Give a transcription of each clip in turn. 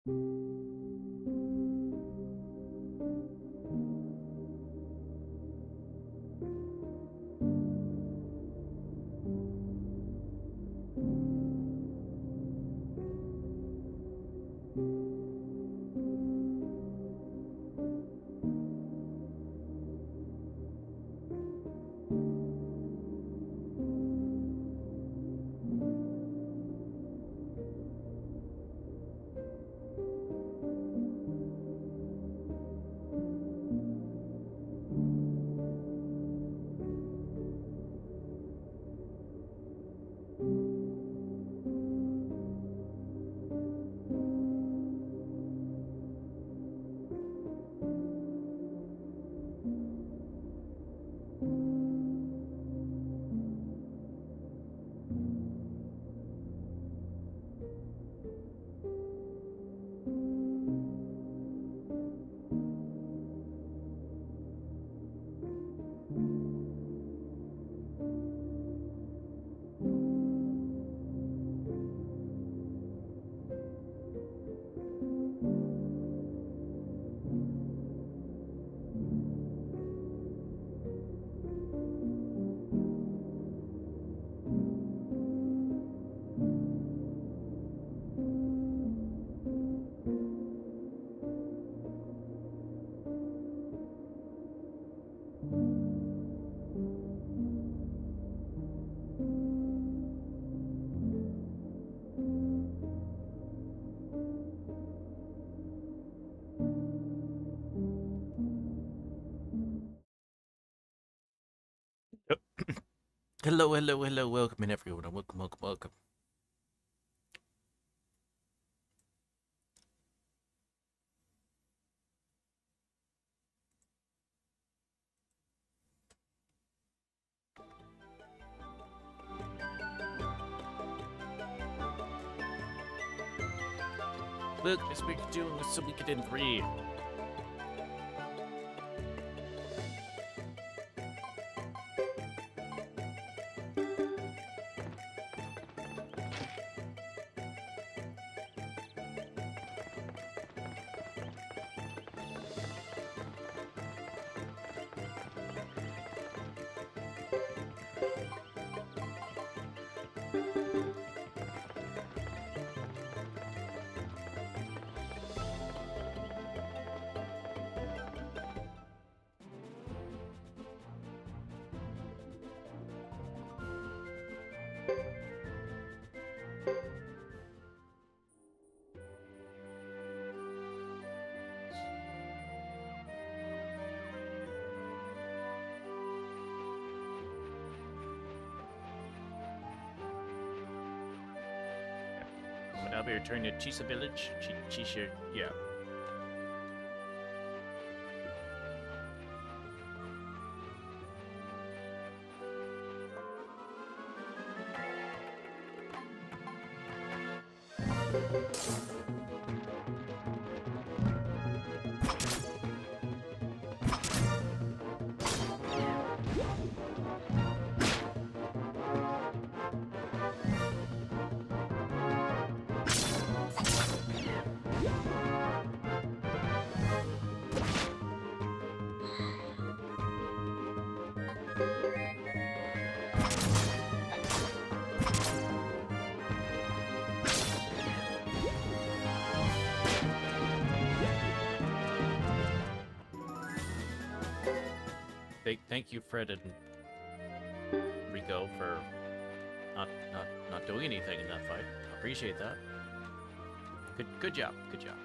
Yep. Hello, hello, hello. Welcome in, everyone. Welcome, welcome, welcome. Look, this week doing In Suikoden 3. I'll be returning to Chisa Village. Chisha, yeah. Thank you, Fred and Rico, for not doing anything in that fight. Appreciate that. Good job. Good job.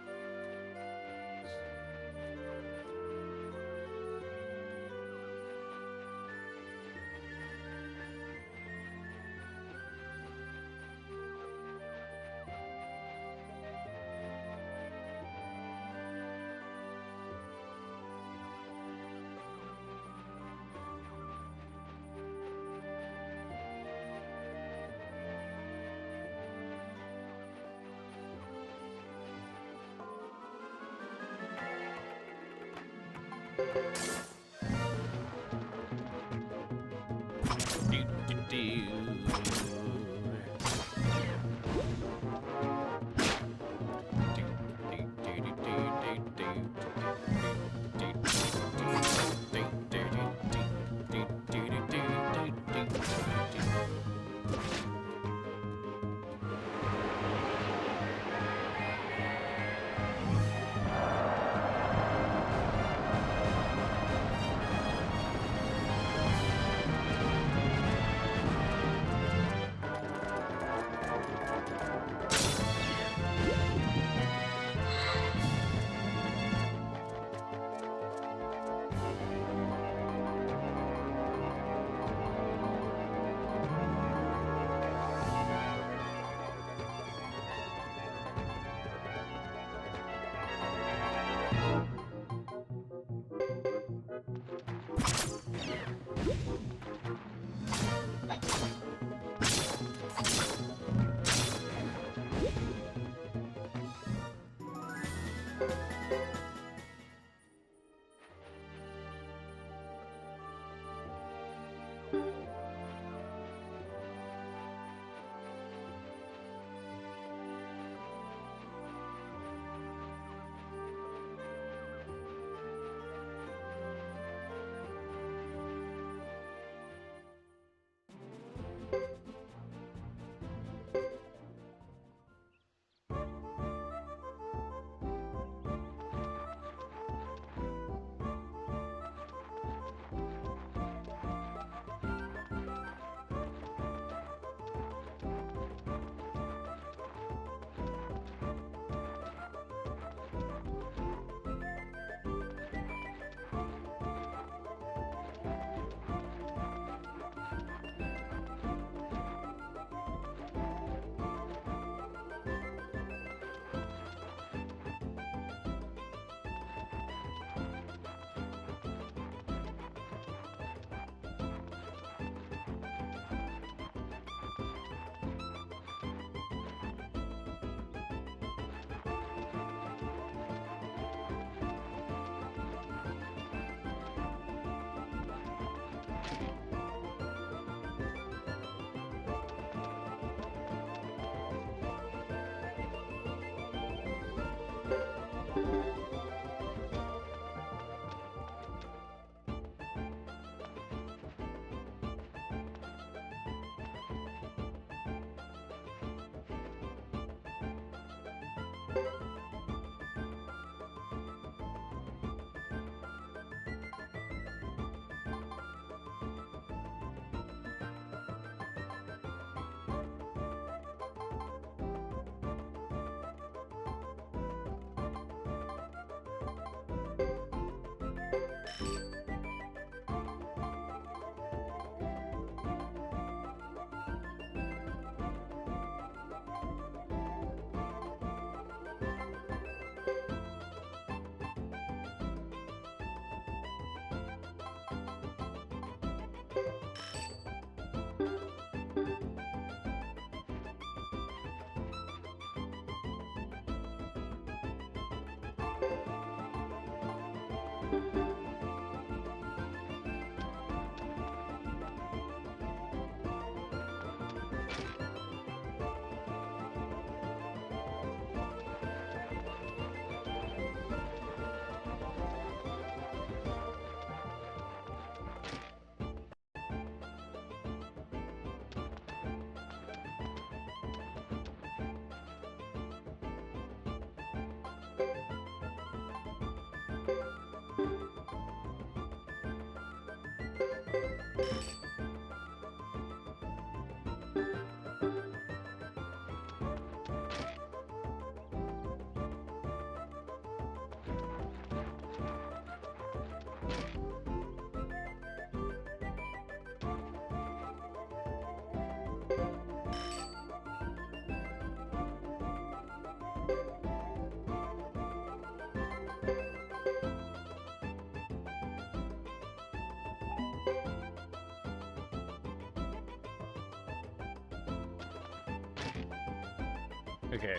Okay.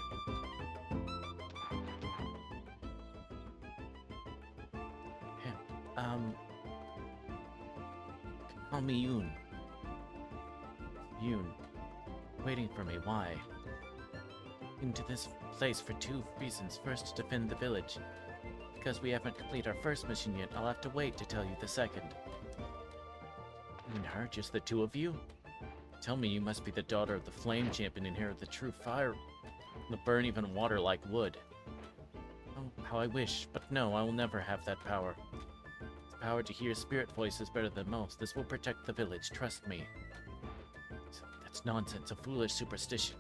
Um, call me Yoon. Yoon. Waiting for me, why? Into this place for two reasons. First, to defend the village. Because we haven't completed our first mission yet, I'll have to wait to tell you the second. You and her, just the two of you? Tell me you must be the daughter of the flame champion and inherit the true fire that burn even water like wood. Oh, how I wish, but no, I will never have that power. The power to hear spirit voices better than most. This will protect the village, trust me. That's nonsense, a foolish superstition.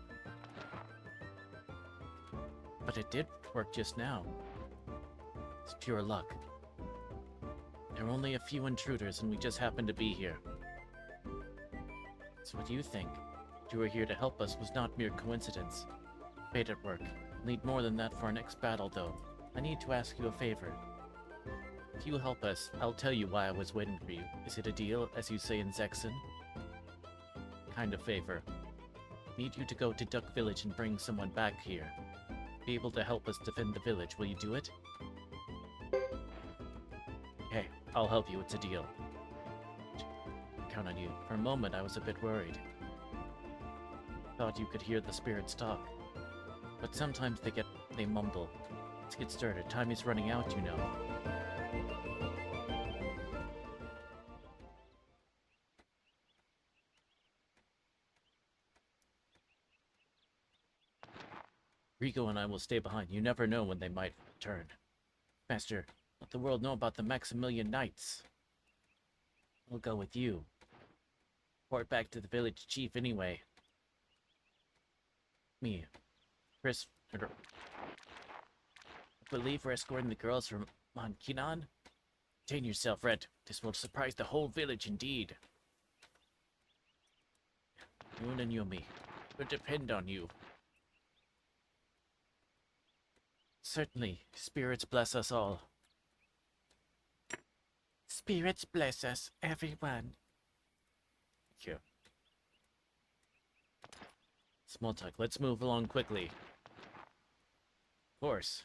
But it did work just now. It's pure luck. There are only a few intruders, and we just happened to be here. So what do you think? You were here to help us was not mere coincidence. Fate at work. Need more than that for our next battle, though. I need to ask you a favor. If you help us, I'll tell you why I was waiting for you. Is it a deal, as you say in Zexen? Kind of favor. Need you to go to Duck Village and bring someone back here. Be able to help us defend the village. Will you do it? Okay, I'll help you. It's a deal. Count on you. For a moment, I was a bit worried. Thought you could hear the spirits talk. But sometimes they mumble. Let's get started. Time is running out, you know. Rico and I will stay behind. You never know when they might return. Master, let the world know about the Maximilian Knights. We'll go with you. Report back to the village chief anyway. Me. Chris. I believe we're escorting the girls from Mankinan. Contain yourself, Red. This will surprise the whole village indeed. Yoon and Yumi. We'll depend on you. Certainly. Spirits bless us all. Spirits bless us, everyone. Thank you. Small talk. Let's move along quickly. Of course.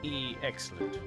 Excellent.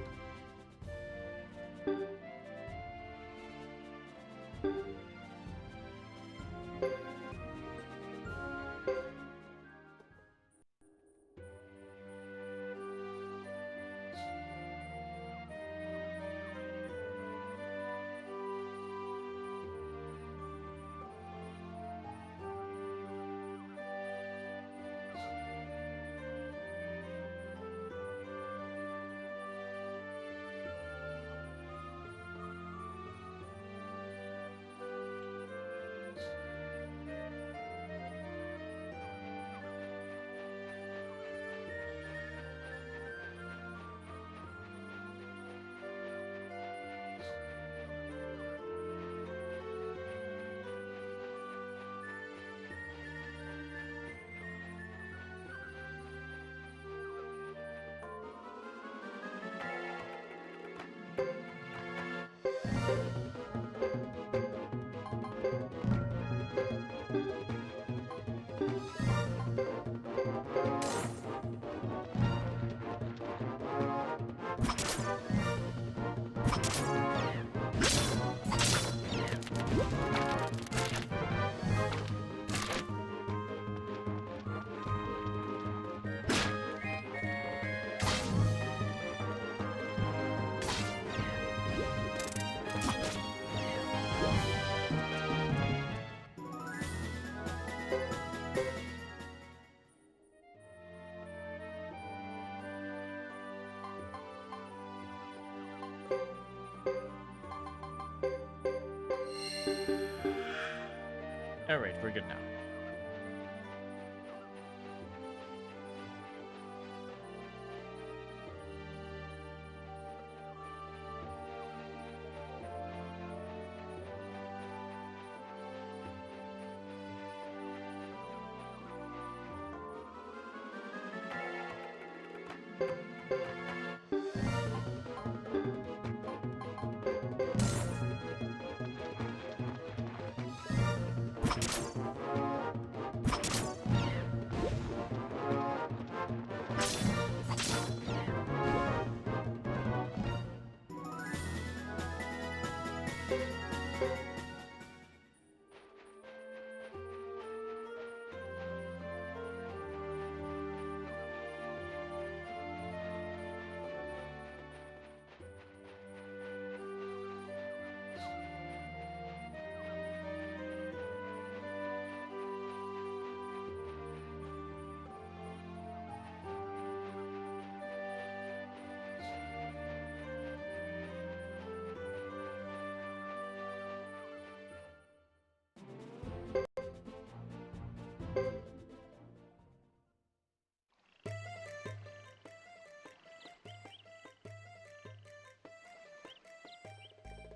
Alright, we're good now.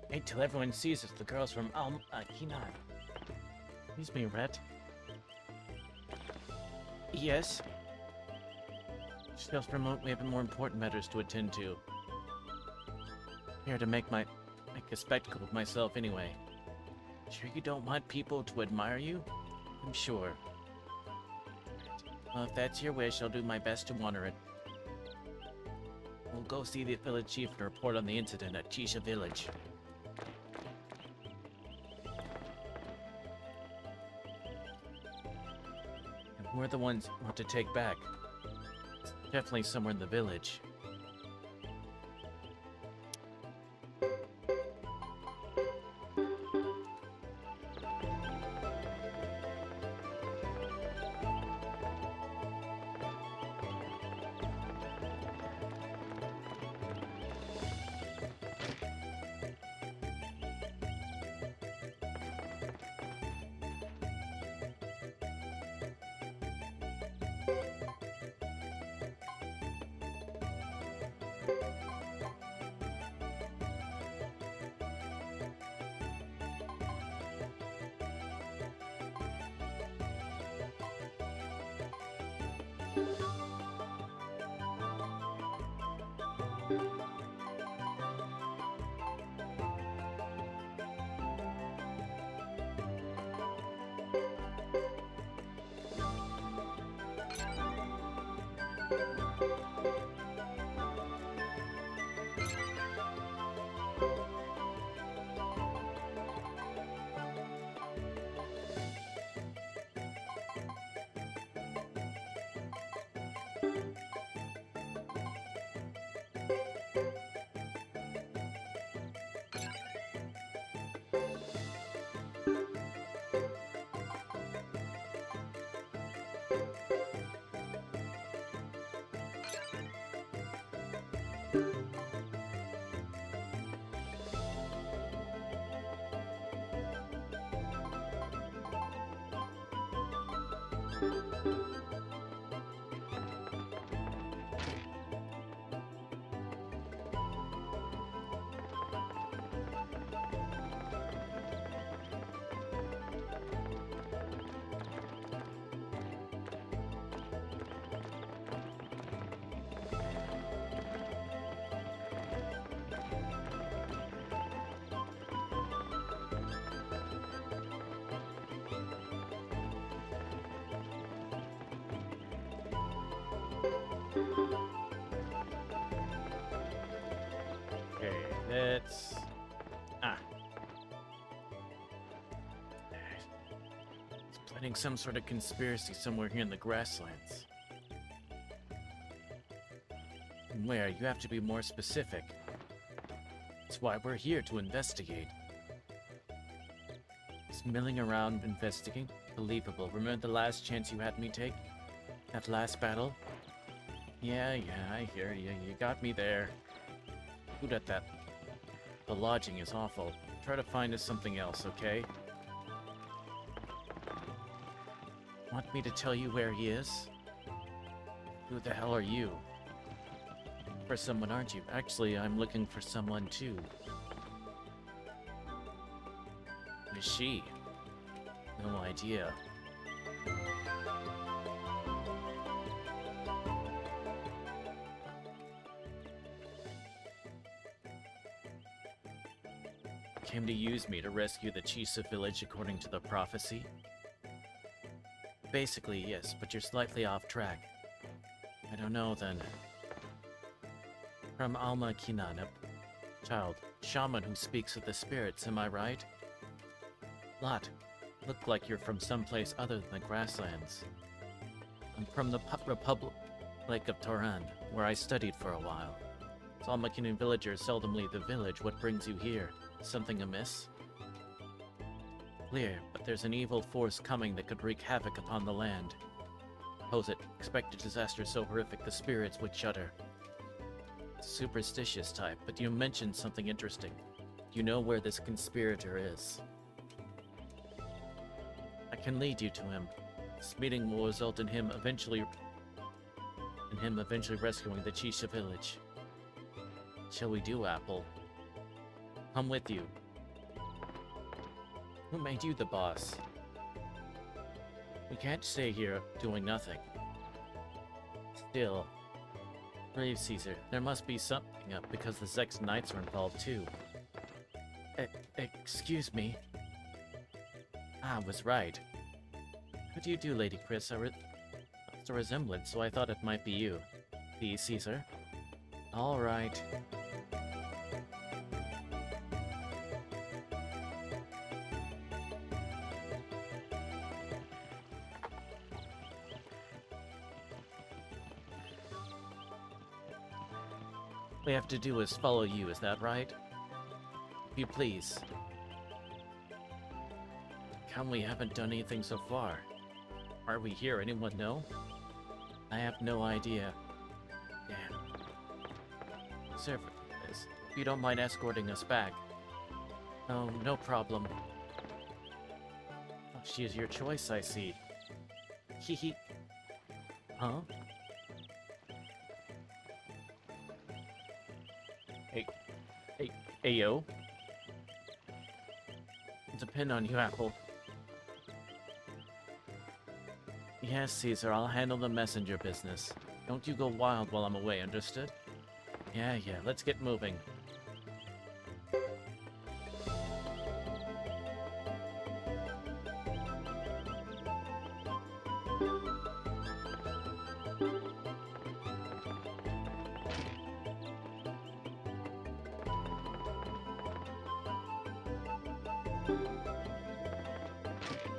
Wait till everyone sees us, the girls from Kinan. Excuse me, Rhett. Yes? Just for a moment, we have more important matters to attend to. Here to make a spectacle of myself anyway. Sure you don't want people to admire you? I'm sure. Well, if that's your wish, I'll do my best to honor it. We'll go see the village chief and report on the incident at Chisha village. And we're the ones who want to take back. It's definitely somewhere in the village. Okay, let's... Ah. It's planning some sort of conspiracy somewhere here in the grasslands. Where? You have to be more specific. That's why we're here, to investigate. Just milling around investigating? Believable. Remember the last chance you had me take? That last battle? Yeah, I hear you. You got me there. Good at that. The lodging is awful. Try to find us something else, okay? Want me to tell you where he is? Who the hell are you? For someone, aren't you? Actually, I'm looking for someone too. Who is she? No idea. Came to use me to rescue the Chisa village according to the prophecy? Basically, yes, but you're slightly off track. I don't know then. From Alma Kinana, child, shaman who speaks with the spirits, am I right? Lot, look like you're from someplace other than the grasslands. I'm from the Republic of Toran, where I studied for a while. Almakinan villagers seldom leave the village. What brings you here? Something amiss? Clear, but there's an evil force coming that could wreak havoc upon the land. Pose it, expect a disaster so horrific the spirits would shudder. Superstitious type, but you mentioned something interesting. You know where this conspirator is. I can lead you to him. This meeting will result in him eventually rescuing the Chisha village. Shall we do, Apple? Come with you. Who made you the boss? We can't stay here doing nothing. Still, brave Caesar, there must be something up because the Zex Knights are involved too. Excuse me. I was right. What do you do, Lady Chris? It's a resemblance, so I thought it might be you. Please, Caesar. All right. All we have to do is follow you, is that right? If you please. Come, we haven't done anything so far. Are we here? Anyone know? I have no idea. Damn. Sir, if you don't mind escorting us back. Oh, no problem. Oh, she is your choice, I see. Hee. Huh? Hey, yo. Depend on you, Apple. Yes, Caesar, I'll handle the messenger business. Don't you go wild while I'm away, understood? Yeah, let's get moving.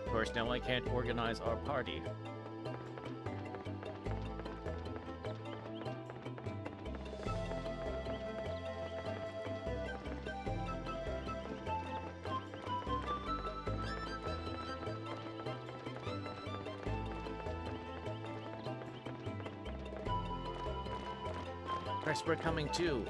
Of course, now I can't organize our party. Of course, we're coming too.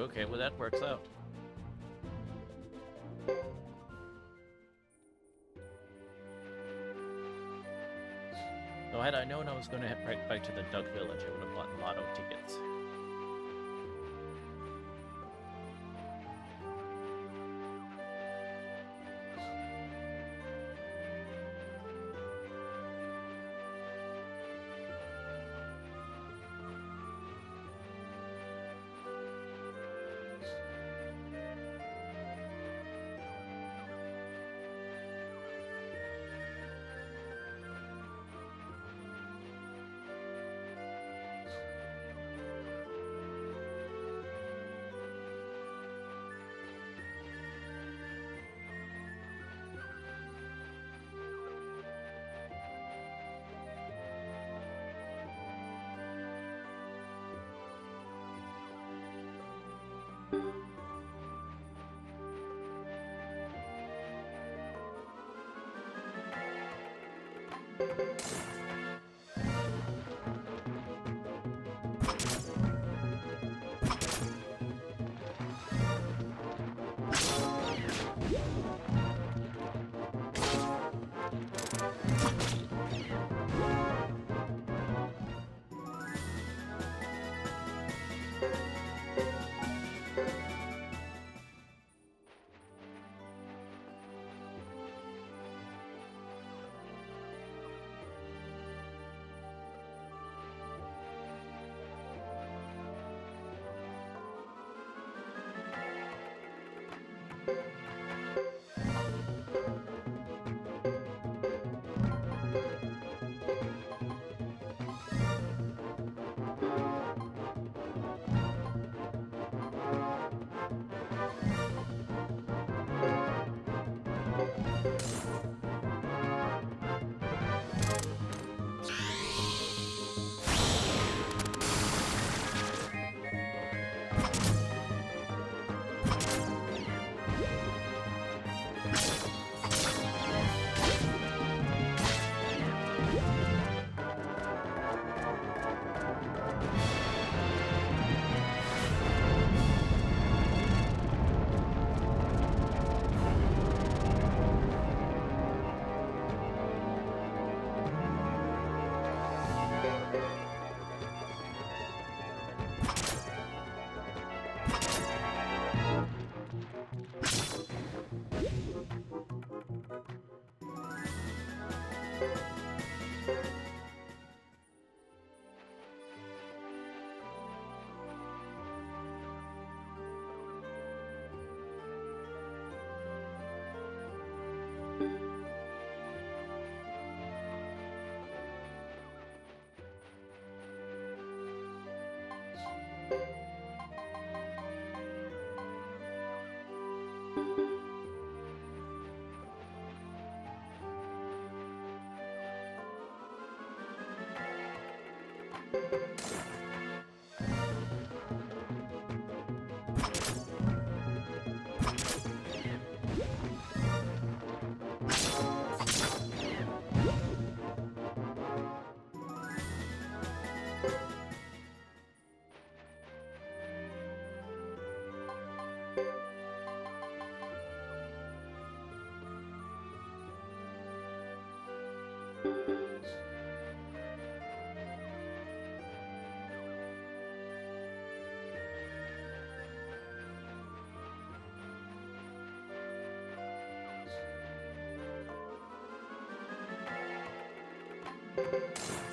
okay, well that works out. So had I known I was going to head right back to the Duck Village, I would have bought lotto tickets.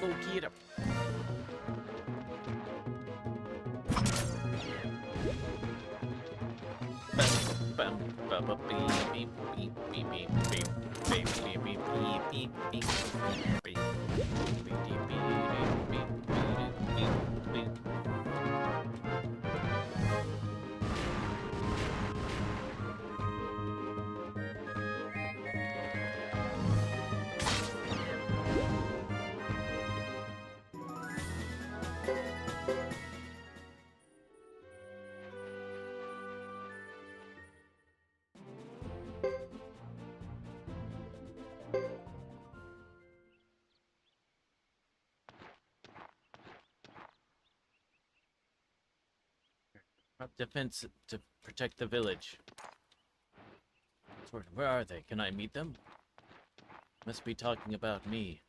Go get him. Defense to protect the village. Where are they? Can I meet them? Must be talking about me.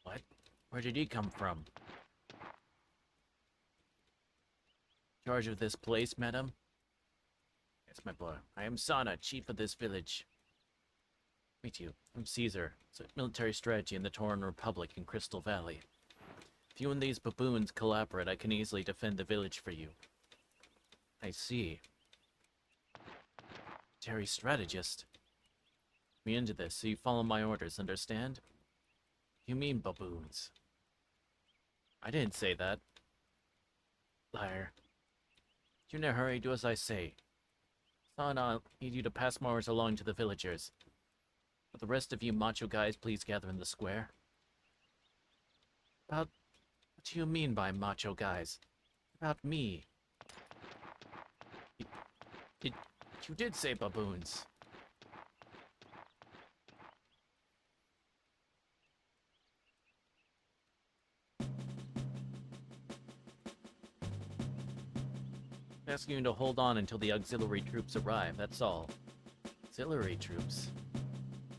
What? Where did he come from? Charge of this place, madam? Yes, my boy. I am Sana, chief of this village. Meet you. I'm Caesar. It's a military strategy in the Tauran Republic in Crystal Valley. If you and these baboons collaborate, I can easily defend the village for you. I see. Military strategist. Me into this, so you follow my orders, understand? You mean baboons? I didn't say that. Liar. You in a hurry, do as I say. Sana, I'll need you to pass my orders along to the villagers. For the rest of you macho guys, please gather in the square. What do you mean by macho guys? About me. You did say baboons. Asking you to hold on until the auxiliary troops arrive, that's all. Auxiliary troops?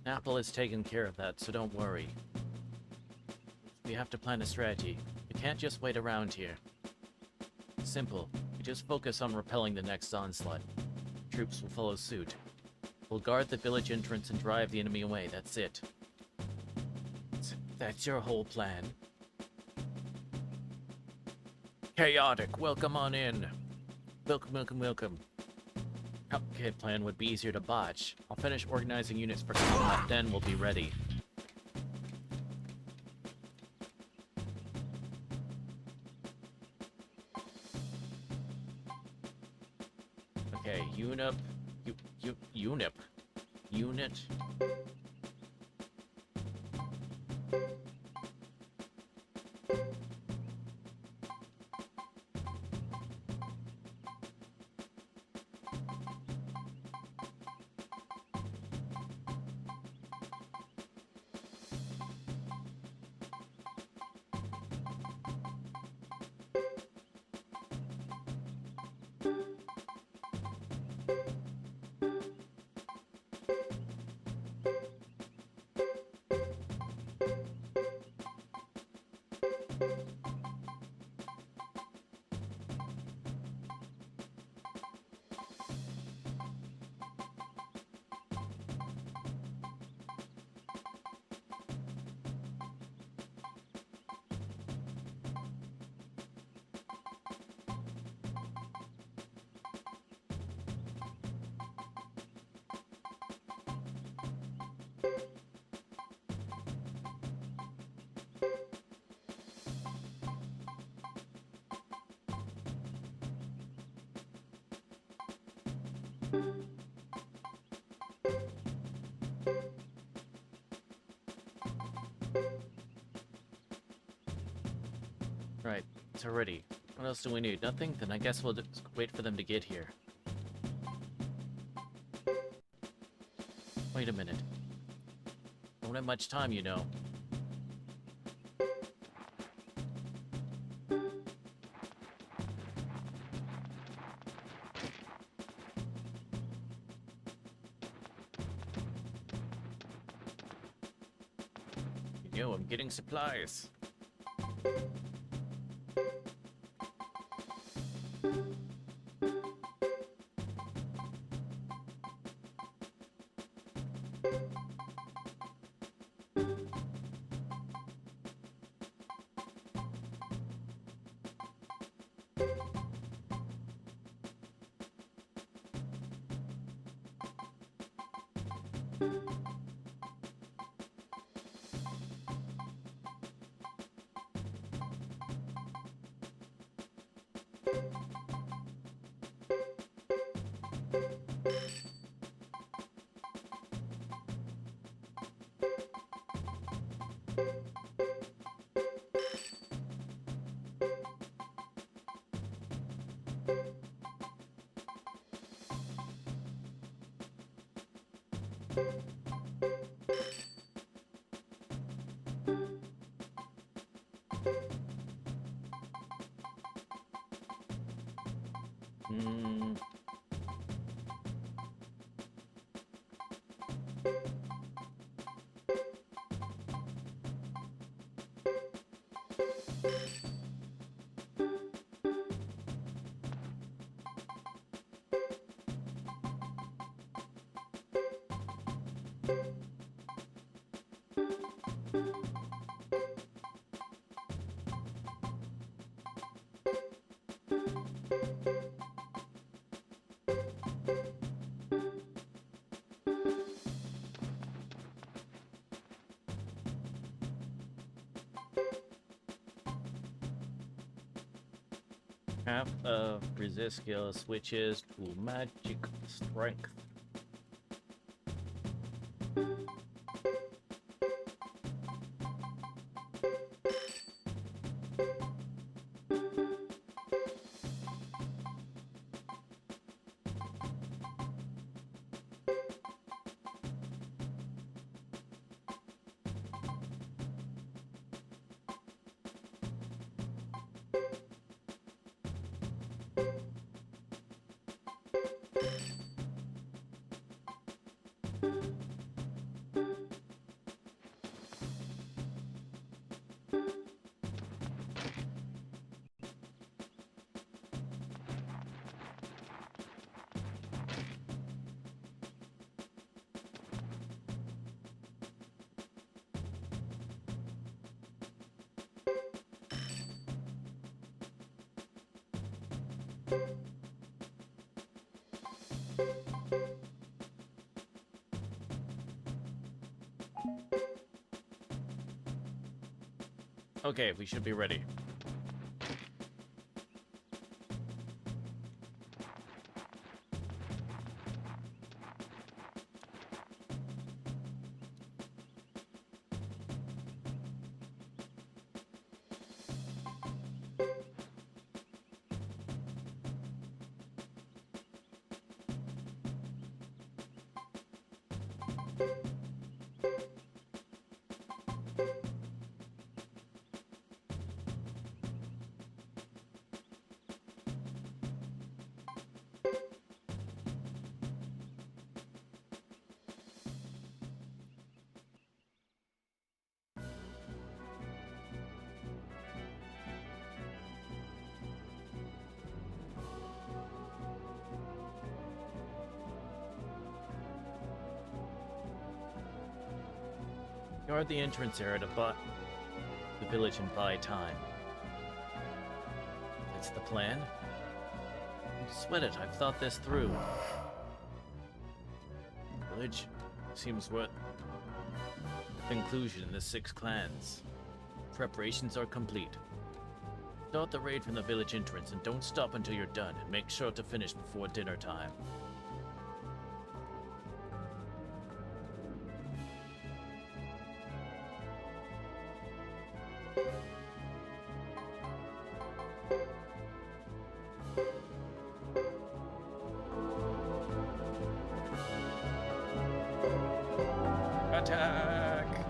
Apple has taken care of that, so don't worry. We have to plan a strategy. We can't just wait around here. Simple. We just focus on repelling the next onslaught. Troops will follow suit. We'll guard the village entrance and drive the enemy away, that's it. That's your whole plan? Chaotic, welcome on in. Welcome. Complicated plan would be easier to botch. I'll finish organizing units for combat, then we'll be ready. Okay, unit. Right, it's ready. What else do we need? Nothing? Then I guess we'll just wait for them to get here. Wait a minute. Don't have much time, you know. Yo, I'm getting supplies. Hmm. Half of resist skill switches to magic strength. Okay, we should be ready. Guard the entrance area to the village and buy time. That's the plan? Don't sweat it, I've thought this through. Village seems worth inclusion in the 6 clans. Preparations are complete. Start the raid from the village entrance and don't stop until you're done, and make sure to finish before dinner time. Attack!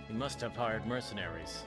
He must have hired mercenaries.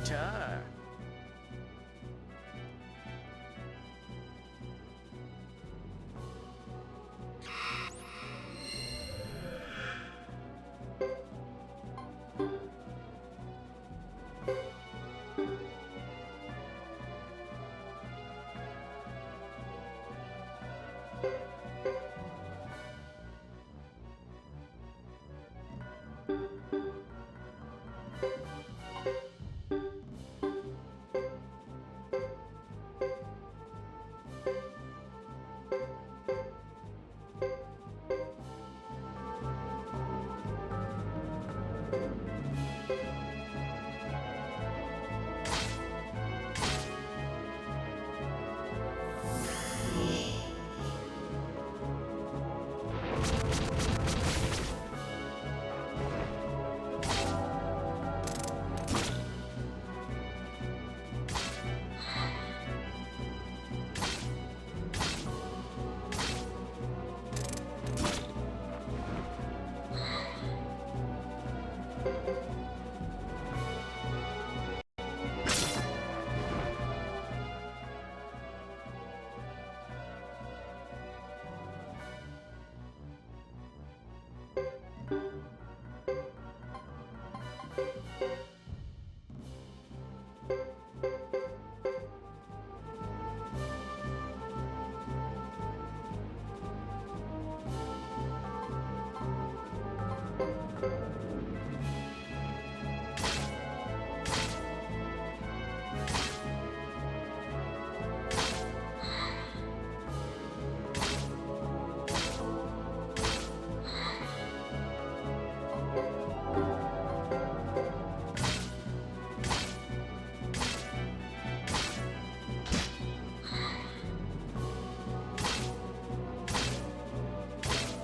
Ta-ta!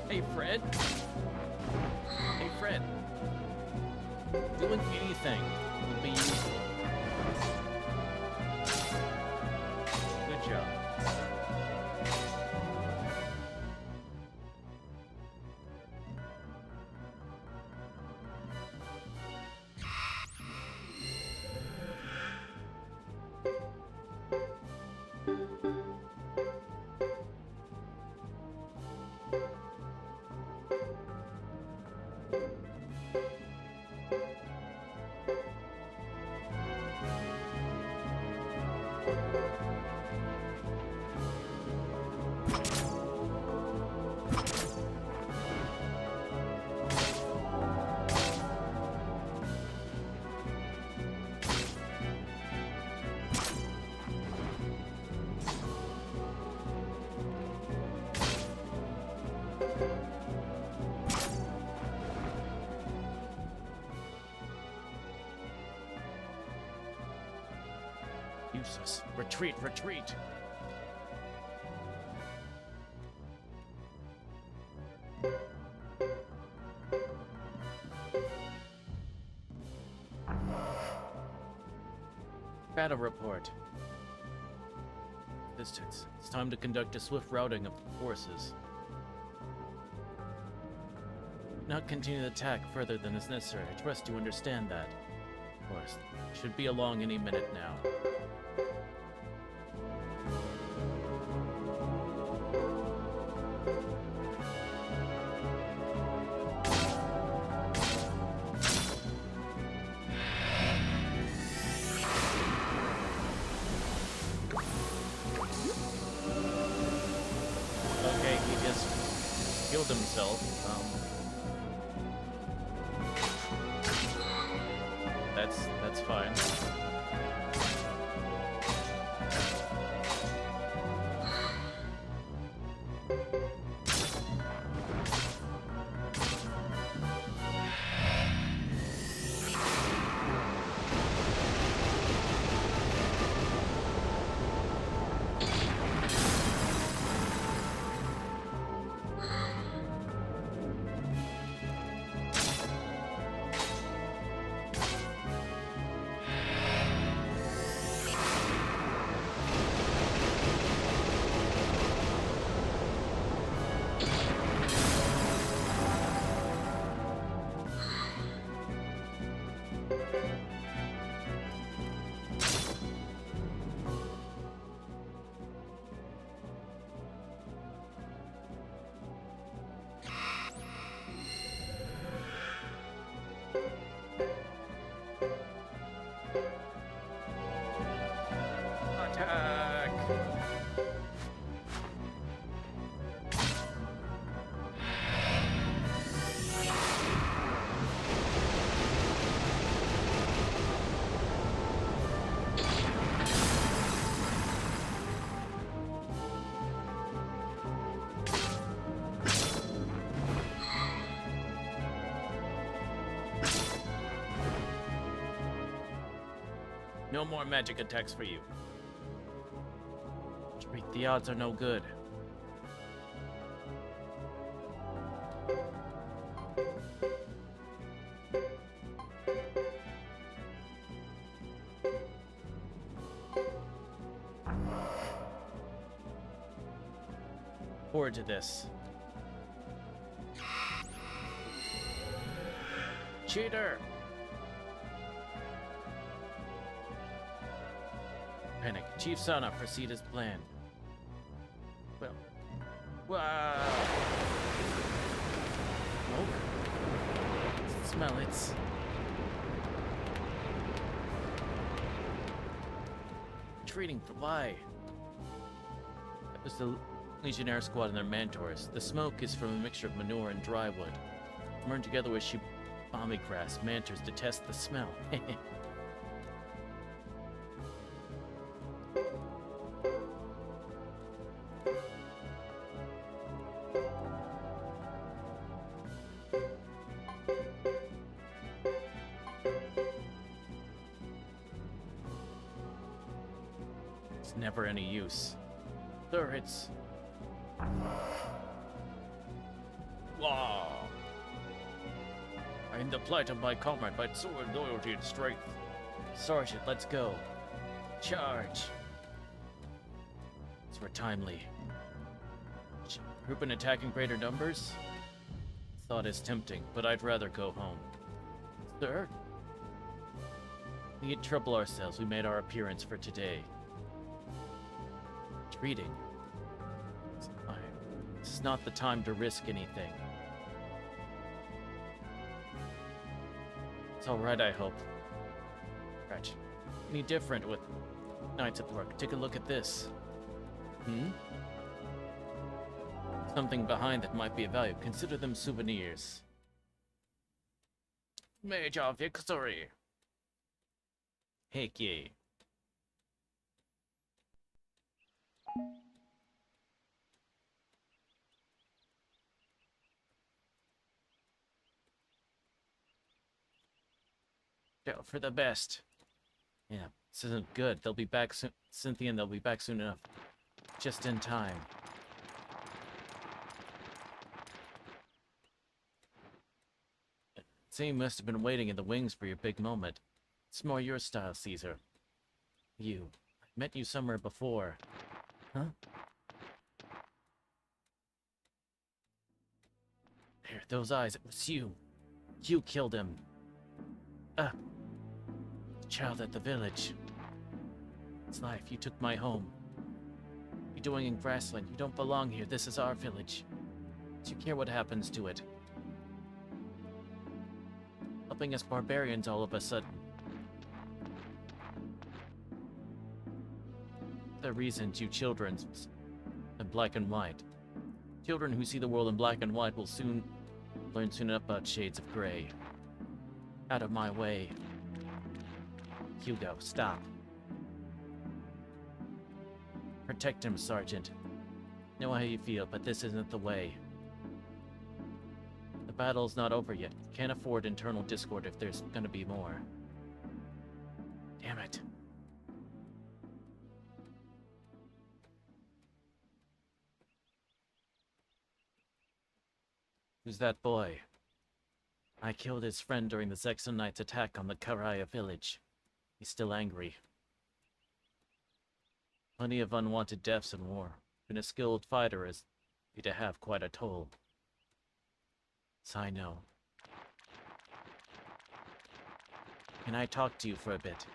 Hey, Fred. Hey, Fred. Doing anything would be useful. Good job. Useless. Retreat, retreat! Battle report. Distance. It's time to conduct a swift routing of the forces. Not continue the attack further than is necessary. I trust you understand that. Of course. Should be along any minute now. Okay, he just killed himself. That's fine. No more magic attacks for you. The odds are no good. Forward to this. Cheater! Panic. Chief Sana, proceed as planned. Well. Wow! Smoke? Smell it. Retreating for why? That was the Legionnaire squad and their mentors. The smoke is from a mixture of manure and dry wood. Burned together with shibami grass, mentors detest the smell. It's never any use. Turrets. Wow. I am the plight of my comrade, by sword, loyalty, and strength. Sergeant, let's go. Charge. So we're timely. Group and attack in greater numbers? Thought is tempting, but I'd rather go home. Sir? We had trouble ourselves. We made our appearance for today. Treating. This is not the time to risk anything. It's alright, I hope. Right. Any different with nights at work? Take a look at this. Something behind that might be of value. Consider them souvenirs. Major victory! Heck yeah. For the best. Yeah, this isn't good. They'll be back soon. Cynthia and they'll be back soon enough. Just in time. Say you must have been waiting in the wings for your big moment. It's more your style, Caesar. You. I met you somewhere before. Huh? There, those eyes. It was you. You killed him. Child at the village. It's life. You took my home. You're doing in Grassland. You don't belong here. This is our village. Do you care what happens to it? Helping us barbarians all of a sudden. The reasons you children in black and white. Children who see the world in black and white will soon learn soon enough about shades of gray. Out of my way. Hugo, stop. Protect him, Sergeant. Know how you feel, but this isn't the way. The battle's not over yet. Can't afford internal discord if there's gonna be more. Damn it. Who's that boy? I killed his friend during the Saxon Knights' attack on the Karaya village. He's still angry. Plenty of unwanted deaths in war. Been a skilled fighter is to have quite a toll. So I know. Can I talk to you for a bit?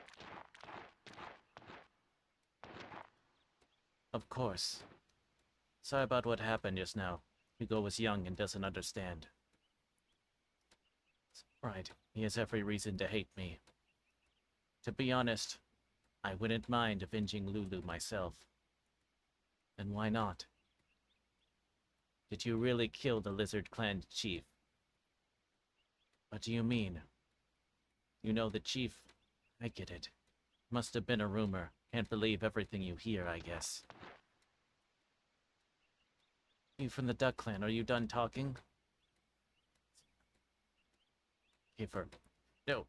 Of course. Sorry about what happened just now. Hugo was young and doesn't understand. Right, he has every reason to hate me. To be honest, I wouldn't mind avenging Lulu myself. And why not? Did you really kill the Lizard Clan chief? What do you mean? You know the chief? I get it. Must have been a rumor. Can't believe everything you hear, I guess. You from the Duck Clan, are you done talking? Kiefer. No.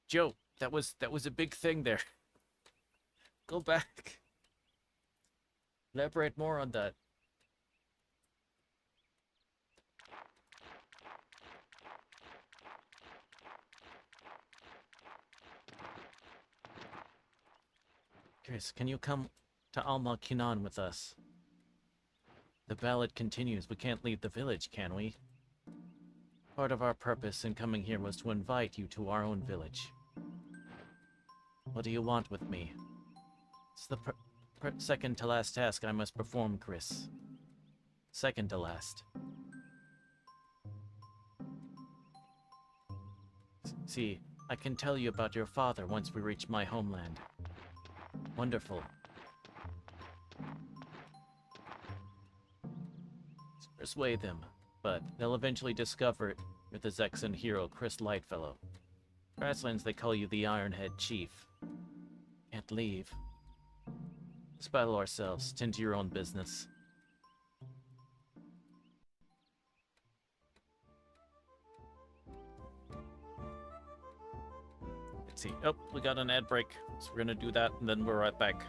Joe, that was a big thing there. Go back. Elaborate more on that. Chris, can you come to Alma Kinan with us? The ballad continues. We can't leave the village, can we? Part of our purpose in coming here was to invite you to our own village. What do you want with me? It's the second to last task I must perform, Chris. Second to last. See, I can tell you about your father once we reach my homeland. Wonderful. Persuade them, but they'll eventually discover you're the Zexan hero Chris Lightfellow. Grasslands, they call you the Ironhead Chief. Can't leave. Let's battle ourselves. Tend to your own business. Let's see. Oh, we got an ad break. So we're gonna do that, and then we're right back.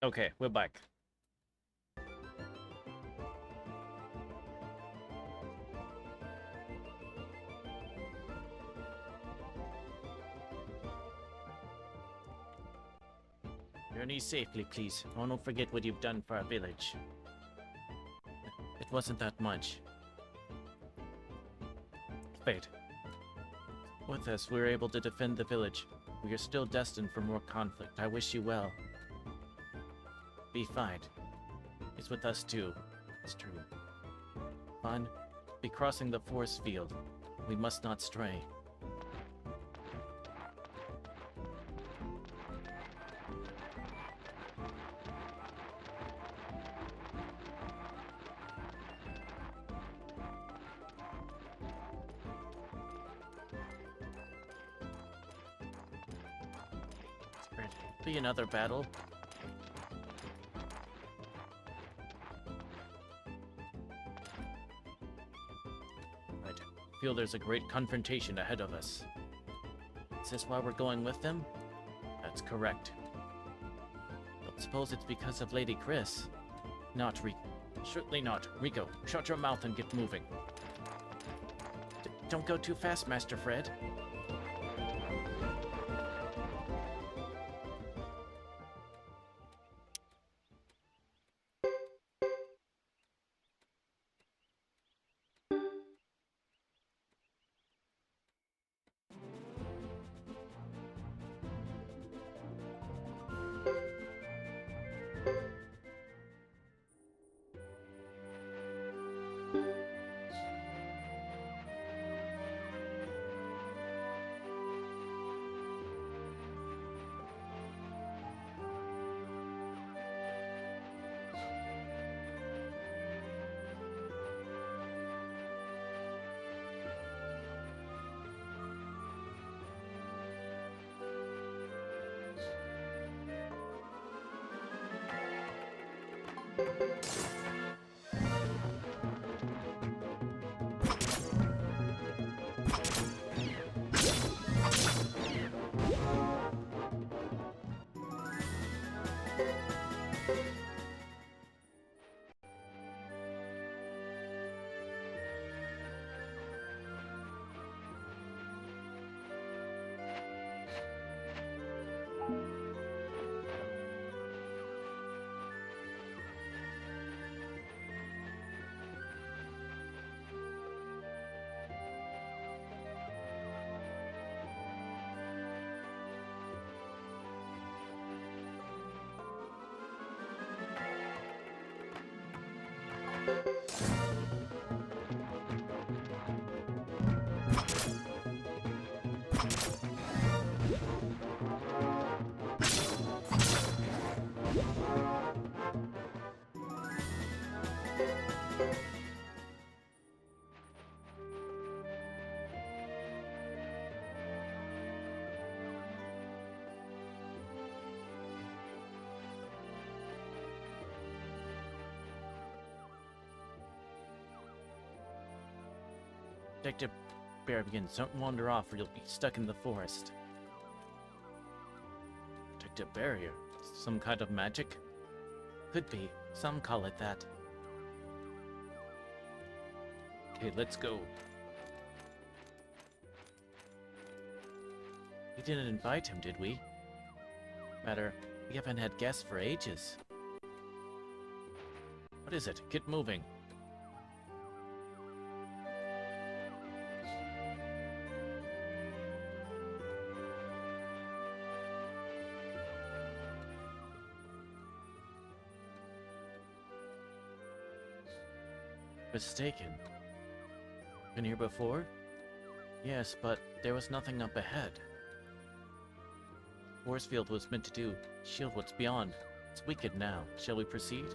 Okay, we're back. Journey safely, please. Oh, don't forget what you've done for our village. It wasn't that much. Wait. With us, we were able to defend the village. We are still destined for more conflict. I wish you well. Be fine. It's with us too. It's true. Fun. Be crossing the forest field. We must not stray. Be another battle. I feel there's a great confrontation ahead of us. Is this why we're going with them? That's correct. But suppose it's because of Lady Chris. Not Rico. Certainly not. Rico, shut your mouth and get moving. Don't go too fast, Master Fred. Detective Bearskins, don't wander off or you'll be stuck in the forest. Detective barrier? Some kind of magic? Could be. Some call it that. Okay, let's go. We didn't invite him, did we? Matter, we haven't had guests for ages. What is it? Get moving. Mistaken. Been here before? Yes, but there was nothing up ahead. Force field was meant to do shield what's beyond. It's weakened now. Shall we proceed?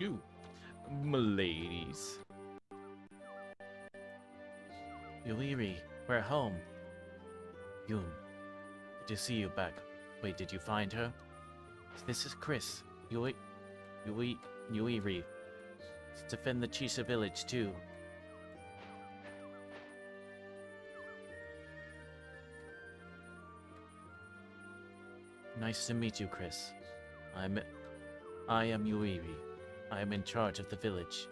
You, m'ladies. Yuiri, we're home. Yun, good to see you back. Wait, did you find her? This is Chris. Yuiri. Let's defend the Chisha village, too. Nice to meet you, Chris. I am Yuiri. I am in charge of the village.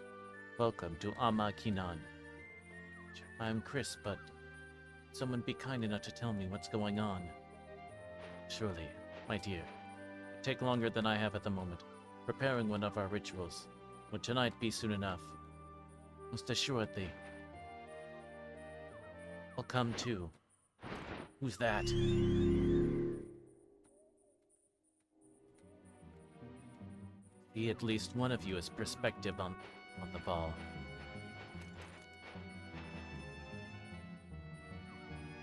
Welcome to Amakinan. I'm Chris, but someone be kind enough to tell me what's going on. Surely, my dear. It take longer than I have at the moment. Preparing one of our rituals. Would tonight be soon enough? Most assuredly. I'll come too. Who's that? See, at least one of you has perspective on the ball.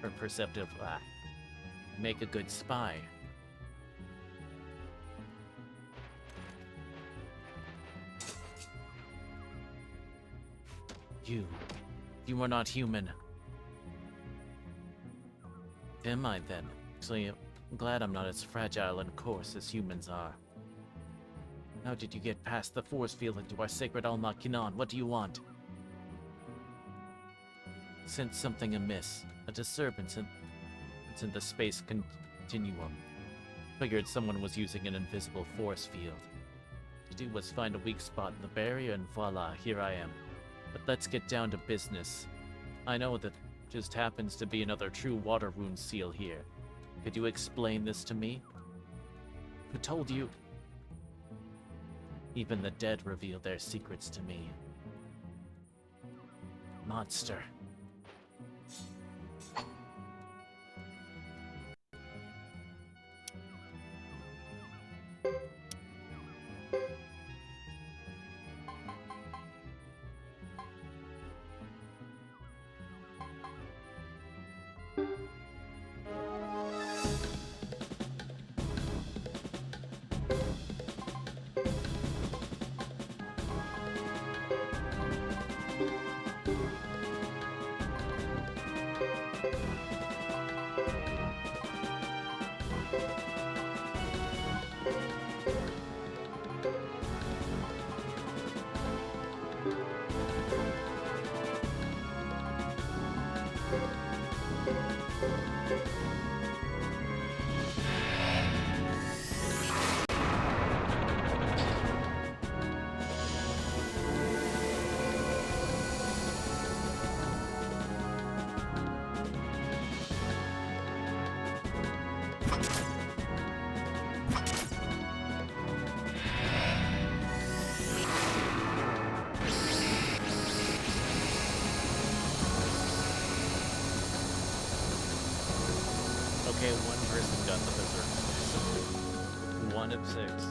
Or perceptive, make a good spy. You are not human. Am I then? Actually, I'm glad I'm not as fragile and coarse as humans are. How did you get past the force field into our sacred Almakinan? What do you want? Sense something amiss. A disturbance in the space continuum. Figured someone was using an invisible force field. To do was find a weak spot in the barrier and voila, here I am. But let's get down to business. I know that just happens to be another true water rune seal here. Could you explain this to me? Who told you? Even the dead reveal their secrets to me. Monster. Okay, one person got the berserk. 1 of 6.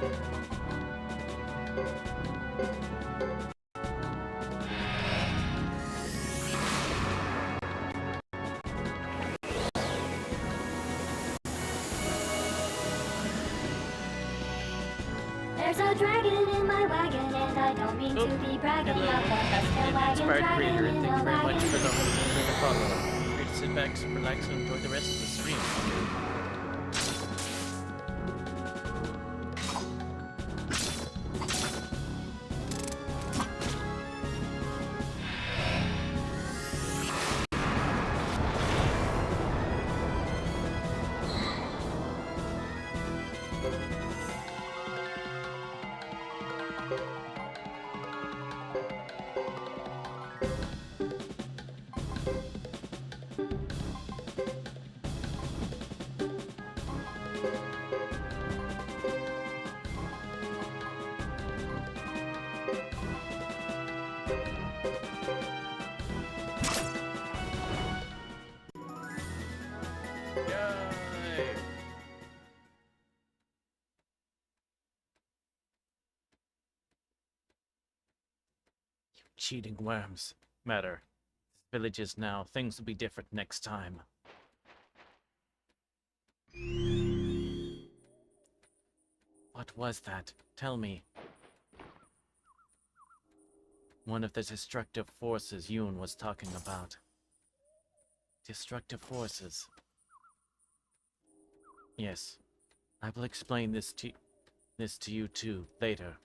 There's a dragon in my wagon, and I don't mean to be bragging. Hello. I've got a spare wagon Inspired dragon creator, in thank you a very much wagon. for the follow. Free to sit back, relax, and enjoy the rest of the stream. Yay! You cheating worms. Matter. This village is now. Things will be different next time. What was that? Tell me. One of the destructive forces Yoon was talking about. Destructive forces. Yes. I will explain this to you too, later.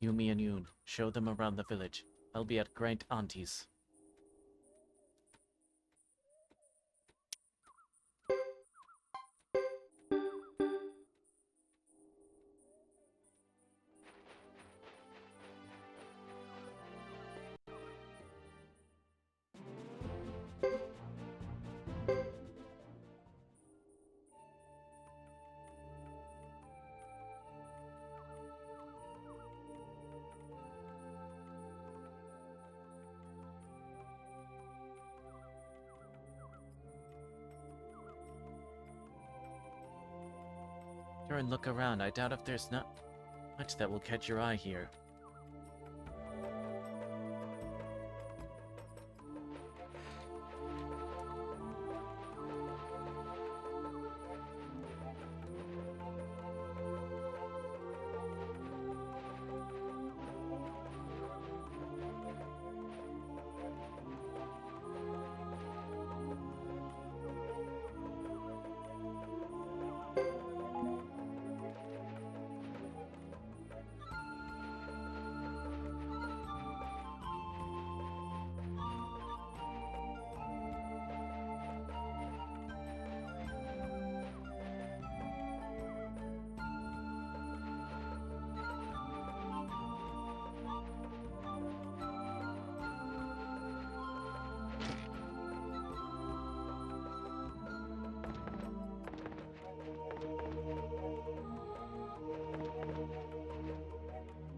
Yumi and Yoon, show them around the village. I'll be at Great Auntie's. Turn and look around. I doubt if there's not much that will catch your eye here.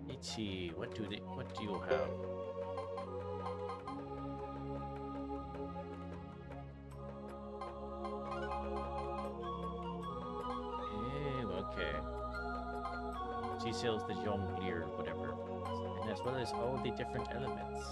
Ichi, what do you have? Okay. She sells the jonglier, whatever. And as well as all the different elements.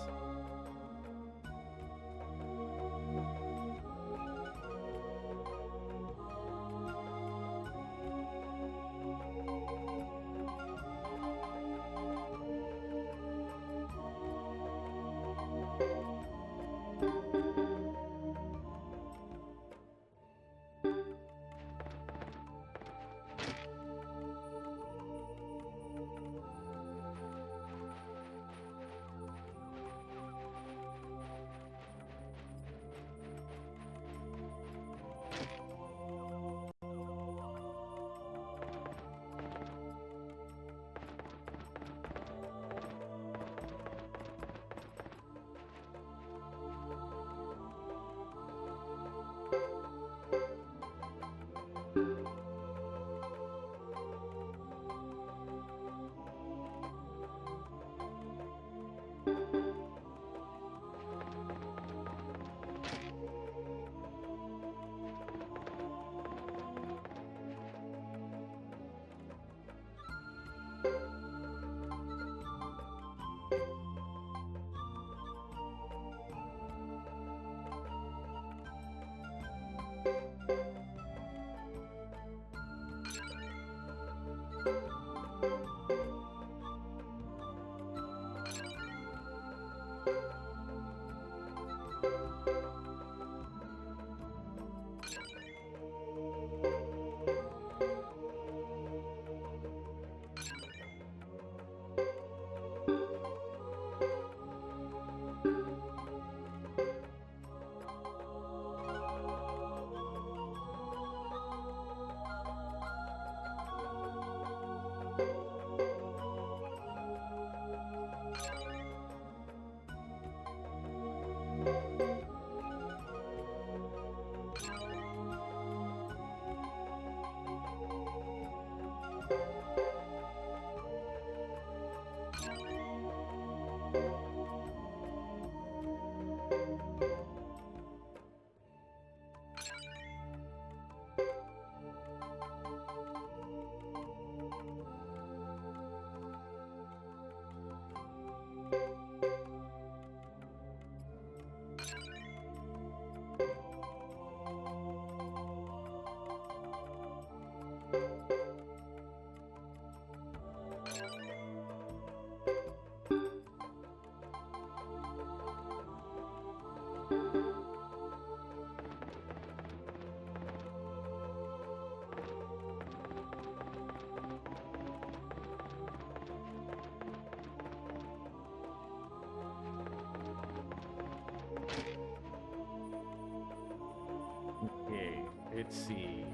Let's see.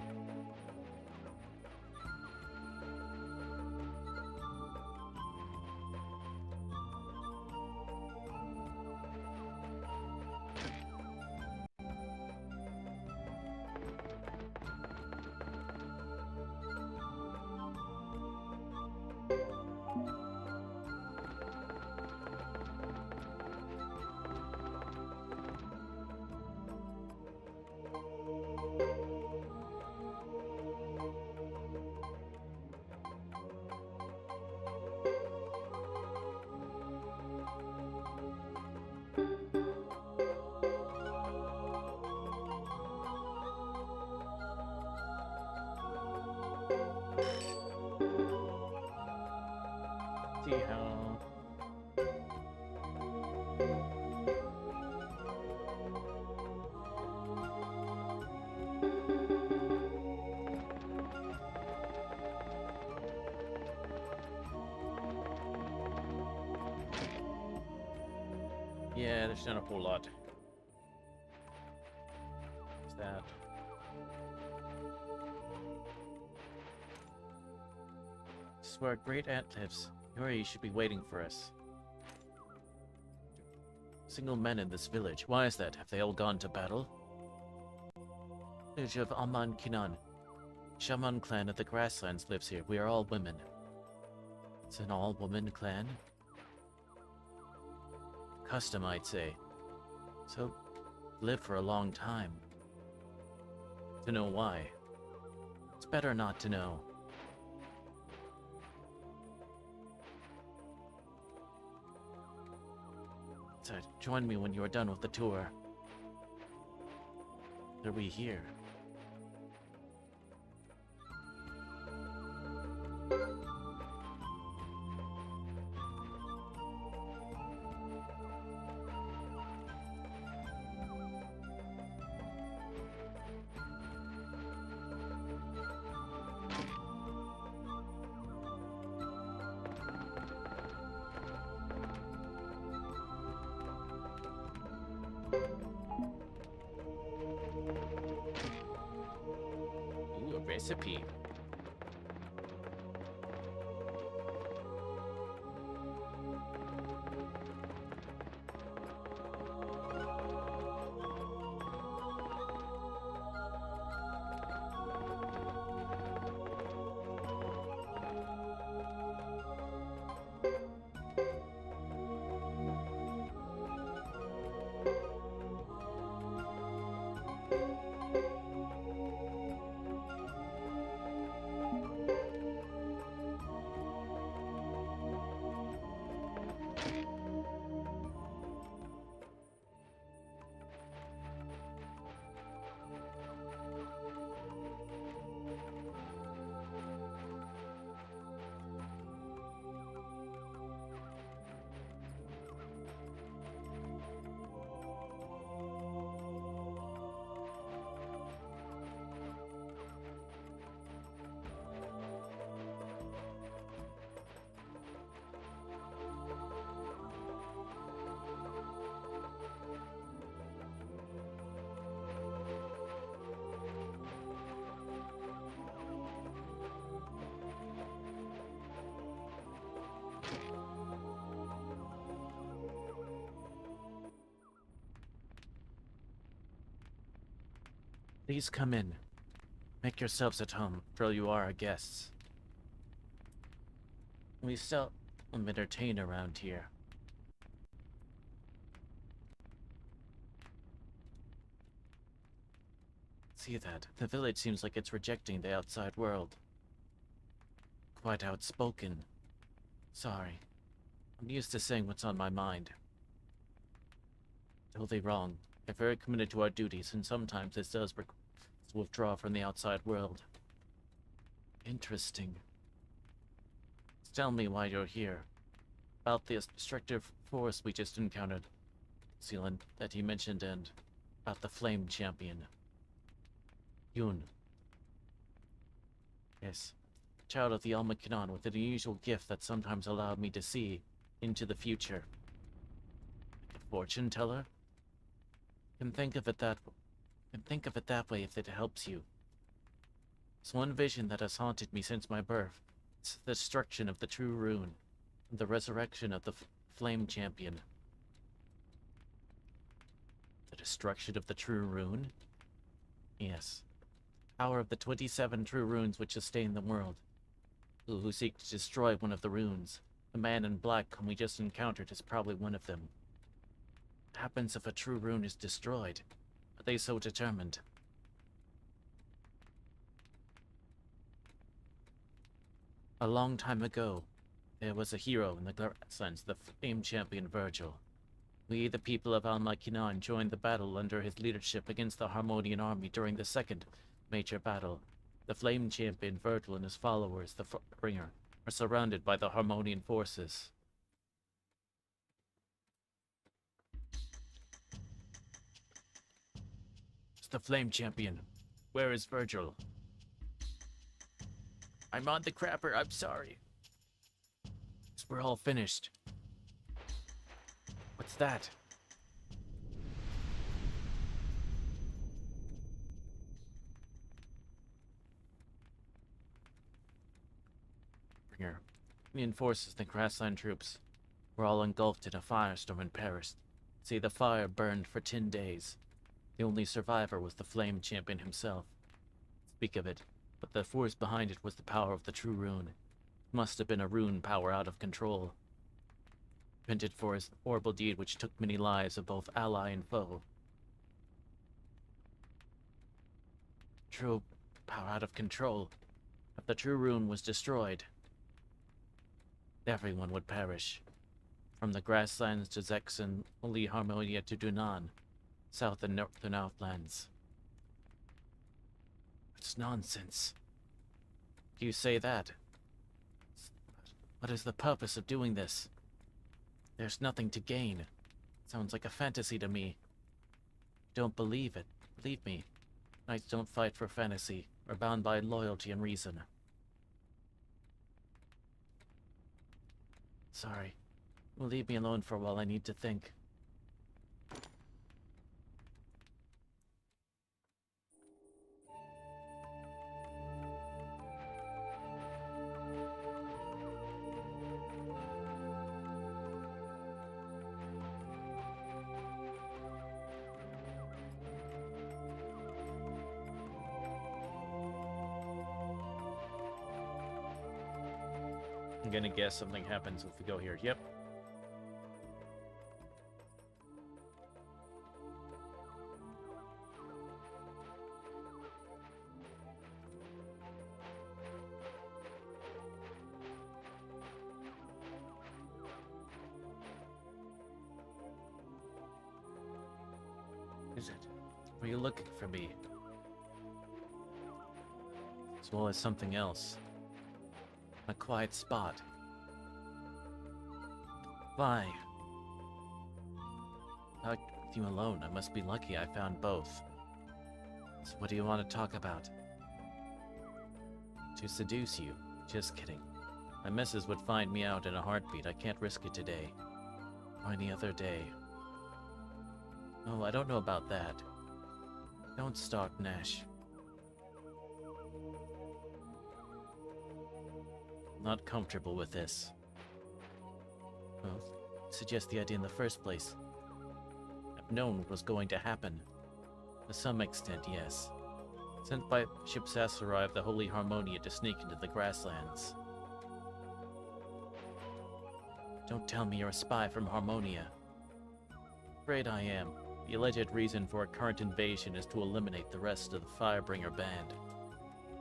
See how. Yeah, there's not a whole lot. What's that? This is where our great aunt lives. Yuri should be waiting for us. Single men in this village. Why is that? Have they all gone to battle? Village of Aman Kinan. Shaman clan of the Grasslands lives here. We are all women. It's an all-woman clan? Custom, I'd say. So, live for a long time. To know why. It's better not to know. So, join me when you are done with the tour. What are we here? Ooh, a recipe. Please come in. Make yourselves at home, for you are our guests. We seldom entertain around here. See that? The village seems like it's rejecting the outside world. Quite outspoken. Sorry. I'm used to saying what's on my mind. Totally wrong. We're very committed to our duties, and sometimes this does withdraw from the outside world. Interesting. Tell me why you're here. About the destructive force we just encountered. Sealant, that he mentioned, and about the Flame Champion. Yun. Yes. Child of the Almakinon with an unusual gift that sometimes allowed me to see into the future. Like a fortune teller? Can think of it that way if it helps you. It's one vision that has haunted me since my birth. It's the destruction of the true rune, and the resurrection of the flame champion. The destruction of the true rune? Yes. Power of the 27 true runes which sustain the world. Who seek to destroy one of the runes. The man in black whom we just encountered is probably one of them. What happens if a true rune is destroyed? Are they so determined? A long time ago, there was a hero in the grasslands, the famed champion Virgil. We, the people of Al-Makinan, joined the battle under his leadership against the Harmonian army during the second major battle. The flame champion Virgil and his followers, the Bringer, are surrounded by the Harmonian forces. It's the flame champion. Where is Virgil? I'm on the crapper, I'm sorry. We're all finished. What's that? Bringer. Union forces and the grassland troops were all engulfed in a firestorm and perished. See, the fire burned for 10 days. The only survivor was the flame champion himself. Speak of it, but the force behind it was the power of the true rune. It must have been a rune power out of control. Repented for his horrible deed which took many lives of both ally and foe. True power out of control. If the true rune was destroyed, everyone would perish. From the grasslands to Zex and Holy Harmonia to Dunan, south and northern outlands. It's nonsense. You say that. What is the purpose of doing this? There's nothing to gain. Sounds like a fantasy to me. Don't believe it. Believe me. Knights don't fight for fantasy. We're bound by loyalty and reason. Sorry. Will leave me alone for a while. I need to think. I'm gonna guess something happens if we go here. Yep. Is it? Were you looking for me? As well as something else. A quiet spot. Why? I left you alone. I must be lucky I found both. So what do you want to talk about? To seduce you. Just kidding. My missus would find me out in a heartbeat. I can't risk it today. Or any other day. Oh, I don't know about that. Don't start, Nash. Not comfortable with this. Well, suggest the idea in the first place. I've known what was going to happen. To some extent, yes. Sent by ship Sassarai of the Holy Harmonia to sneak into the grasslands. Don't tell me you're a spy from Harmonia. Afraid I am. The alleged reason for a current invasion is to eliminate the rest of the Firebringer band.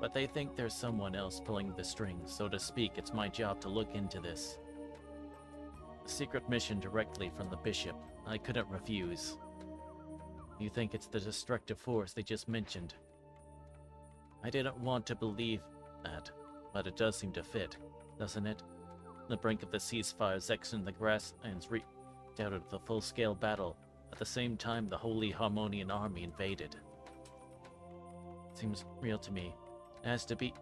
But they think there's someone else pulling the strings, so to speak. It's my job to look into this. A secret mission directly from the bishop. I couldn't refuse. You think it's the destructive force they just mentioned? I didn't want to believe that, but it does seem to fit, doesn't it? On the brink of the ceasefire, Zex and the grasslands doubted the full-scale battle. At the same time, the Holy Harmonian army invaded. Seems real to me. It has to be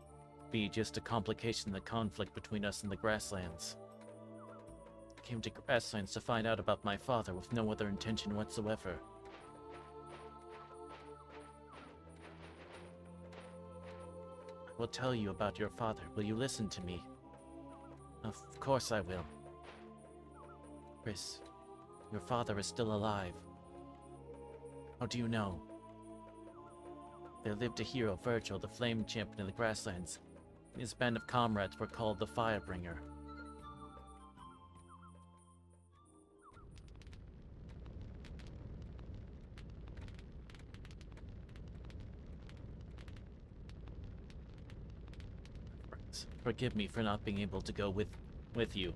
just a complication of the conflict between us and the grasslands. I came to grasslands to find out about my father with no other intention whatsoever. I will tell you about your father. Will you listen to me? Of course I will. Chris, your father is still alive. How do you know? There lived a hero, Virgil, the flame champion in the grasslands. His band of comrades were called the Firebringer. Forgive me for not being able to go with you.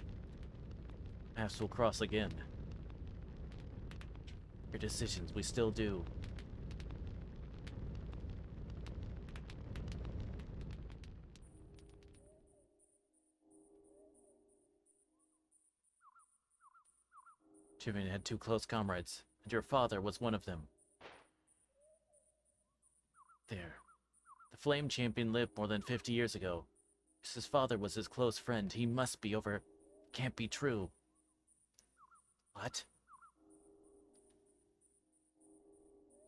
Paths will cross again. Your decisions, we still do. Jimin had two close comrades, and your father was one of them. There. The Flame Champion lived more than 50 years ago. His father was his close friend. He must be over... Can't be true. What?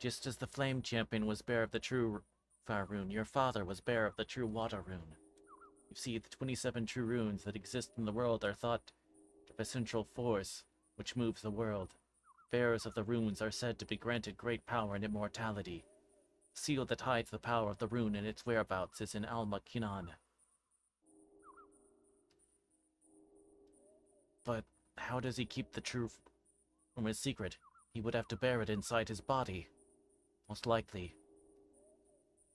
Just as the Flame Champion was bearer of the true fire rune, your father was bearer of the true water rune. You see, the 27 true runes that exist in the world are thought of a central force which moves the world. Bearers of the runes are said to be granted great power and immortality. The seal that hides the power of the rune and its whereabouts is in Alma Kinan. But how does he keep the truth from his secret? He would have to bear it inside his body. Most likely.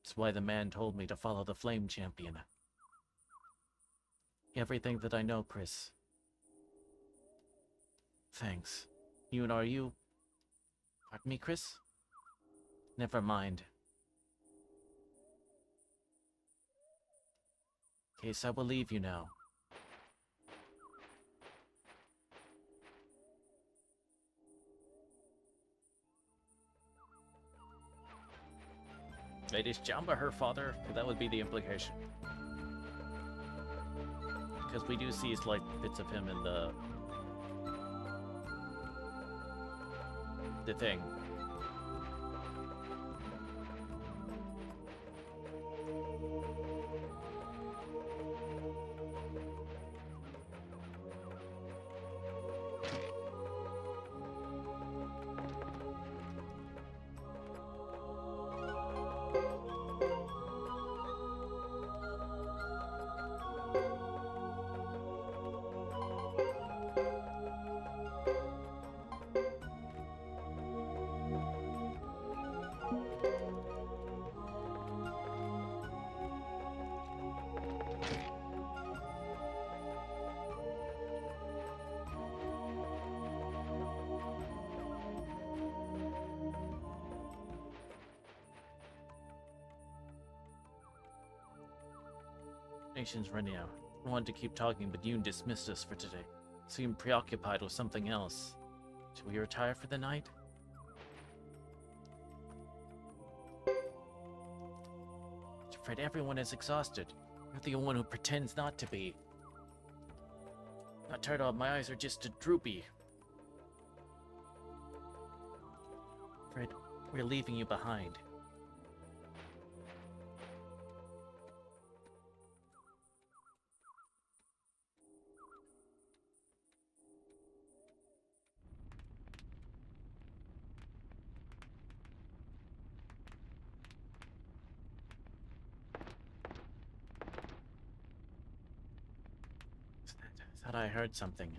That's why the man told me to follow the Flame Champion. Everything that I know, Chris. Thanks. Are you? Pardon me, Chris? Never mind. Case, I will leave you now. Wait, is Jamba her father? That would be the implication. Because we do see like bits of him in the thing. Nation's running out. I wanted to keep talking, but Yoon dismissed us for today. Seemed preoccupied with something else. Should we retire for the night? I'm afraid everyone is exhausted. You're the only one who pretends not to be. Not tired out, my eyes are just droopy. Afraid we're leaving you behind. Thought I heard something.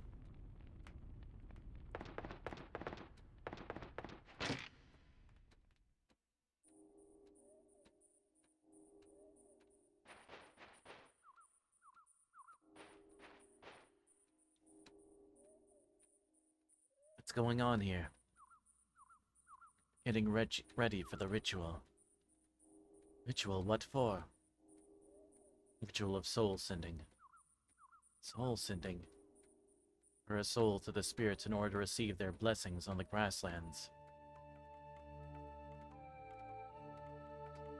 What's going on here? Getting ready for the ritual. Ritual, what for? Ritual of soul sending. Soul sending. For a soul to the spirits in order to receive their blessings on the grasslands.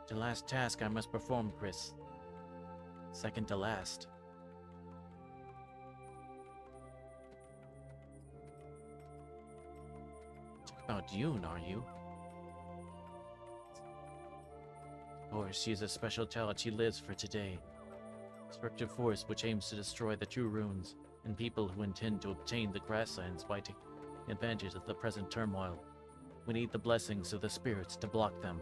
The last task I must perform, Chris. Second to last. Talk about Yoon, are you? course, she is a special child. She lives for today. Destructive force which aims to destroy the true runes, and people who intend to obtain the grasslands by taking advantage of the present turmoil. We need the blessings of the spirits to block them.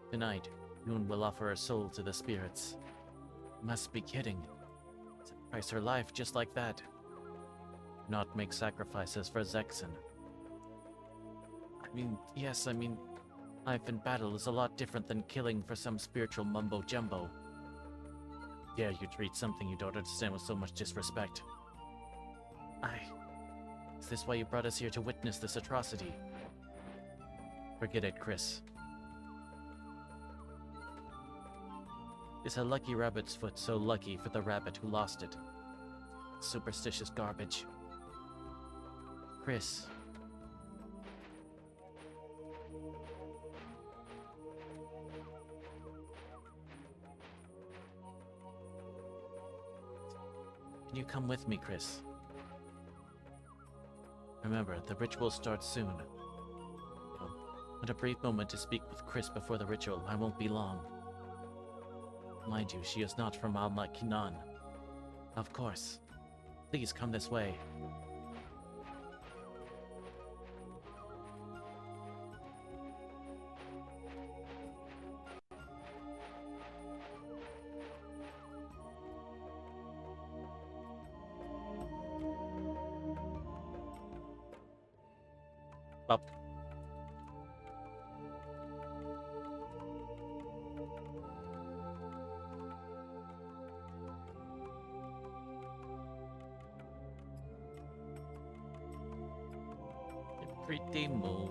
Tonight, Yoon will offer her soul to the spirits. You must be kidding. Sacrifice her life just like that. Do not make sacrifices for Zexen. Yes, life in battle is a lot different than killing for some spiritual mumbo-jumbo. Dare you treat something you don't understand with so much disrespect? Is this why you brought us here to witness this atrocity? Forget it, Chris. It's a lucky rabbit's foot, so lucky for the rabbit who lost it. Superstitious garbage. Chris. Can you come with me, Chris? Remember, the ritual starts soon. Want a brief moment to speak with Chris before the ritual. I won't be long. Mind you, she is not from Al-Makinan. Of course. Please come this way. Up. Pretty moon.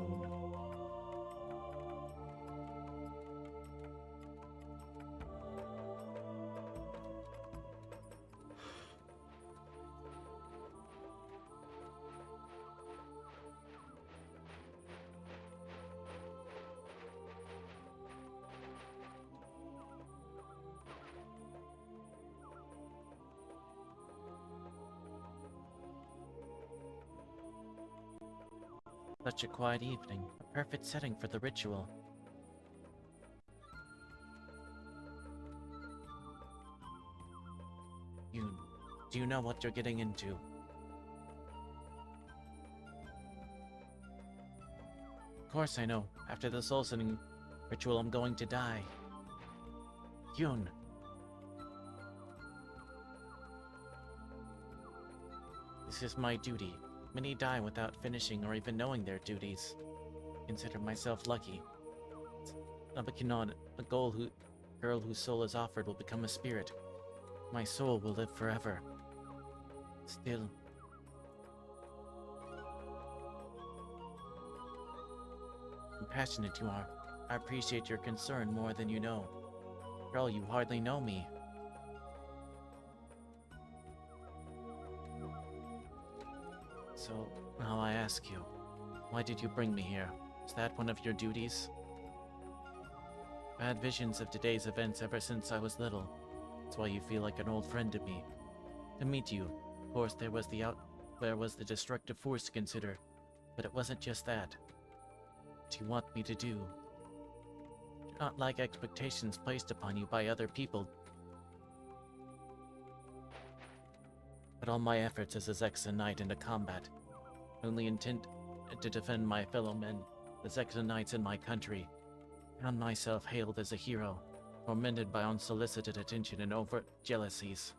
Such a quiet evening, a perfect setting for the ritual. Do you know what you're getting into? Of course I know. After the soul sending ritual, I'm going to die. Yoon. This is my duty. Many die without finishing or even knowing their duties. I consider myself lucky. Nabakinon, a girl whose soul is offered, will become a spirit. My soul will live forever. Still. Compassionate you are. I appreciate your concern more than you know. Girl, you hardly know me. So, now I ask you, why did you bring me here? Is that one of your duties? I've had visions of today's events ever since I was little. That's why you feel like an old friend to me. To meet you, of course, there was the destructive force to consider, but it wasn't just that. What do you want me to do? Do not like expectations placed upon you by other people. But all my efforts as a Zexan Knight into combat, only intent to defend my fellow men, the Zexan Knights in my country, found myself hailed as a hero, tormented by unsolicited attention and overt jealousies.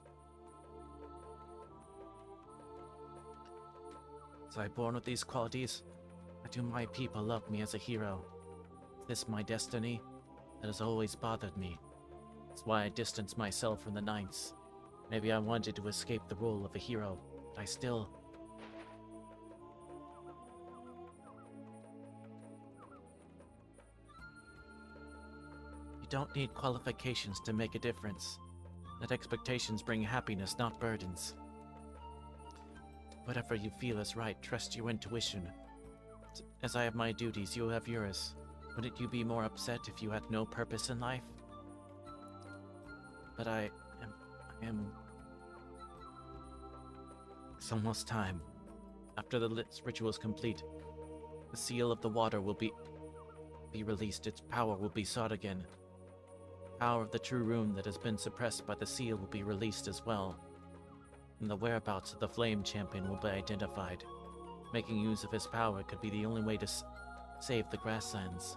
Was I born with these qualities? Or do my people love me as a hero? Is this my destiny? That has always bothered me. That's why I distanced myself from the Knights. Maybe I wanted to escape the role of a hero, but I still... You don't need qualifications to make a difference. Let expectations bring happiness, not burdens. Whatever you feel is right, trust your intuition. As I have my duties, you have yours. Wouldn't you be more upset if you had no purpose in life? But I am... It's almost time. After the ritual is complete, the seal of the water will be released. Its power will be sought again. power of the true rune that has been suppressed by the seal will be released as well, and the whereabouts of the Flame Champion will be identified. Making use of his power could be the only way to save the grasslands.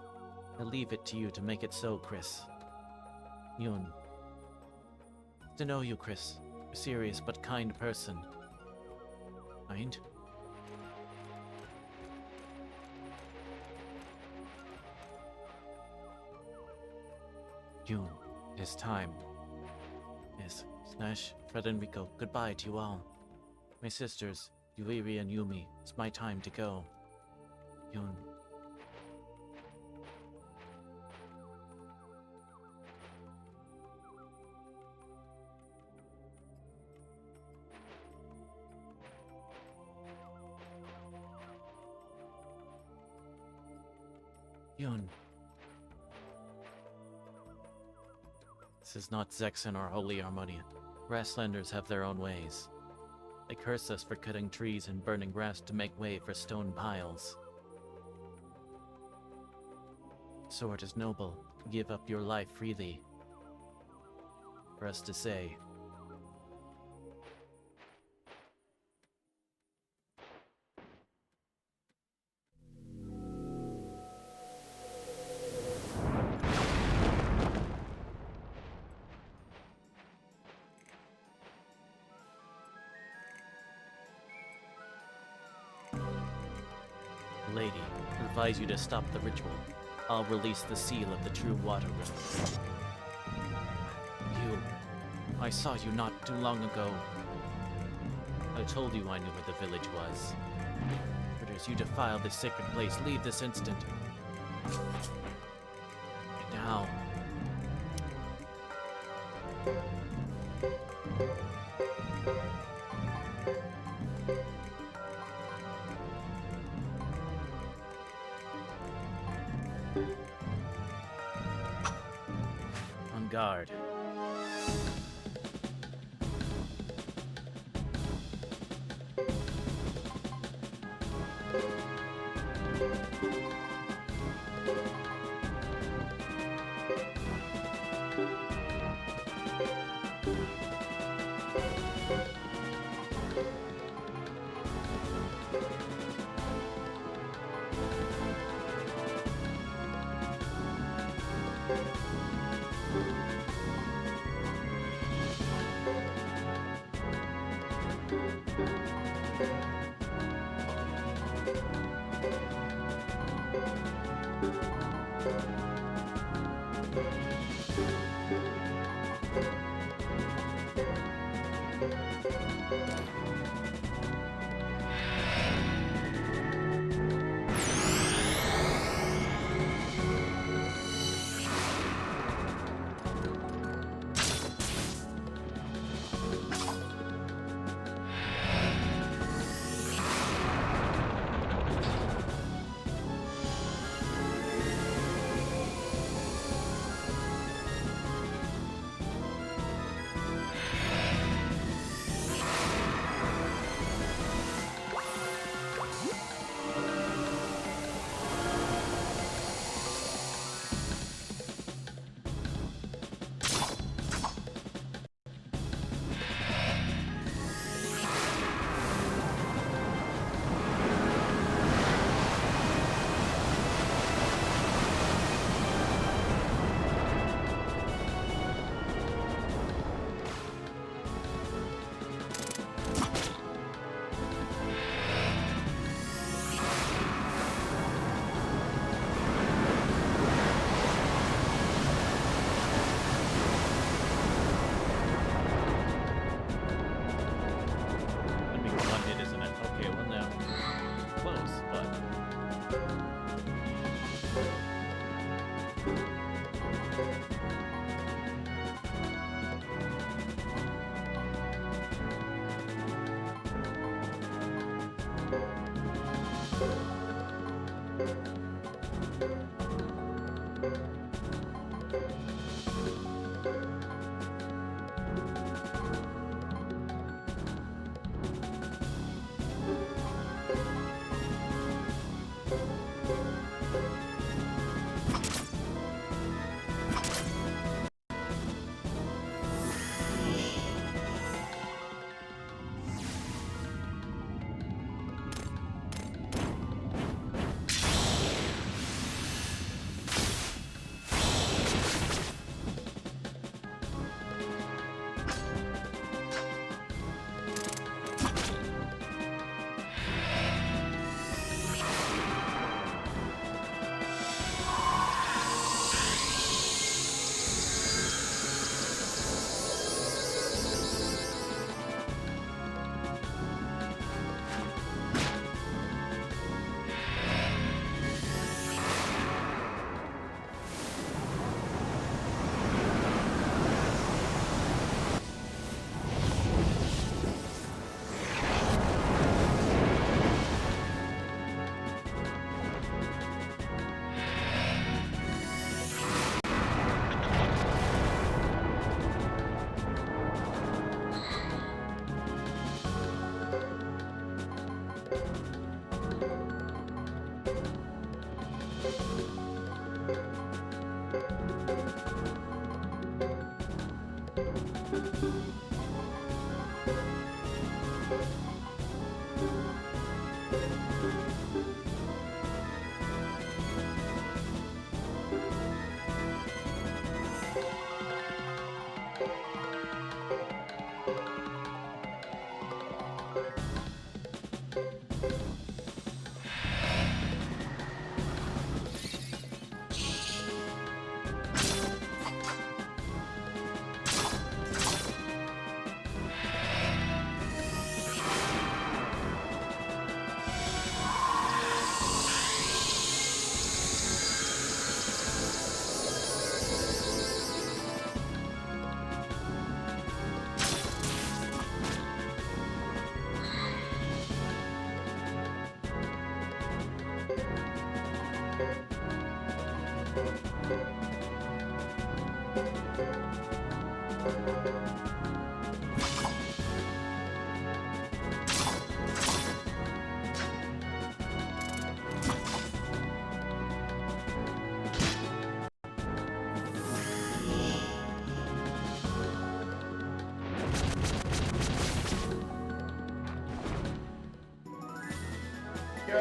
I leave it to you to make it so, Chris. Yun. To know you, Chris. A serious but kind person. Kind? Yun, it's time. Yes, Slash, Fred and Rico, goodbye to you all. My sisters, Yuiri and Yumi, it's my time to go. Yun. Yun. This is not Zexen or Holy Harmonian. Grasslanders have their own ways. They curse us for cutting trees and burning grass to make way for stone piles. Sword is noble. Give up your life freely. For us to say. Lady, I advise you to stop the ritual. I'll release the seal of the true water river. You... I saw you not too long ago. I told you I knew where the village was. Critters, you defile this sacred place. Leave this instant. Now. On guard.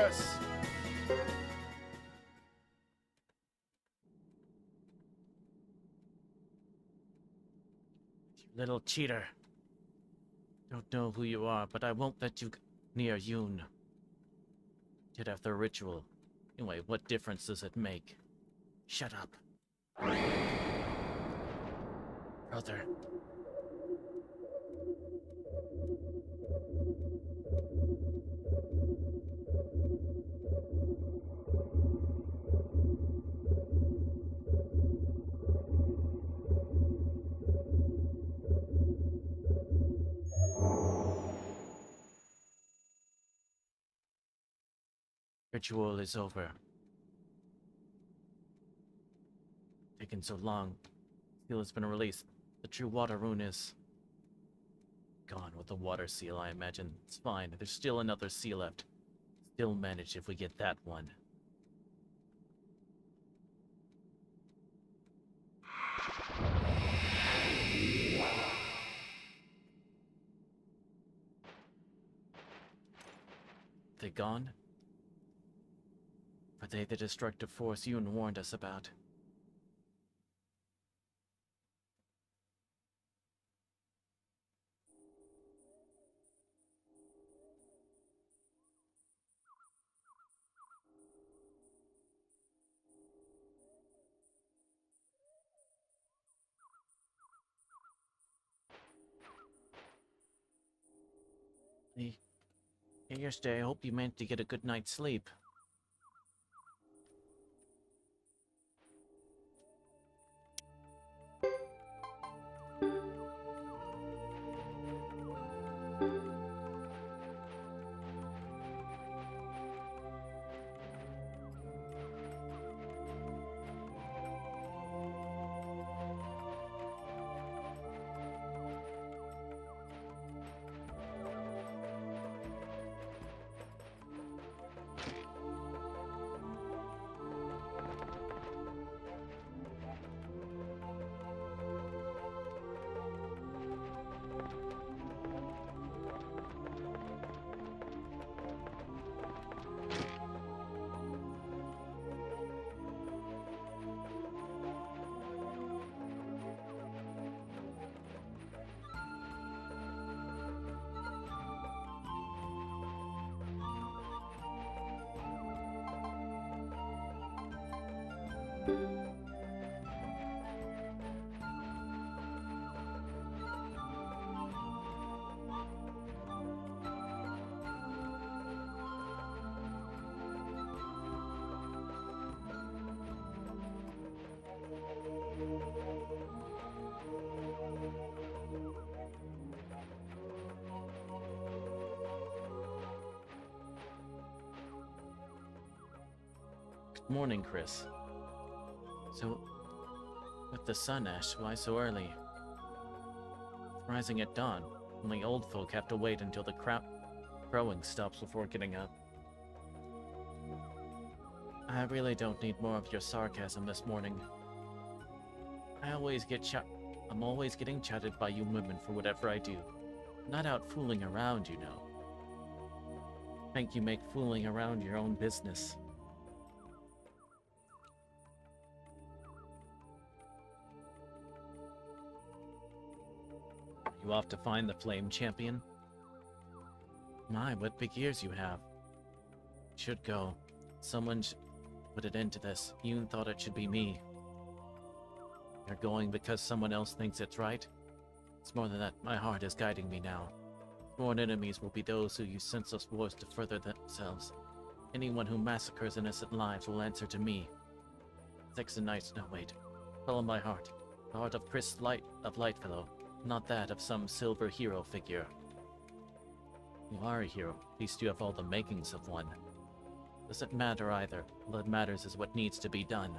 Chris! Little cheater. Don't know who you are, but I won't let you near Yoon. Did after ritual. Anyway, what difference does it make? Shut up. Brother. Ritual is over. Taken so long. Seal has been released. The true water rune is gone with the water seal, I imagine. It's fine. There's still another seal left. Still manage if we get that one. They gone? Are they the destructive force Yoon warned us about? Hey, yesterday I hope you managed to get a good night's sleep. Good morning, Chris. So, with the sun, Ash, why so early? Rising at dawn. Only old folk have to wait until the crowing stops before getting up. I really don't need more of your sarcasm this morning. I'm always getting chatted by you women for whatever I do. Not out fooling around, you know. Think you make fooling around your own business. You off to find the Flame Champion? My, what big ears you have. Should go. Someone should put an end to this. Yoon thought it should be me. You're going because someone else thinks it's right? It's more than that. My heart is guiding me now. Sworn enemies will be those who use senseless wars to further themselves. Anyone who massacres innocent lives will answer to me. 6 and nights, no wait. Follow my heart. The heart of Chris Lightfellow. Not that of some silver hero figure. You are a hero. At least you have all the makings of one. Doesn't matter either. All that matters is what needs to be done.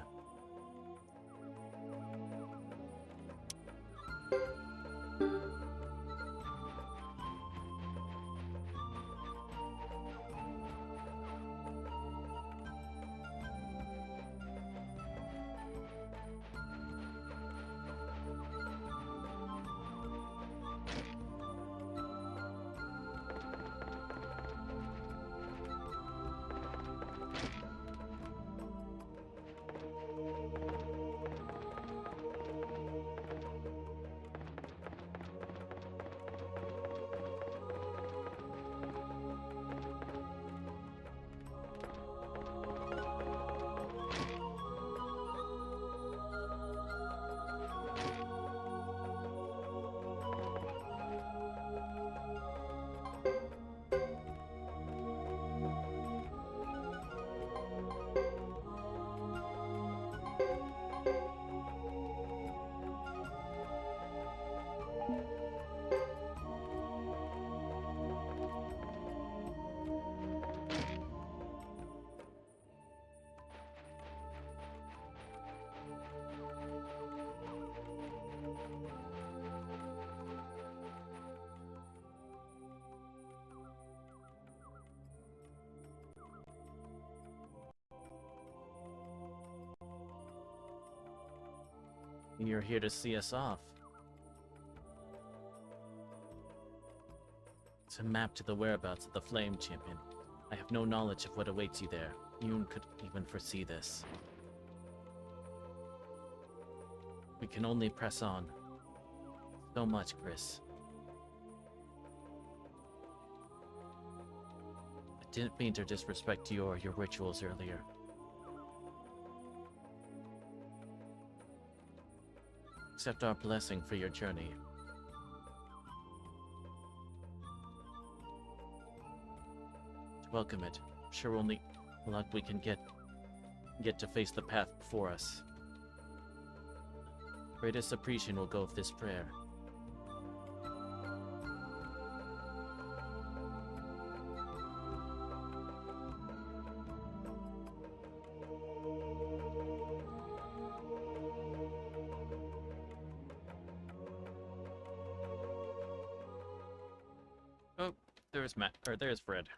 And you're here to see us off. It's a map to the whereabouts of the Flame Champion. I have no knowledge of what awaits you there. You could even foresee this. We can only press on. So much, Chris. I didn't mean to disrespect your rituals earlier. Accept our blessing for your journey. To welcome it, I'm sure only luck we can get to face the path before us. Greatest appreciation will go with this prayer. Oh, there's Matt, or there's Fred.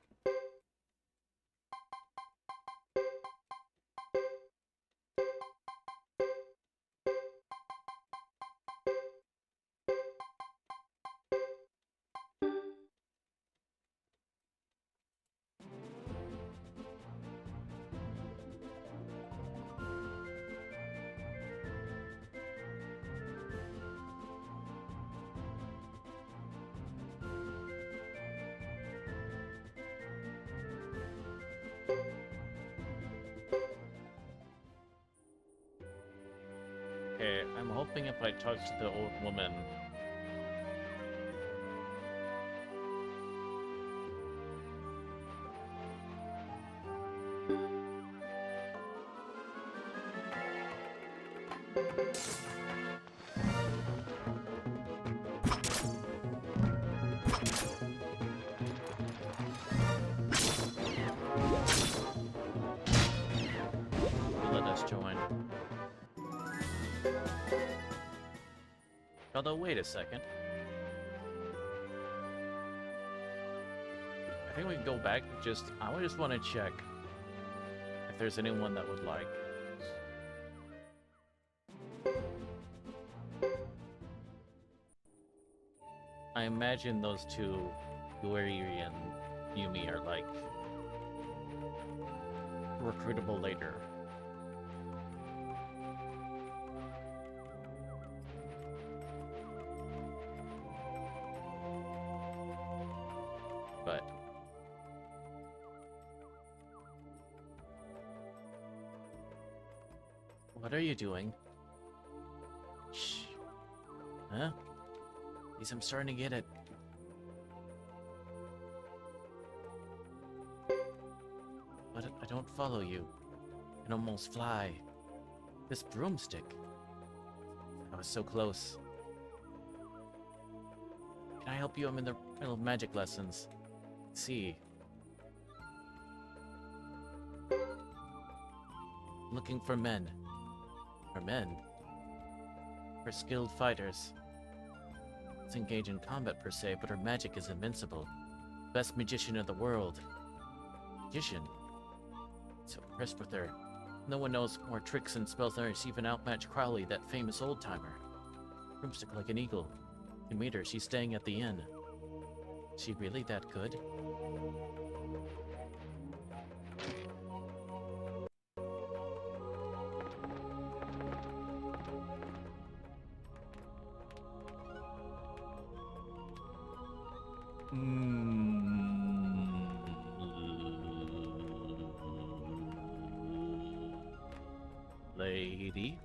Okay, I'm hoping if I talk to the old woman... let us join. Although, wait a second. I think we can go back. I just want to check if there's anyone that would like. I imagine those two, Yuri and Yumi, are like recruitable later. But what are you doing? Shh. Huh? At least I'm starting to get it. But I don't follow you. I can almost fly. This broomstick. I was so close. Can I help you? I'm in the middle of magic lessons. Let's see. Looking for men. For men? For skilled fighters. Let's engage in combat per se, but her magic is invincible. Best magician of the world. Magician? So impressed with her. No one knows more tricks and spells than her. She even outmatched Crowley, that famous old-timer. Broomstick like an eagle. You can meet her. She's staying at the inn. Is she really that good? Lady?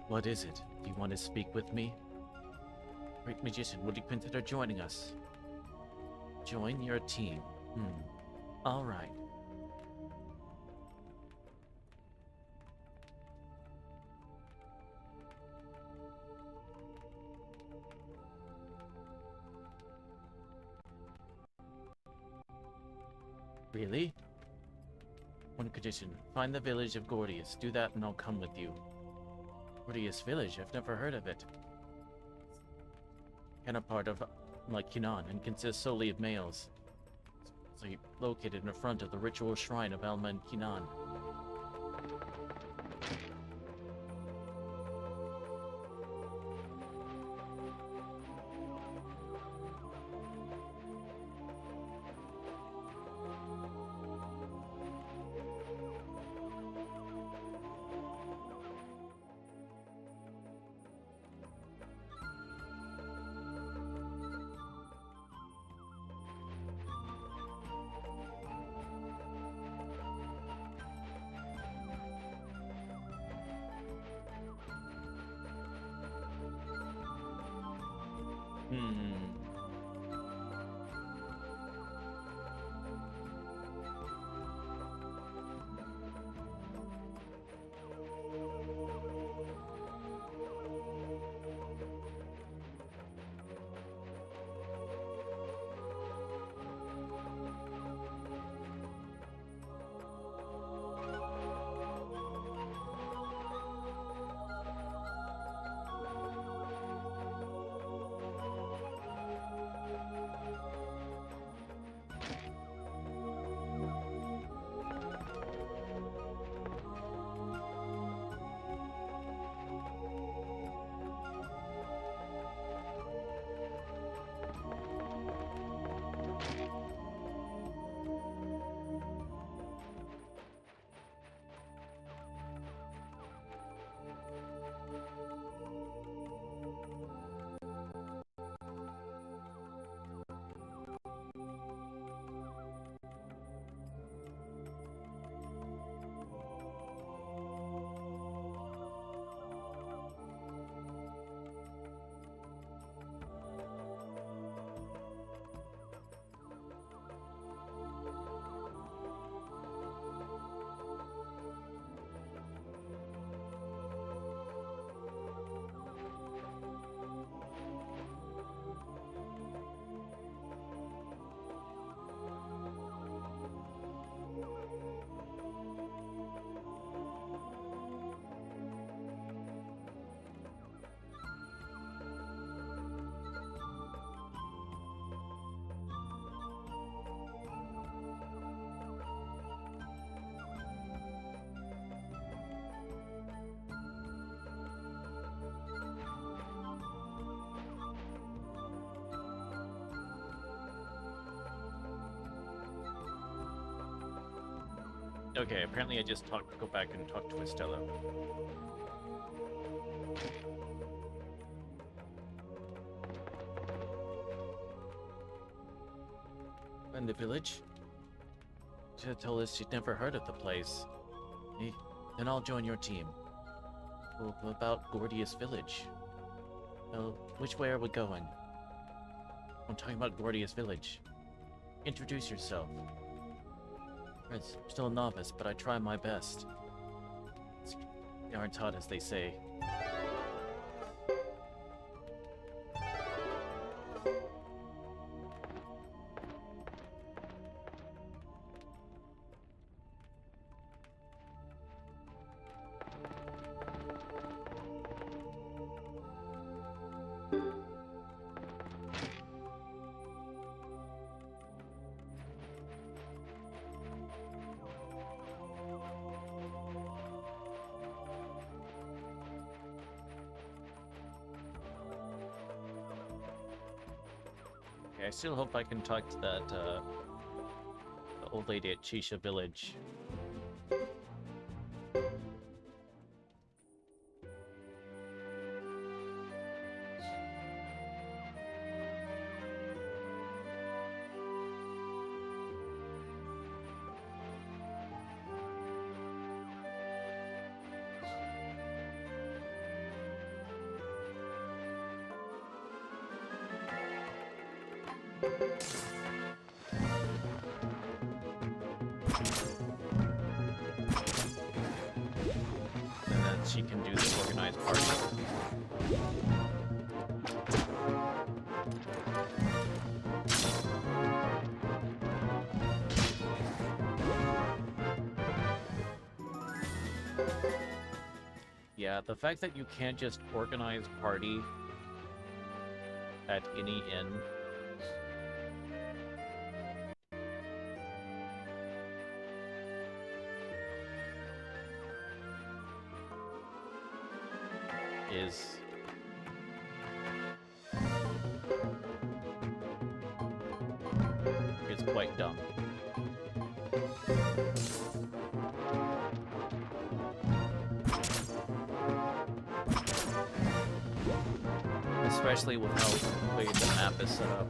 What is it? Do you want to speak with me? Great magician, would you consider joining us? Join your team. All right. Really? One condition. Find the village of Gordius. Do that and I'll come with you. Gordius village? I've never heard of it. And a part of, like Kinan, and consists solely of males. approximately located in front of the ritual shrine of Alma and Kinan. Okay, apparently I just go back and talk to Estella. In the village? She told us she'd never heard of the place. Then I'll join your team. Well, about Gordius Village. Well, which way are we going? I'm talking about Gordius Village. Introduce yourself. I'm still a novice, but I try my best. They aren't taught as they say. I still hope I can talk to that, the old lady at Chisha Village. And then she can do the organized party. Yeah, the fact that you can't just organize party at any inn is quite dumb. Especially with how the way the map is set up.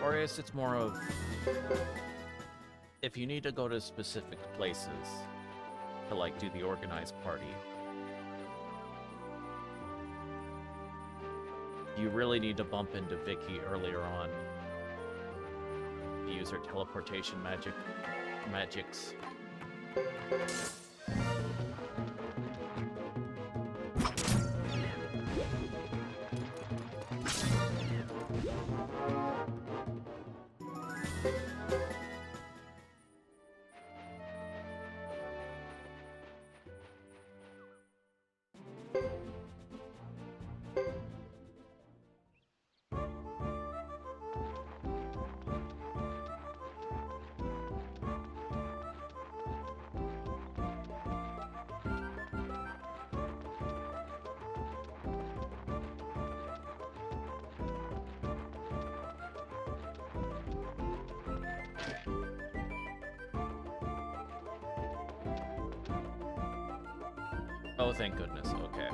Or I guess it's more of, if you need to go to specific places to like do the organized party, you really need to bump into Vicky earlier on to use her teleportation magics. Oh, thank goodness. Okay.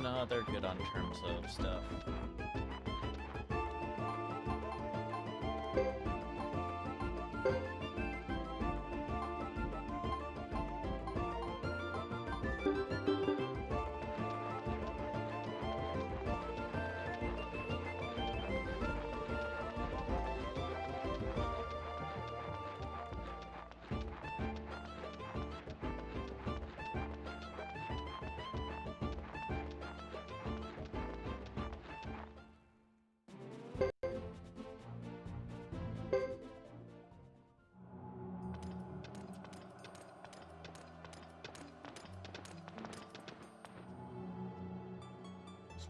No, they're good on terms of stuff.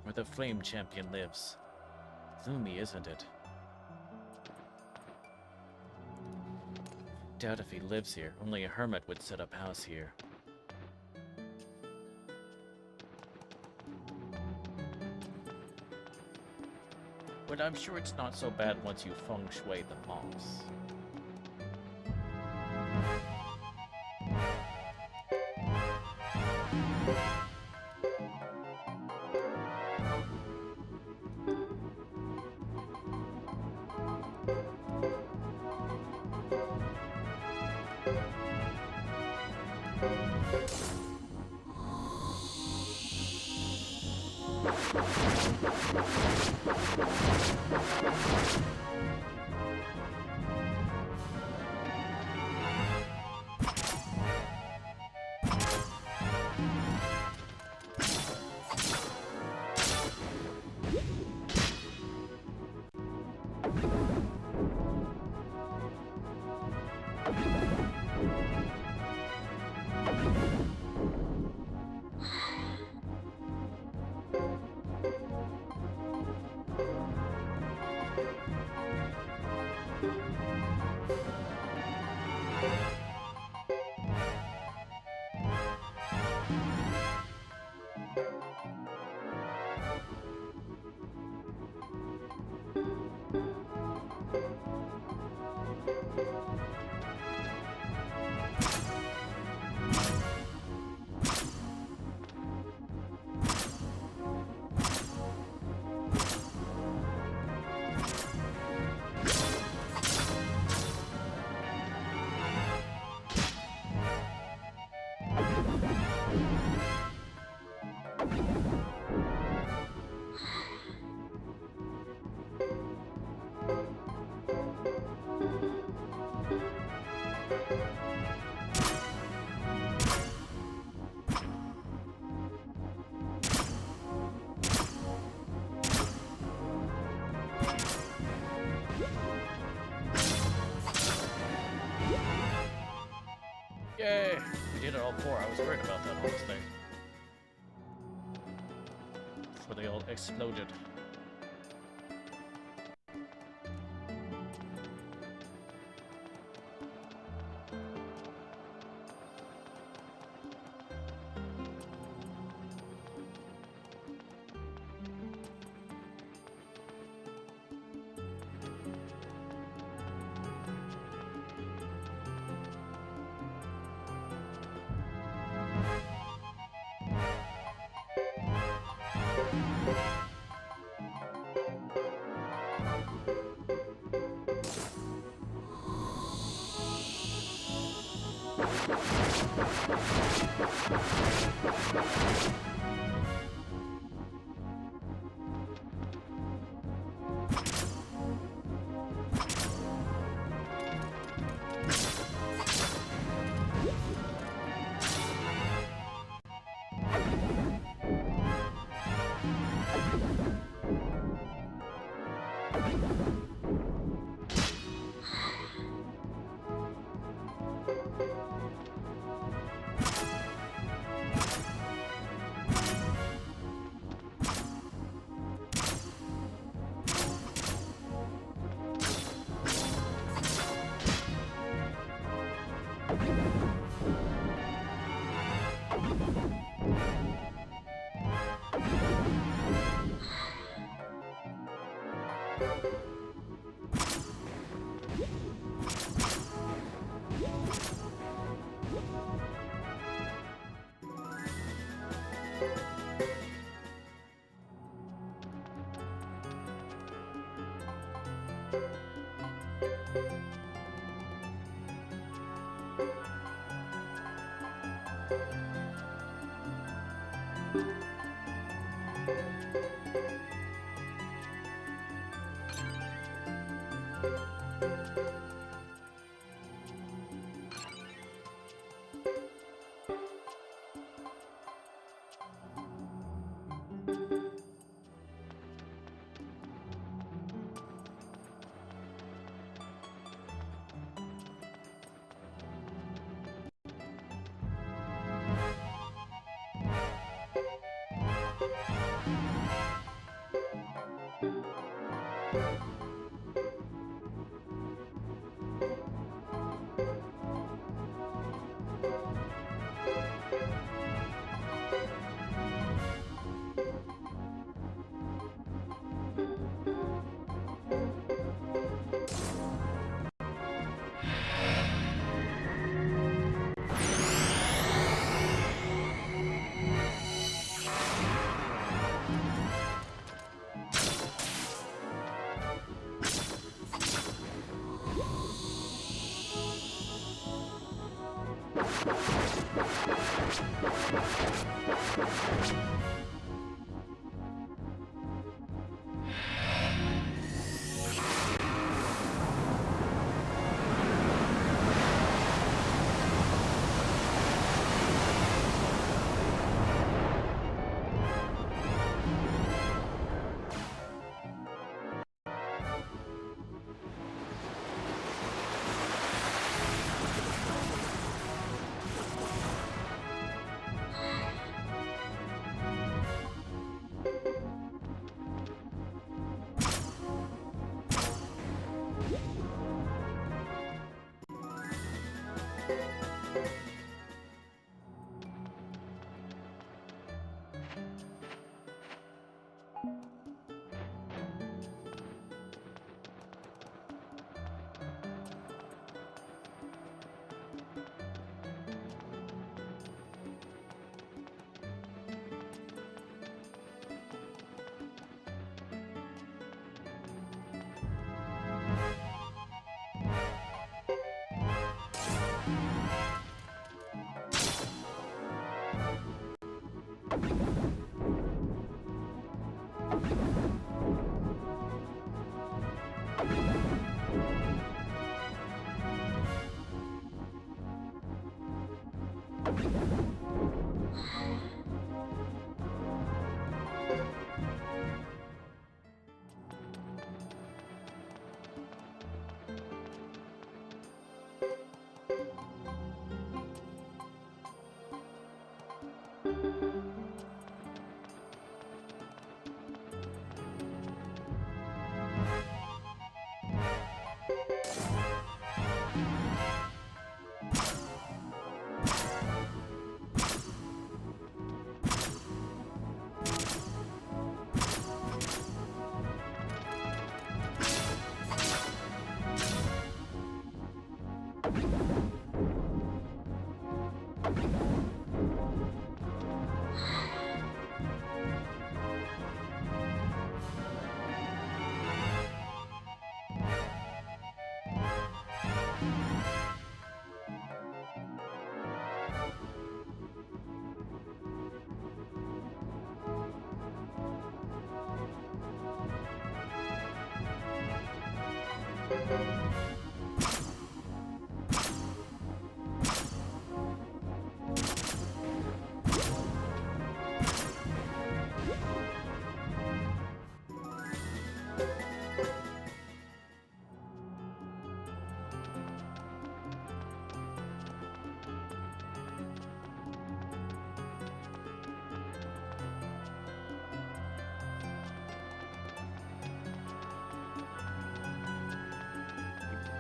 Where the Flame Champion lives. Gloomy, isn't it? Doubt if he lives here. Only a hermit would set up house here. But I'm sure it's not so bad once you feng shui the moss. Yay! We did it all four. I was worried about that, honestly. Before they all exploded.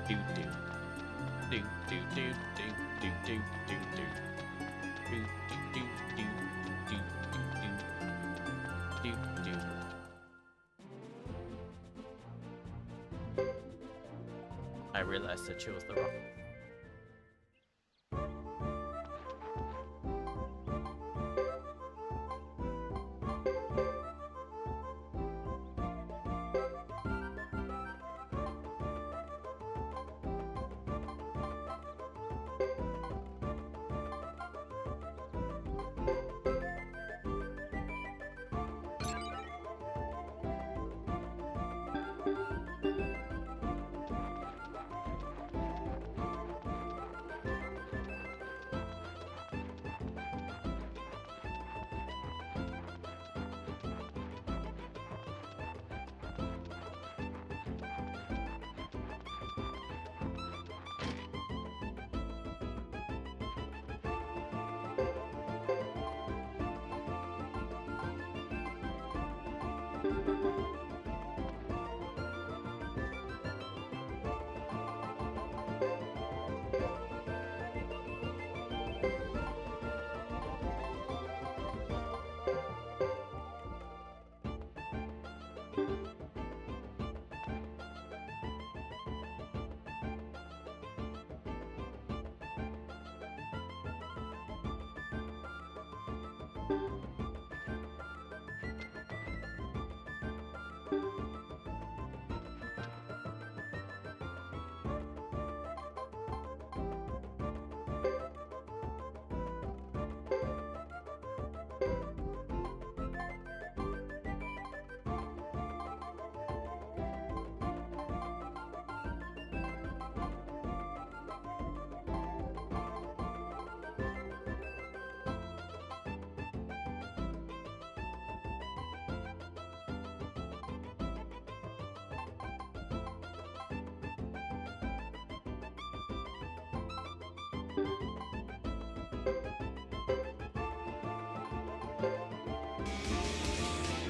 do do do do do do do do do do do do do do do do do. I realized I chose the wrong.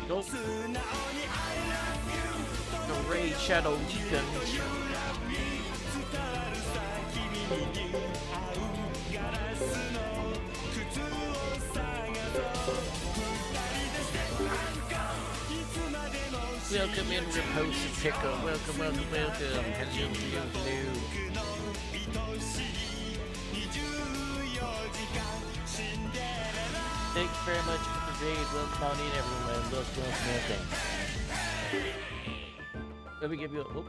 Go. The Raid Shadow Weekends. Welcome in, Repose and Pickle. Welcome, welcome, welcome. Hello, hello, hello. Thanks very much for the raid. Welcome on in, everyone. Welcome, welcome. Let me give you a... Oh.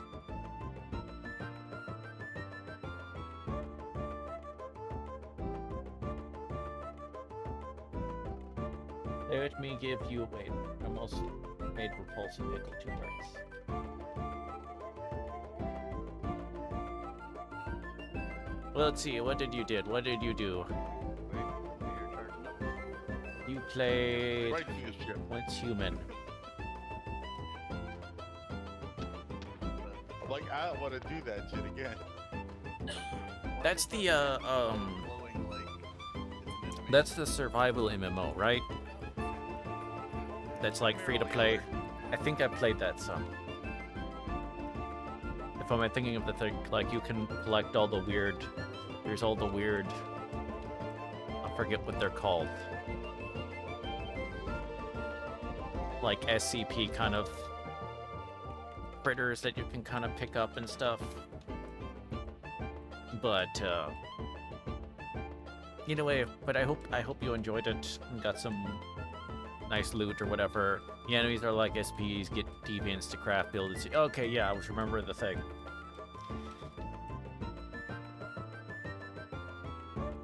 Let me give you a wait. I almost made Repulse and Pickle 2 parts. Well, let's see. What did you do? What did you do? You played Once Human. Like, I don't want to do that shit again. That's the that's the survival MMO, right? That's like free to play. I think I played that some. If I'm thinking of the thing, like you can collect all the weird. There's all the weird. I forget what they're called. Like SCP kind of critters that you can kind of pick up and stuff. But anyway, but I hope you enjoyed it and got some nice loot or whatever. The enemies are like SPs, get deviants to craft builds. Okay, yeah, I was remembering the thing.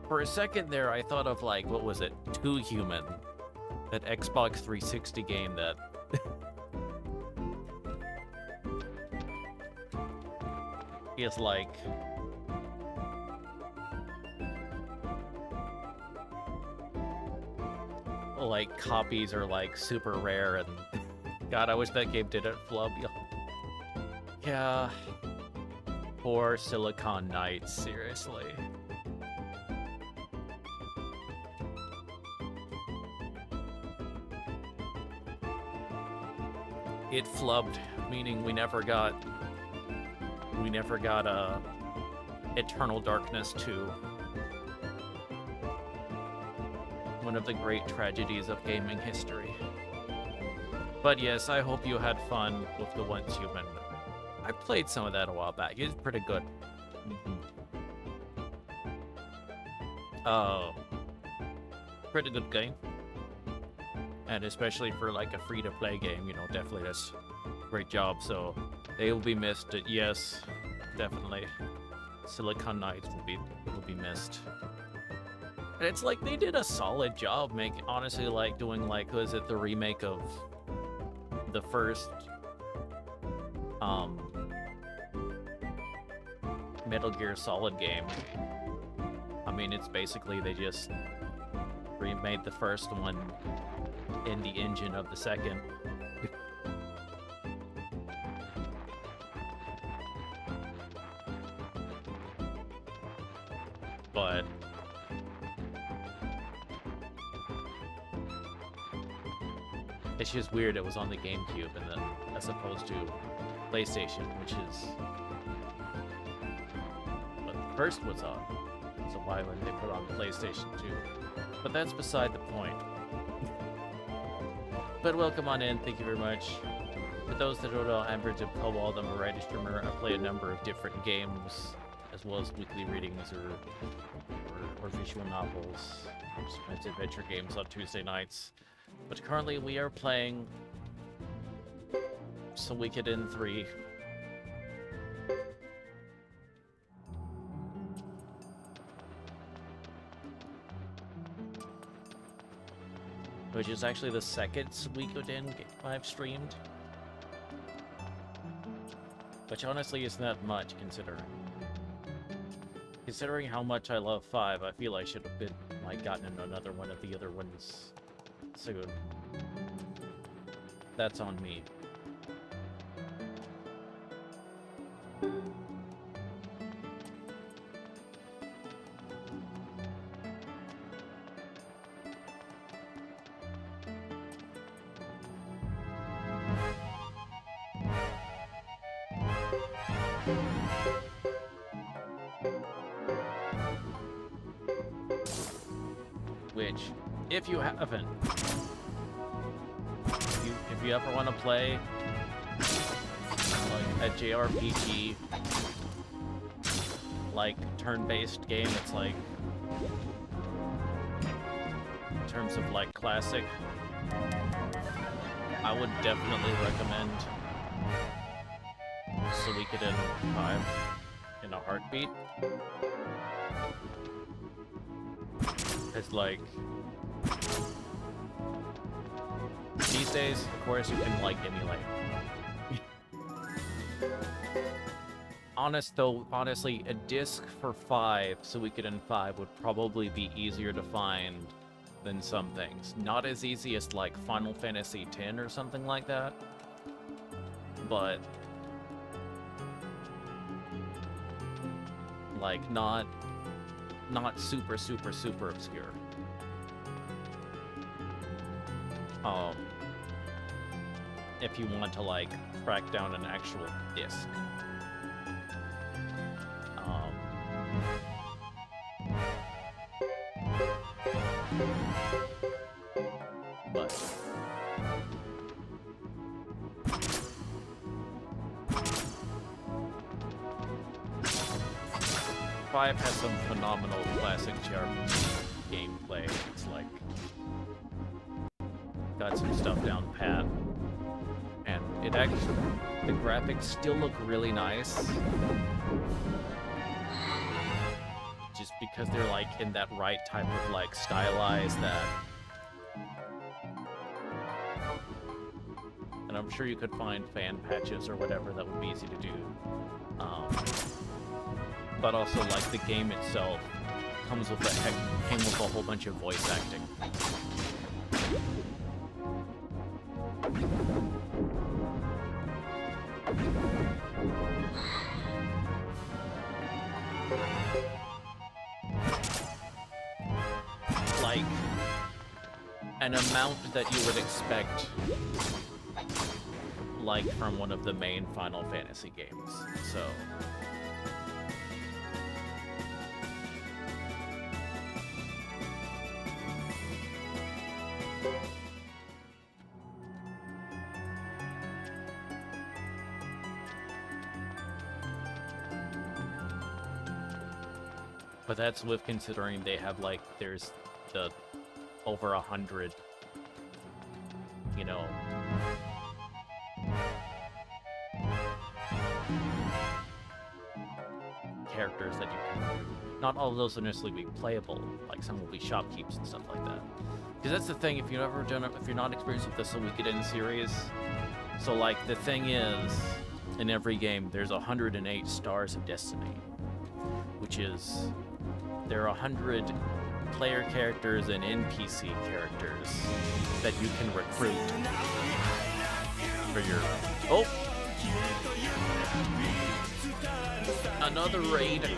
For a second there, I thought of like, what was it? Too Human. That Xbox 360 game that... is like... like, copies are like super rare and... God, I wish that game didn't flub. Yeah. Poor Silicon Knights, seriously. It flubbed, meaning we never got Eternal Darkness 2. One of the great tragedies of gaming history. But yes, I hope you had fun with the Once Human. I played some of that a while back. It's pretty good. Pretty good game. And especially for like a free-to-play game, you know, definitely that's a great job. So they will be missed. Yes, definitely. Silicon Knights will be missed. And it's like they did a solid job honestly, like doing like, was it the remake of the first Metal Gear Solid game. I mean, it's basically they just remade the first one in the engine of the second. But it's just weird it was on the GameCube and then as opposed to PlayStation, which is what the first was on. So why would they put on PlayStation 2? But that's beside the point. But welcome on in, thank you very much. For those that don't know, I'm Birds of Kobold. I'm a writer streamer. I play a number of different games, as well as weekly readings or visual novels, sometimes adventure games on Tuesday nights. But currently we are playing In Suikoden 3. Which is actually the second Suikoden I've streamed. Which honestly isn't that much, considering how much I love 5, I feel I should have been, like, gotten another one of the other ones soon. That's on me. Which, if you haven't, if you ever want to play like a JRPG, like turn-based game that's like, in terms of like classic, I would definitely recommend Suikoden 5 in a heartbeat. It's like, these days, of course, you can like emulate. Honestly, a disc for 5, Suikoden 5 would probably be easier to find than some things. Not as easy as like Final Fantasy X or something like that, but like not super obscure. If you want to like track down an actual disc. But 5 has some phenomenal classic JRPG gameplay. It's like got some stuff down pat, and it actually, the graphics still look really nice, just because they're like in that right type of like stylized that. And I'm sure you could find fan patches or whatever that would be easy to do. But also, like, the game itself came with a whole bunch of voice acting. Like, an amount that you would expect, like, from one of the main Final Fantasy games. So But that's with considering they have, like, there's the over 100, you know, characters that you can recruit. Not all of those will necessarily be playable, like some will be shopkeeps and stuff like that. Because that's the thing, if you've ever done it, if you're not experienced with the Suikoden series, so like the thing is, in every game, there's 108 stars of destiny, which is, there are 100 player characters and NPC characters that you can recruit for your... Oh! Another raid.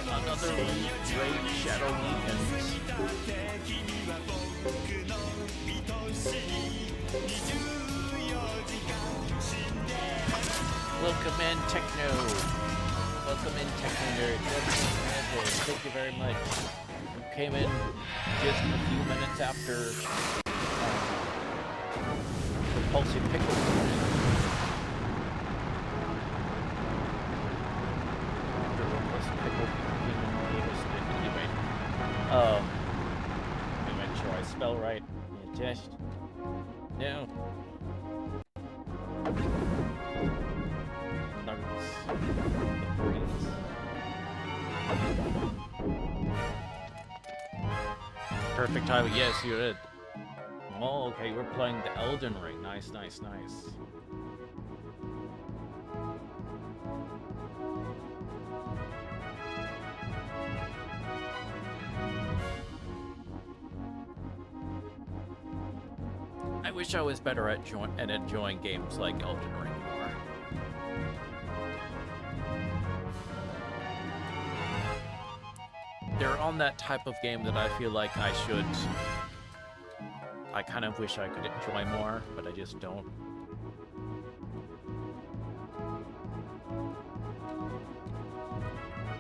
Another raid, Shadow Weekends. Welcome in, Techno. Welcome in, Techno Nerd. Thank you very much. You came in just a few minutes after Pulsing Pickle. Let me make sure I spell right. Test. No. Perfect timing. Yes, you did. Oh, okay. We're playing the Elden Ring. Nice, nice, nice. I wish I was better at enjoying games like Elden Ring more. They're on that type of game that I feel like I should... I kind of wish I could enjoy more, but I just don't.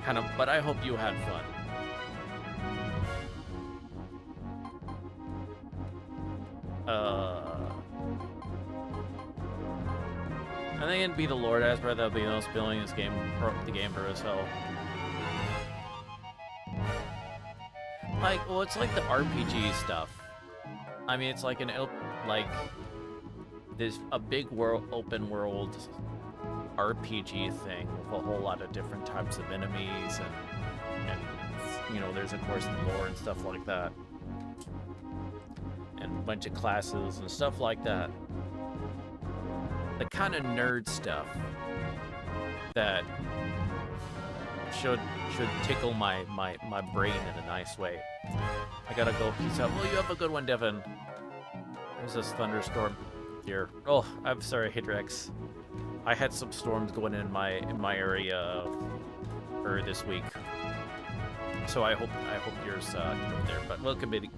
Kind of, but I hope you had fun. I think it'd be the Lord Asper that would be the most billing this game, the game for as hell. Like, well, it's like the RPG stuff. I mean, it's like there's a big world, open world RPG thing with a whole lot of different types of enemies and you know, there's of course the lore and stuff like that. And a bunch of classes and stuff like that. The kind of nerd stuff that should tickle my brain in a nice way. I gotta go. Peace out. Well, you have a good one, Devin. There's this thunderstorm here. Oh, I'm sorry, Hydrex. I had some storms going in my area this week. So I hope yours there. But welcome, baby.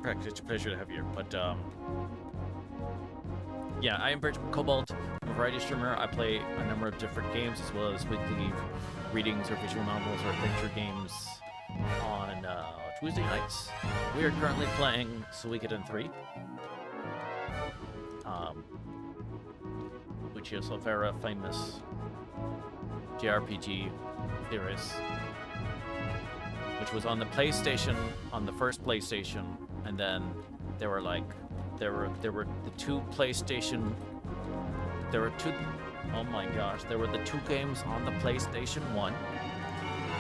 It's a pleasure to have you. But yeah, I am Kobold. I'm a variety streamer. I play a number of different games as well as weekly readings or visual novels or adventure games on Tuesday nights. We are currently playing Suikoden 3, which is a very famous JRPG series, which was on the PlayStation, on the first PlayStation, and then there were the two PlayStation. There were two. Oh my gosh! There were the two games on the PlayStation 1,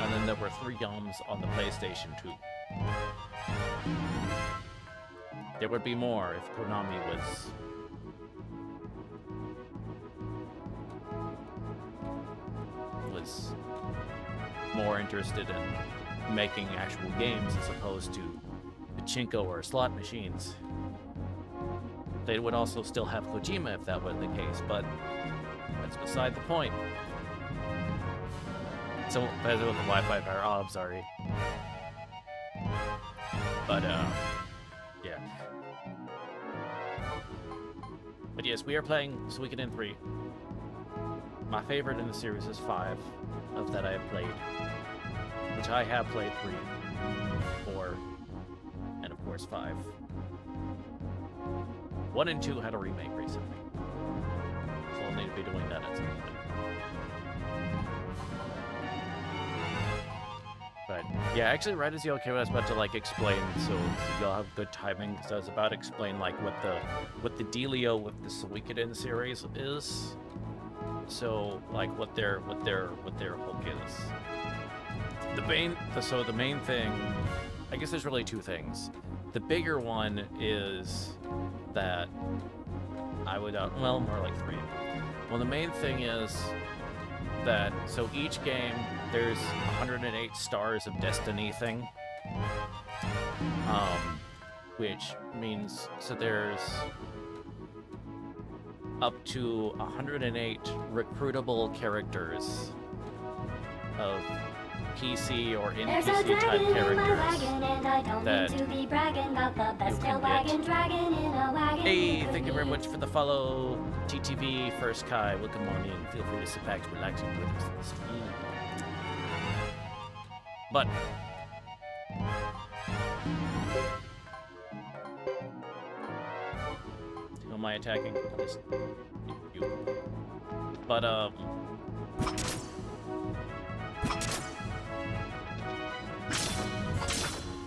and then there were 3 games on the PlayStation 2. There would be more if Konami was more interested in making actual games as opposed to pachinko or slot machines. They would also still have Kojima if that was the case, but that's beside the point. So, as with the Wi-Fi power, oh, I'm sorry. But, yeah. But yes, we are playing Suikoden 3. My favorite in the series is 5 of that I have played. Which I have played 3, 4, and of course 5. 1 and 2 had a remake recently. So we'll need to be doing that at some point. But yeah, actually, right as y'all came, I was about to like explain, so y'all have good timing, because I was about to explain like what the dealio with the Suikoden series is. So like what their hook is. The main thing, I guess there's really two things. The bigger one is that I would well, more like three. Well, the main thing is that so each game there's 108 stars of destiny thing, which means so there's up to 108 recruitable characters of PC or NPC type characters that you can get. Hey, thank you very much for the follow, TTV First Kai. Well, good morning. Feel free to sit back, relax, and enjoy the rest of the stream. But who am I attacking? Just you. But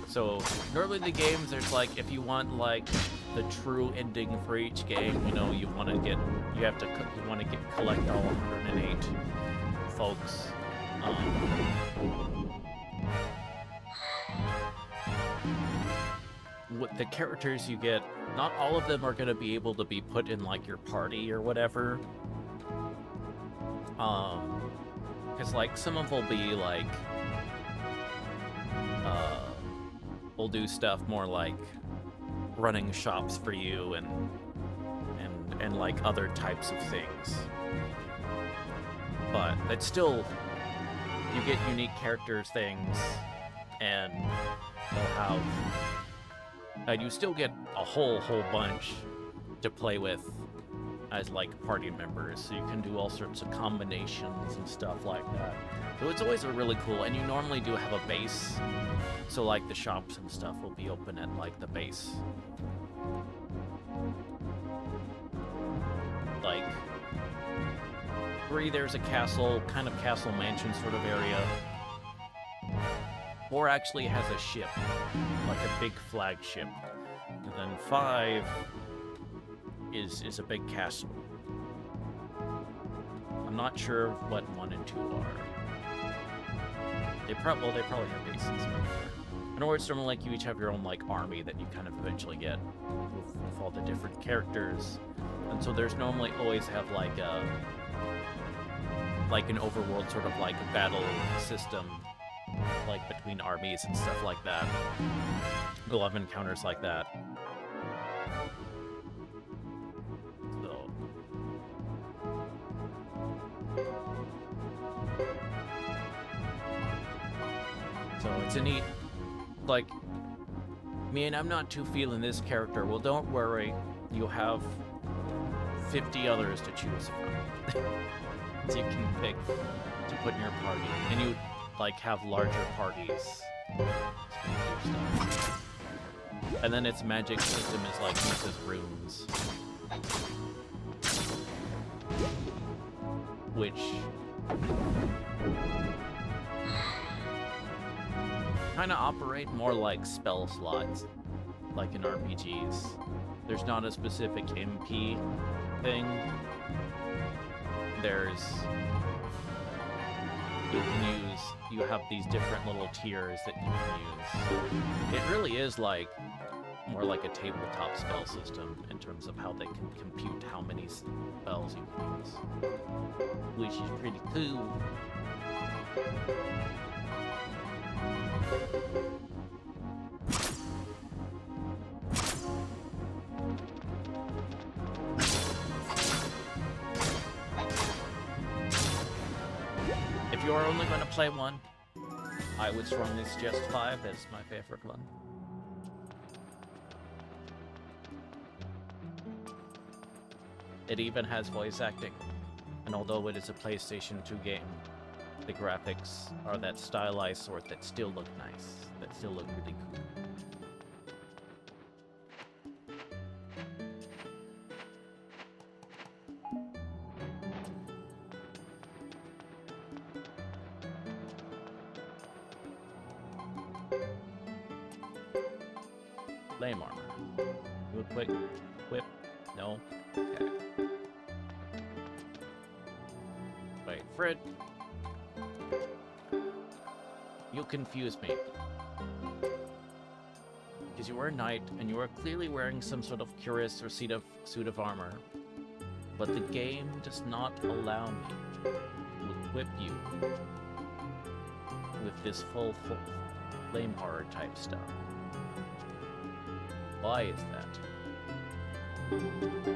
so normally the games, there's like, if you want like the true ending for each game, you know, you want to collect all 108 folks. With the characters you get, not all of them are going to be able to be put in like your party or whatever. Because like some of them will be like, will do stuff more like running shops for you and like other types of things. But it's still, you get unique characters things, and they'll have, and you still get a whole bunch to play with as like party members, so you can do all sorts of combinations and stuff like that. So it's always a really cool, and you normally do have a base, so like the shops and stuff will be open at like the base. Like 3, there's a castle, kind of castle mansion sort of area. 4 actually has a ship, like a big flagship. And then 5 is a big castle. I'm not sure what 1 and 2 are. They probably have bases somewhere. In other words, sort of like you each have your own like army that you kind of eventually get with all the different characters. And so there's normally always have like a an overworld sort of like a battle system, like between armies and stuff like that. We'll have encounters like that. So it's a neat, like, man, I'm not too feeling this character. Well, don't worry, you have 50 others to choose from. So you can pick to put in your party, and you like have larger parties. And then its magic system is like uses runes, which kind of operate more like spell slots, like in RPGs. There's not a specific MP thing. You have these different little tiers that you can use. It really is like more like a tabletop spell system in terms of how they can compute how many spells you can use, which is pretty cool. If you are only going to play one, I would strongly suggest 5 as my favorite one. It even has voice acting, and although it is a PlayStation 2 game, the graphics are that stylized sort that still look nice, that still look really cool. flame armor. Do a quick whip. No? Okay. Wait for it. You confuse me. Because you are a knight, and you are clearly wearing some sort of cuirass or suit of armor. But the game does not allow me to equip you with this full flame horror type stuff. Why is that?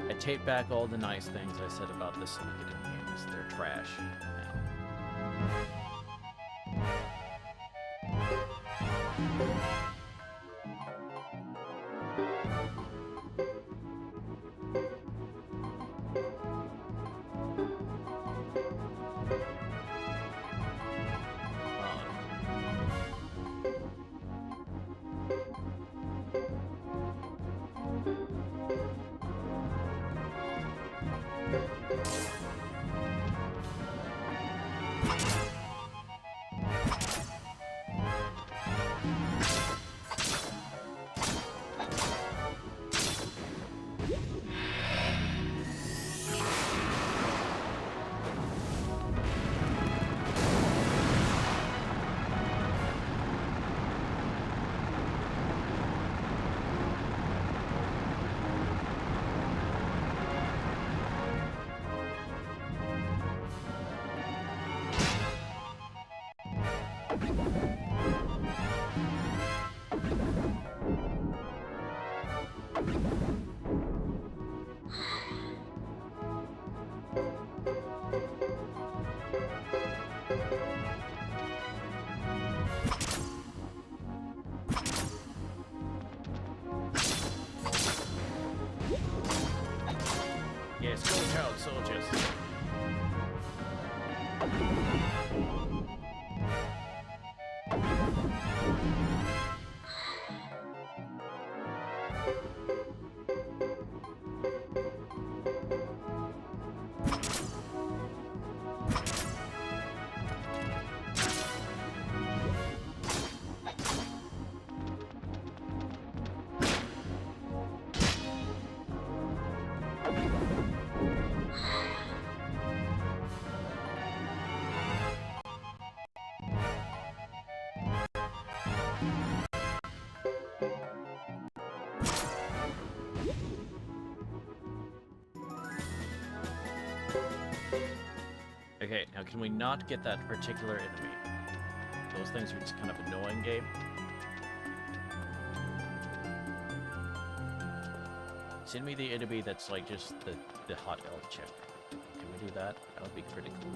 I take back all the nice things I said about the Suikoden games. They're trash. Yes, go child soldiers. Okay, now can we not get that particular enemy? Those things are just kind of annoying, game. Send me the enemy that's like just the hot elf chick. Can we do that? That would be pretty cool.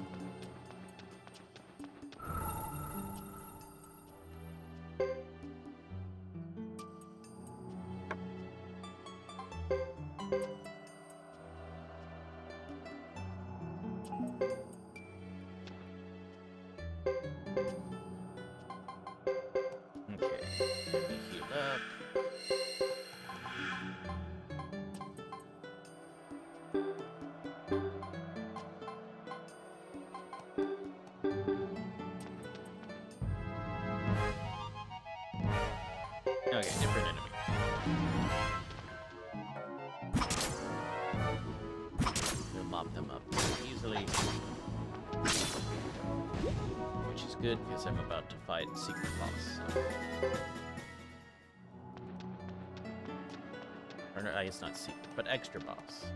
Okay, different enemy. We'll mop them up easily. Which is good, because I'm about to fight secret boss. So. Or no, it's not secret, but extra boss.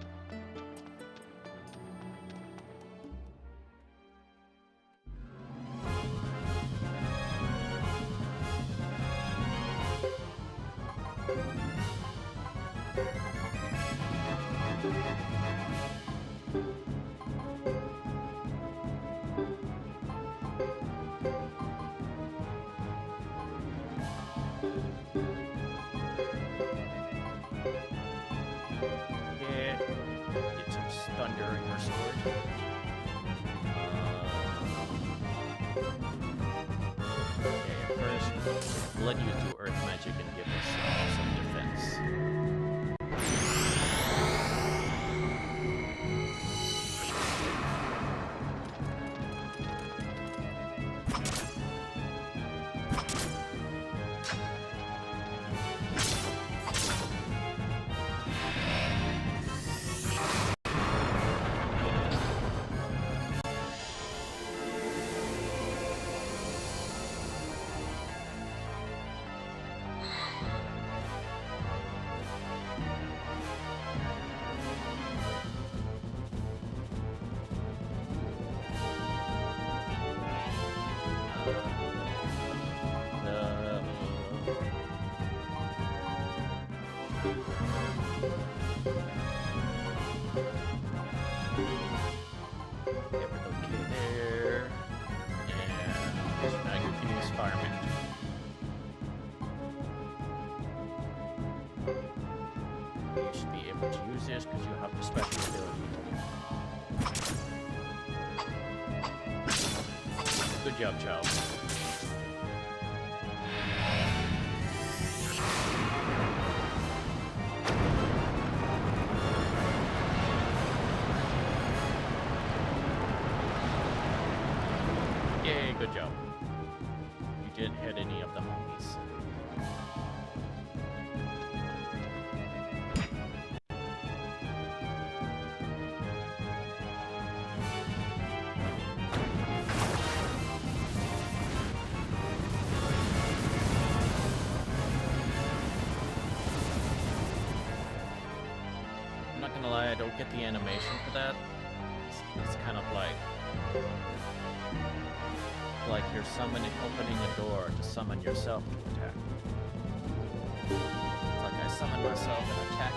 Let you do earth magic and give us some defense. Okay, we're okay there. And so now you can use fireman. You should be able to use this because you have the special ability. Good job, child. Yay, good job. You didn't hit any of the homies. I'm not gonna lie, I don't get the animation for that. It's kind of like you're summoning, opening a door to summon yourself to attack. It's like I summon myself and attack.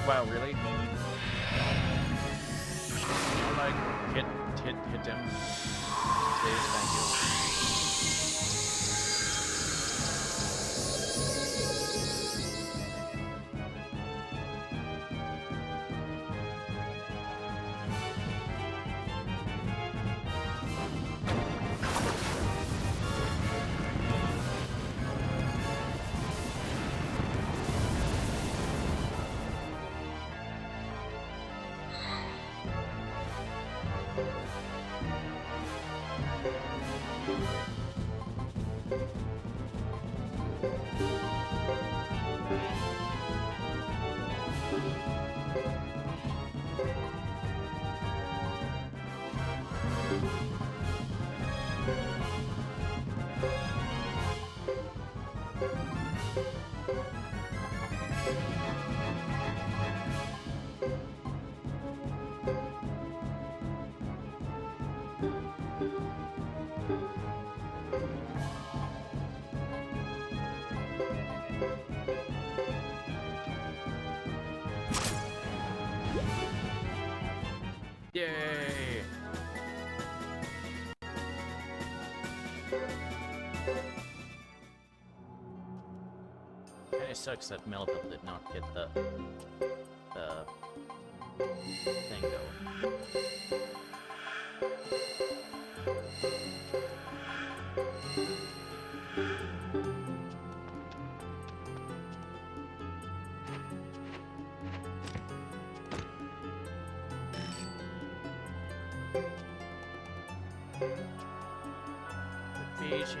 Wow, really? Like, hit them. Please, thank you. Yay! Kinda sucks that Melville did not get the thing though. Evasion.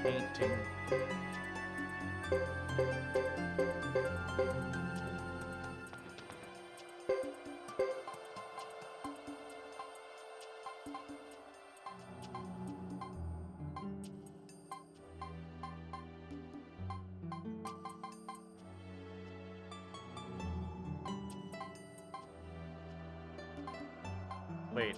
Painting. Wait.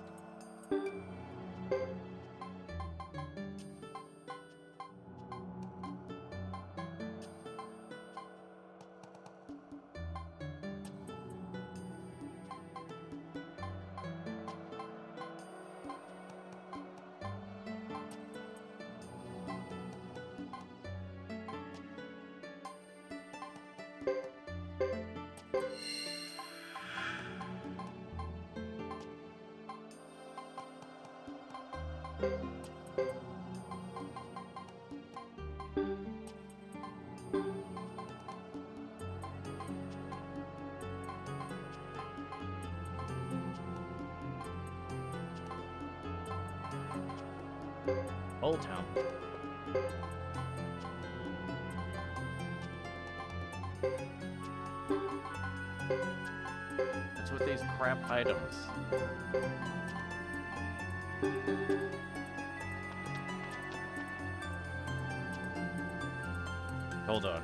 Old Town. What's with these crap items? Hold on.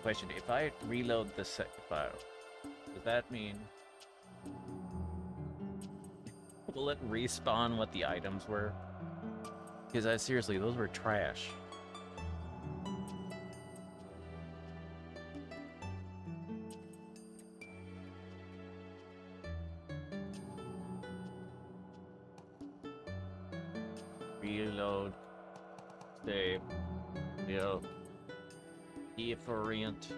Question, if I reload the set file, does that mean... will it respawn what the items were? Because seriously, those were trash. Reload. Save. Different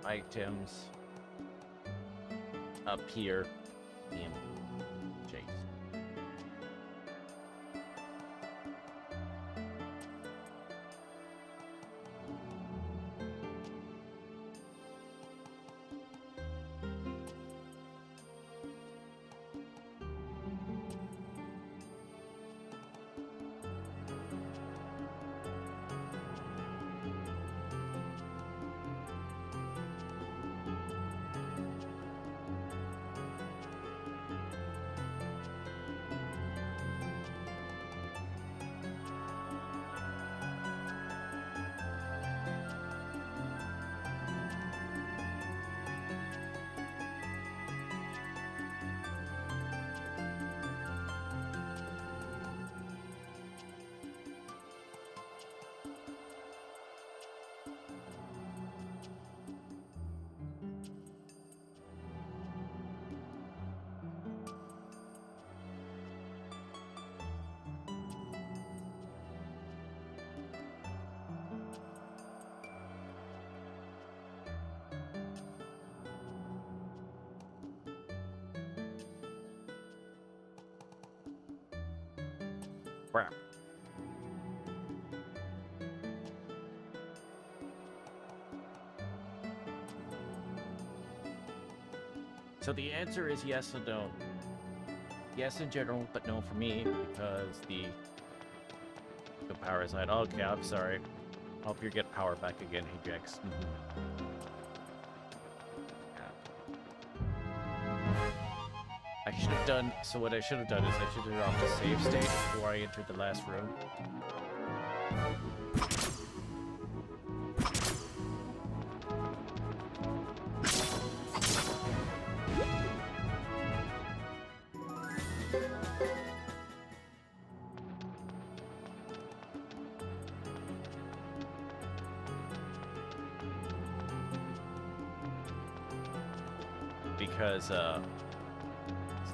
items up here. Damn. Chase. Crap. So the answer is yes and no. Yes in general, but no for me, because the power is not. Okay, I'm sorry. Hope you get power back again, Ajax. I should have done, so what I should have done is I should have dropped the save state before I entered the last room. Because,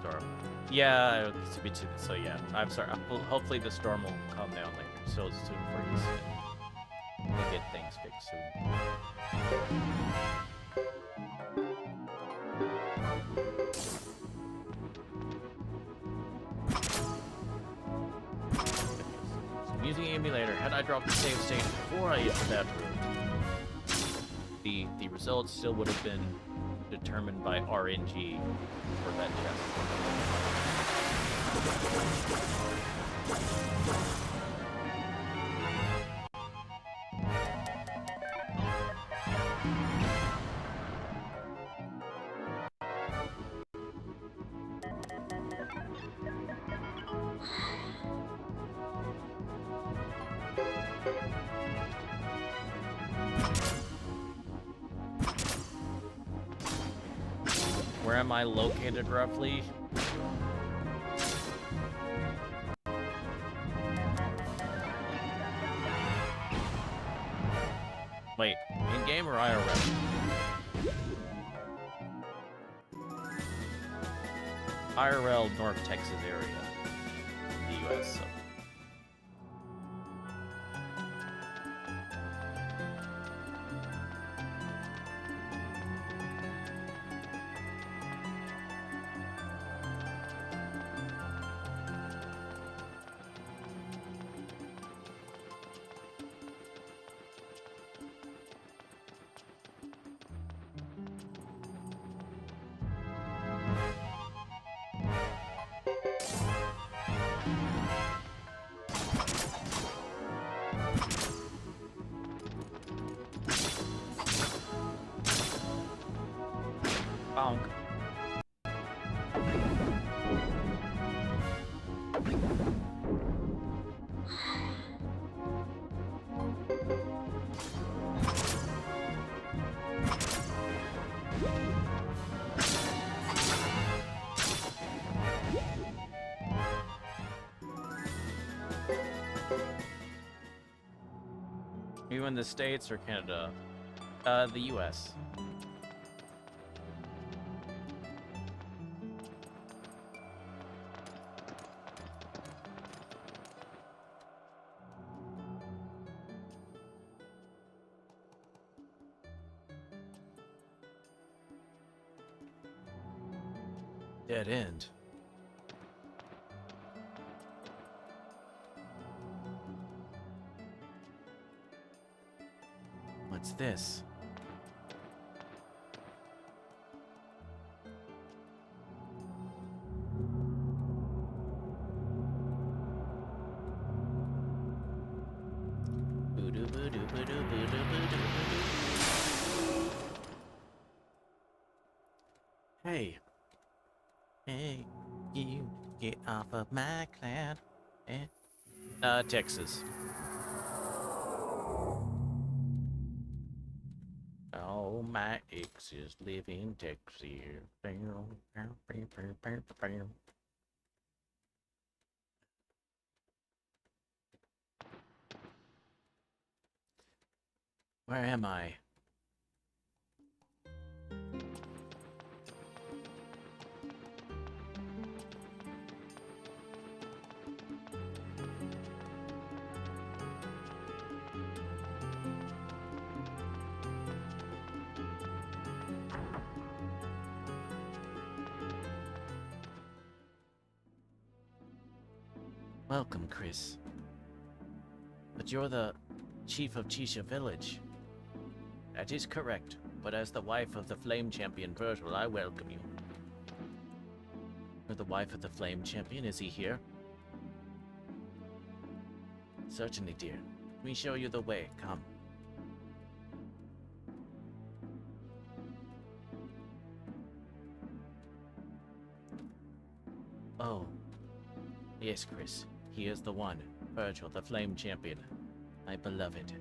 storm. Yeah, it's a bit too, so yeah, I'm sorry. Hopefully the storm will calm down later, so soon for you. We'll get things fixed soon. So I'm using the emulator. Had I dropped the save state before I entered that room, the results still would have been determined by RNG for that chest. Where am I located roughly? Wait, in-game or IRL? IRL, North Texas area, the US. So. Bonk. You in the States or Canada? The US. Dead end. What's this? Hey. Hey, you get off of my cloud. Texas. Oh, my exes live in Texas. Where am I? Welcome, Chris. But you're the chief of Chisha Village. That is correct, but as the wife of the Flame Champion Virgil, I welcome you. You're the wife of the Flame Champion, is he here? Certainly, dear. Let me show you the way, come. Oh. Yes, Chris. He is the one. Virgil, the Flame Champion. My beloved.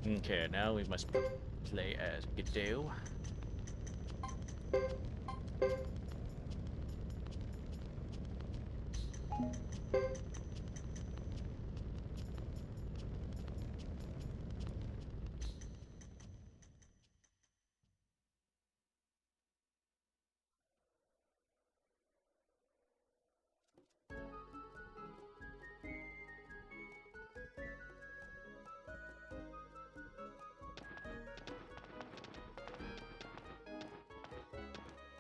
Okay, now we must play as Gideo.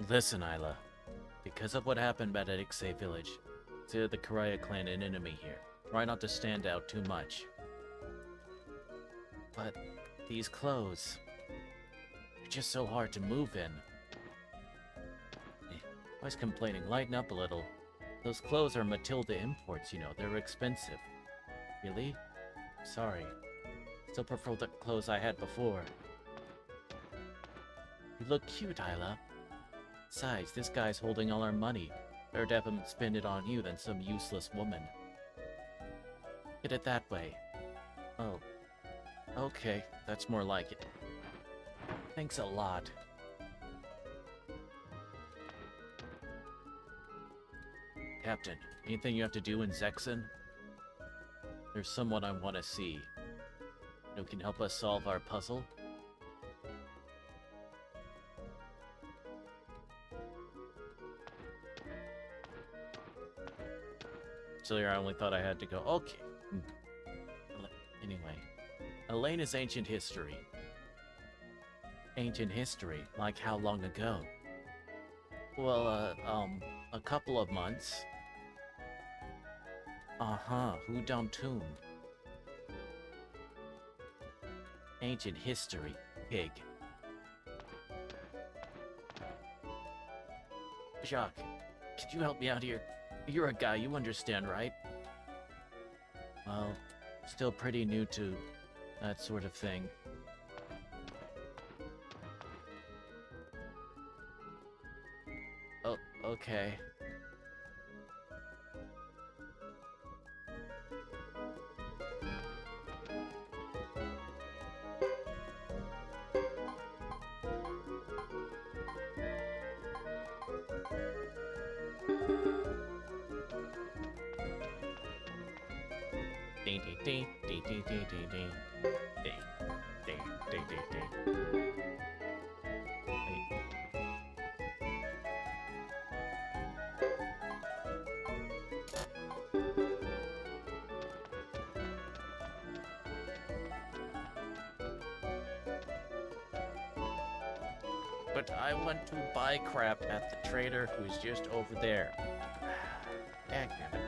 Listen, Isla. Because of what happened at Ixay village, consider the Karaya clan an enemy here. Try not to stand out too much. But these clothes, they're just so hard to move in. I was complaining, lighten up a little. Those clothes are Matilda imports, you know, they're expensive. Really? Sorry. Still prefer the clothes I had before. You look cute, Isla. Besides, this guy's holding all our money. Better to have him spend it on you than some useless woman. Get it that way. Oh. Okay, that's more like it. Thanks a lot. Captain, anything you have to do in Zexen? There's someone I want to see. Who can help us solve our puzzle? So I only thought I had to go. Okay. Anyway. Elena's ancient history. Ancient history? Like how long ago? Well, a couple of months. Uh-huh, who done tomb? Ancient history, pig. Jacques, could you help me out here? You're a guy, you understand, right? Well, still pretty new to that sort of thing. Oh, okay. Ding ding ding ding ding ding ding ding ding ding ding ding ding. But I want to buy crap at the trader who's just over there. Dagnabbit.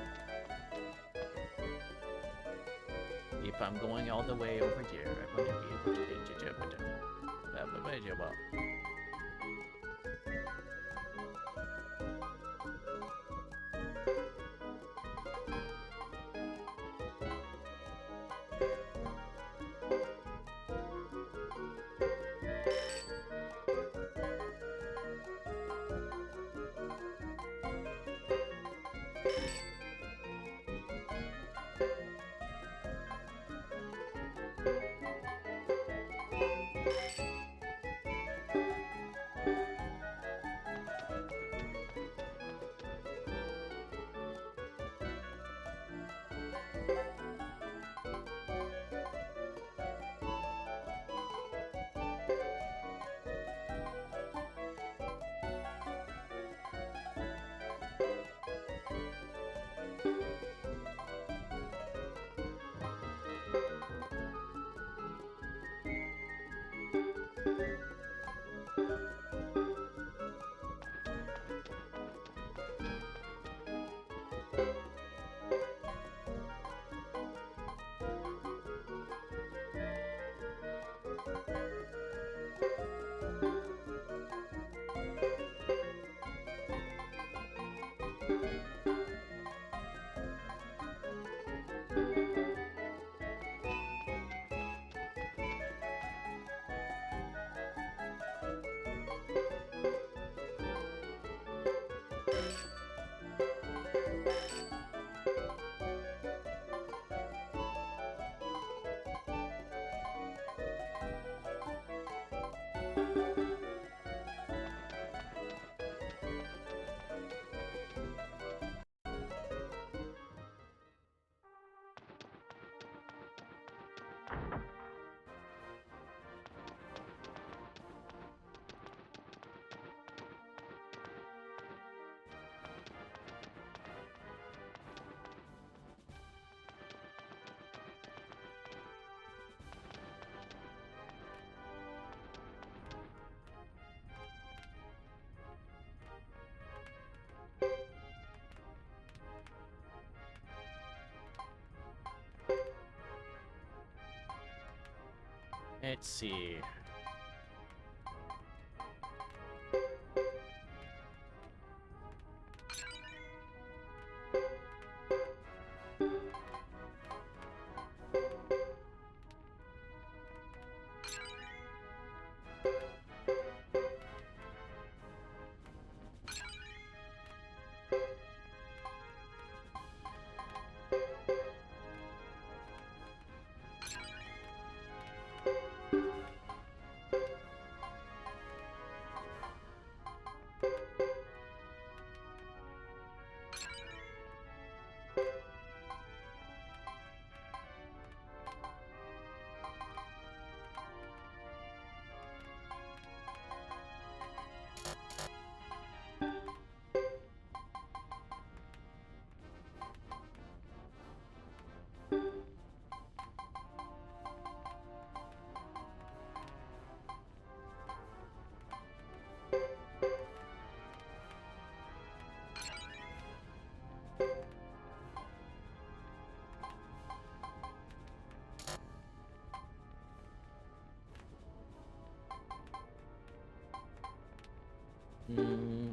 If I'm going all the way over here, I want to be able to get you to Let's see. Hmm.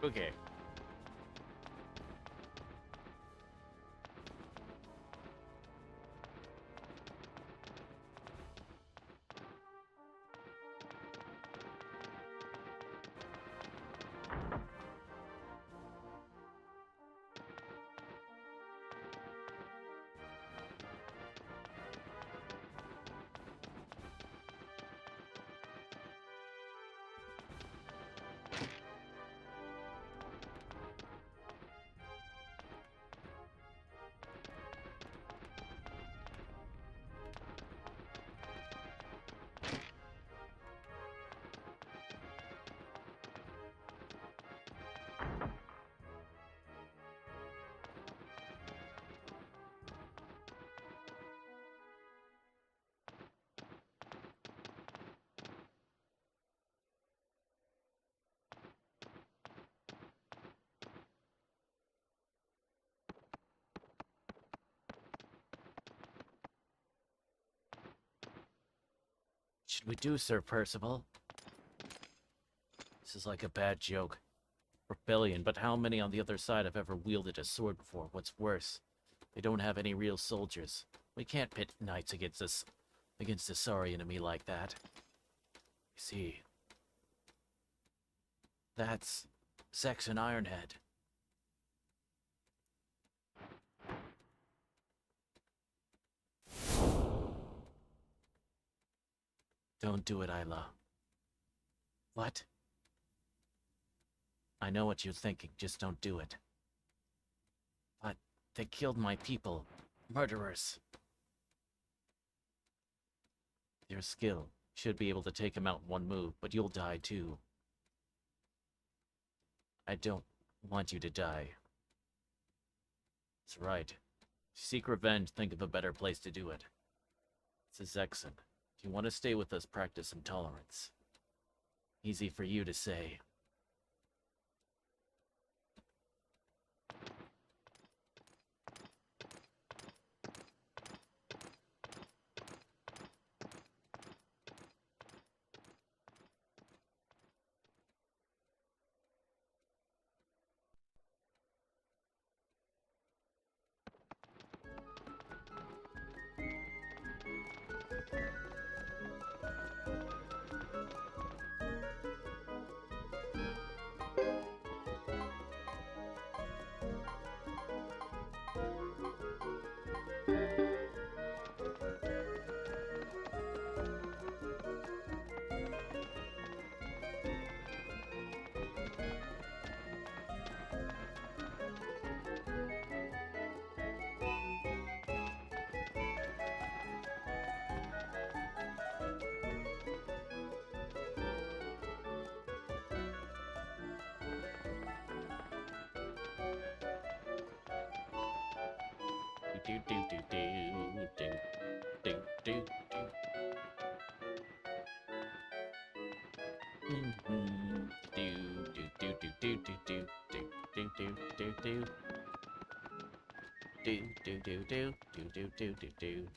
Okay. Should we do, Sir Percival? This is like a bad joke. Rebellion, but how many on the other side have ever wielded a sword before? What's worse, they don't have any real soldiers. We can't pit knights against a sorry enemy like that. You see, that's Saxon Ironhead. Don't do it, Isla. What? I know what you're thinking, just don't do it. But they killed my people. Murderers. your skill, you should be able to take him out in one move, but you'll die too. I don't want you to die. That's right. If you seek revenge, think of a better place to do it. This is Zexon. If you want to stay with us, practice intolerance. Easy for you to say. Do do do do do do do do. Do do do do do do do do do do do. Do do do do do do do do.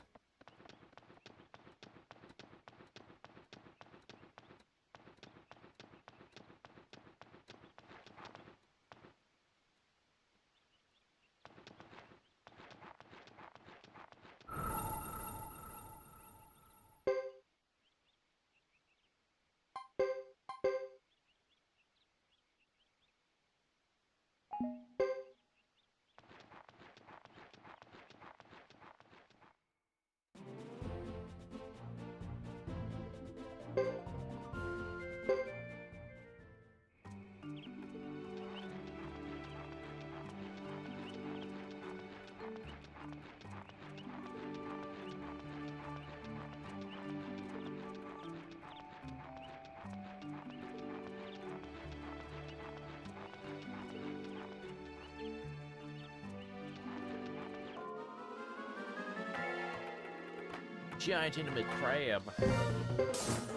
Giant intimate crab.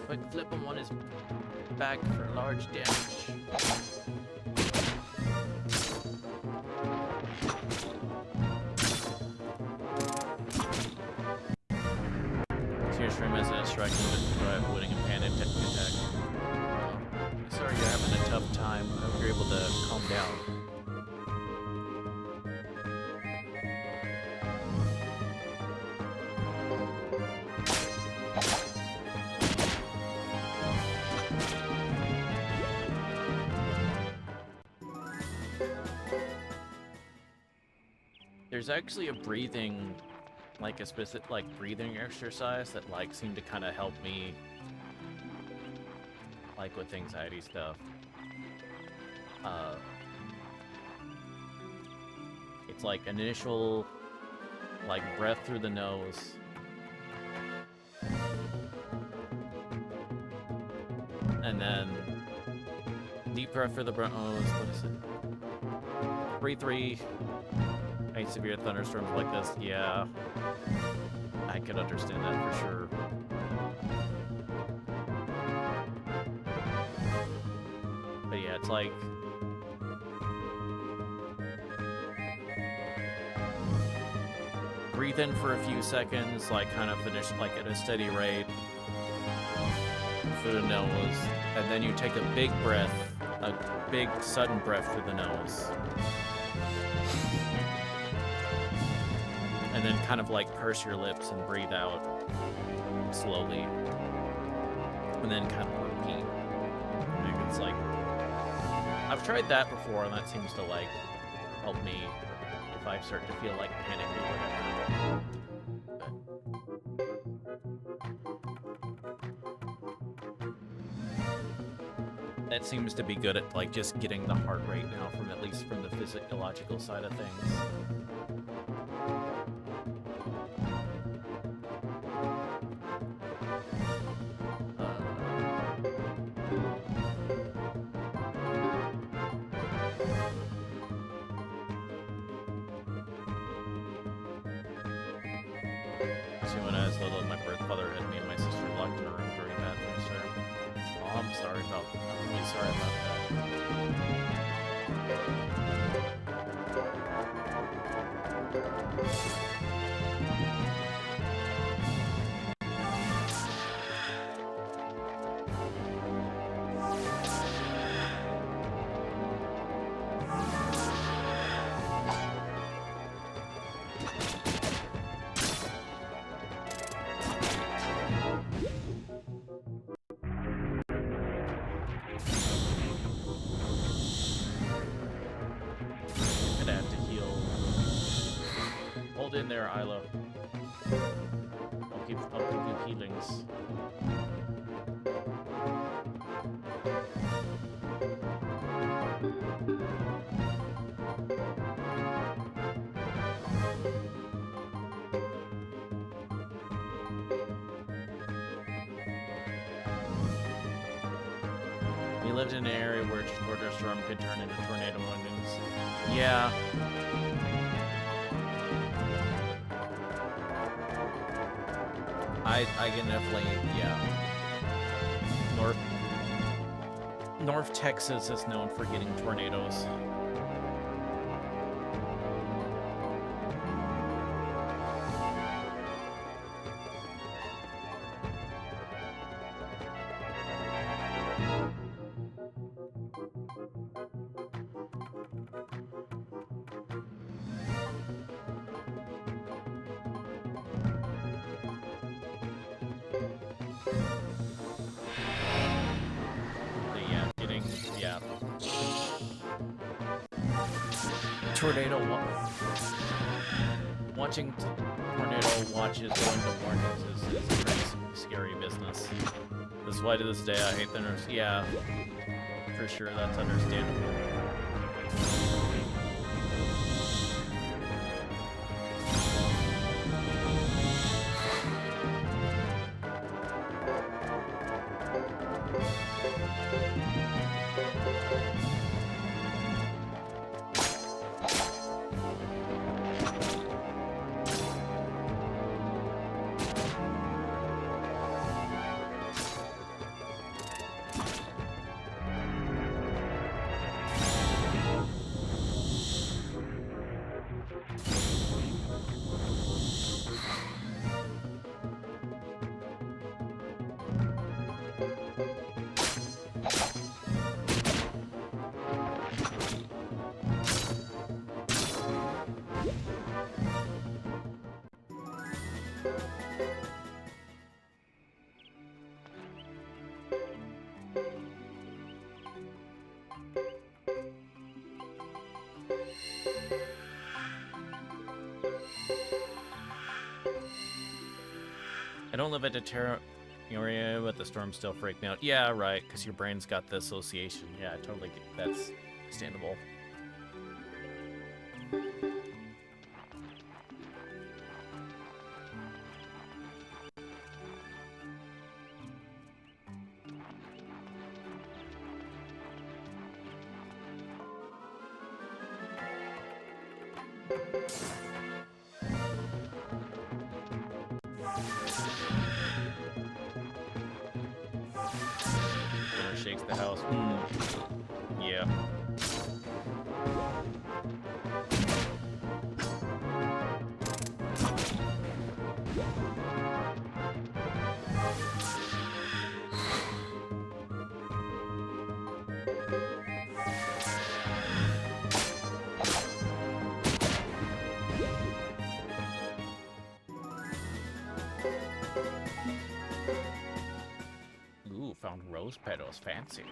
Quick flip him on his back for large damage. Tears from as a striking with avoiding a panic attack. Sorry you're having a tough time. I hope you're able to calm down. There's actually a breathing, like a specific, breathing exercise that, seemed to kind of help me, with anxiety stuff. It's like initial, breath through the nose. And then deep breath through the nose. What is it? Breathe 3. Any severe thunderstorms like this, yeah, I could understand that for sure. But yeah, it's like breathe in for a few seconds, kind of finish at a steady rate through the nose, and then you take a big breath, a big sudden breath through the nose. And then kind of purse your lips and breathe out slowly. And then kind of repeat. It's I've tried that before and that seems to help me if I start to feel panicky or whatever. That seems to be good at just getting the heart rate now from at least from the physiological side of things. me when I was little, my birth father had me and my sister locked in a room during bathroom, sir. Oh, I'm really sorry about Gonna have to heal. Hold in there, Isla. I'll give you healings. We lived in an area where a thunderstorm could turn into tornado endings. Yeah. I can definitely, yeah. North Texas is known for getting tornadoes. Watching tornado watches going to warnings is a pretty scary business. This is why to this day I hate thunders. Yeah, for sure, that's understandable. I don't live at a terror area, but the storm still freaked me out. Yeah, right, because your brain's got the association. Yeah, I totally get that's understandable. Shakes the house. Yeah. Ooh, found rose petals. Fancy.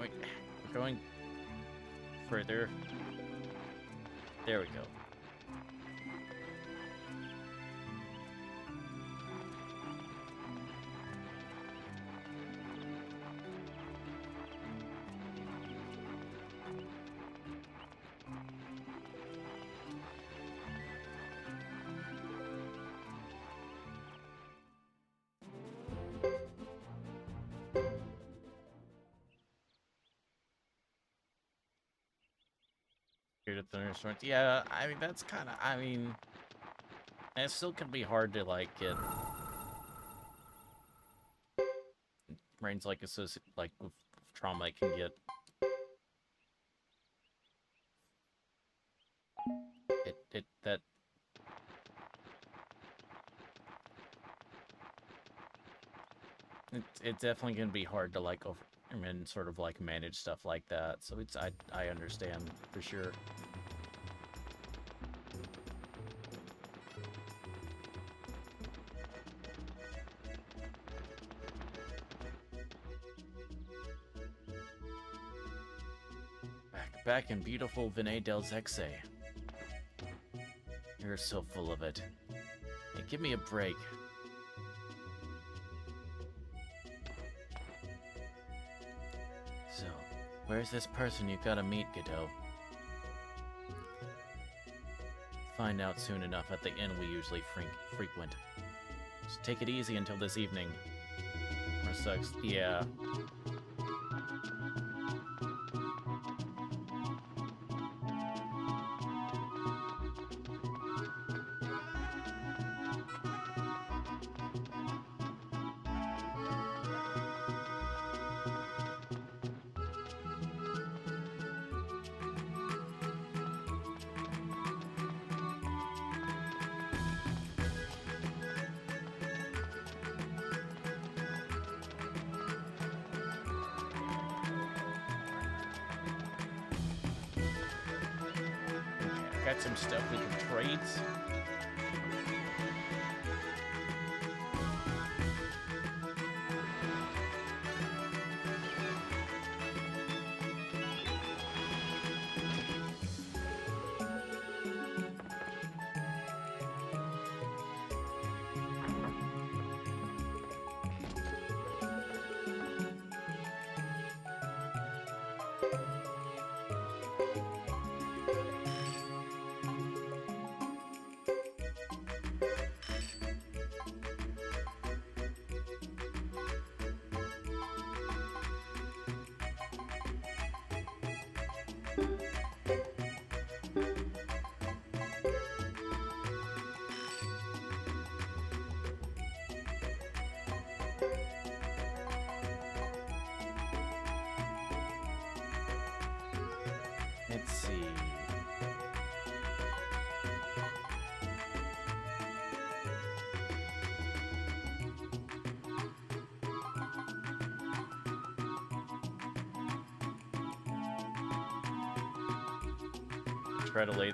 Wait, we're going further. There we go. Here to thunderstorms. Yeah, I mean that's kind of. I mean, it still can be hard to like get rains like like with trauma. It can get it that. It definitely can be hard to like over and sort of like manage stuff like that. So it's I understand for sure. Back in beautiful Vinay del Zexe. You're so full of it. Hey, give me a break. So, where's this person you gotta meet, Godot? Find out soon enough at the inn we usually frequent. Just take it easy until this evening. Or sucks. Yeah. Got some stuff we can trade. Let's see. Try to lay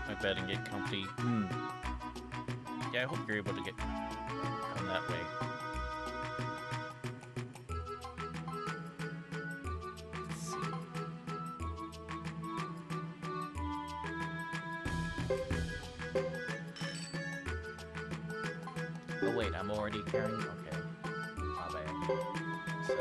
my bed and get comfy. Yeah, I hope you're able to get on that way. Let's see. Oh wait, I'm already carrying? Okay. My bad. So,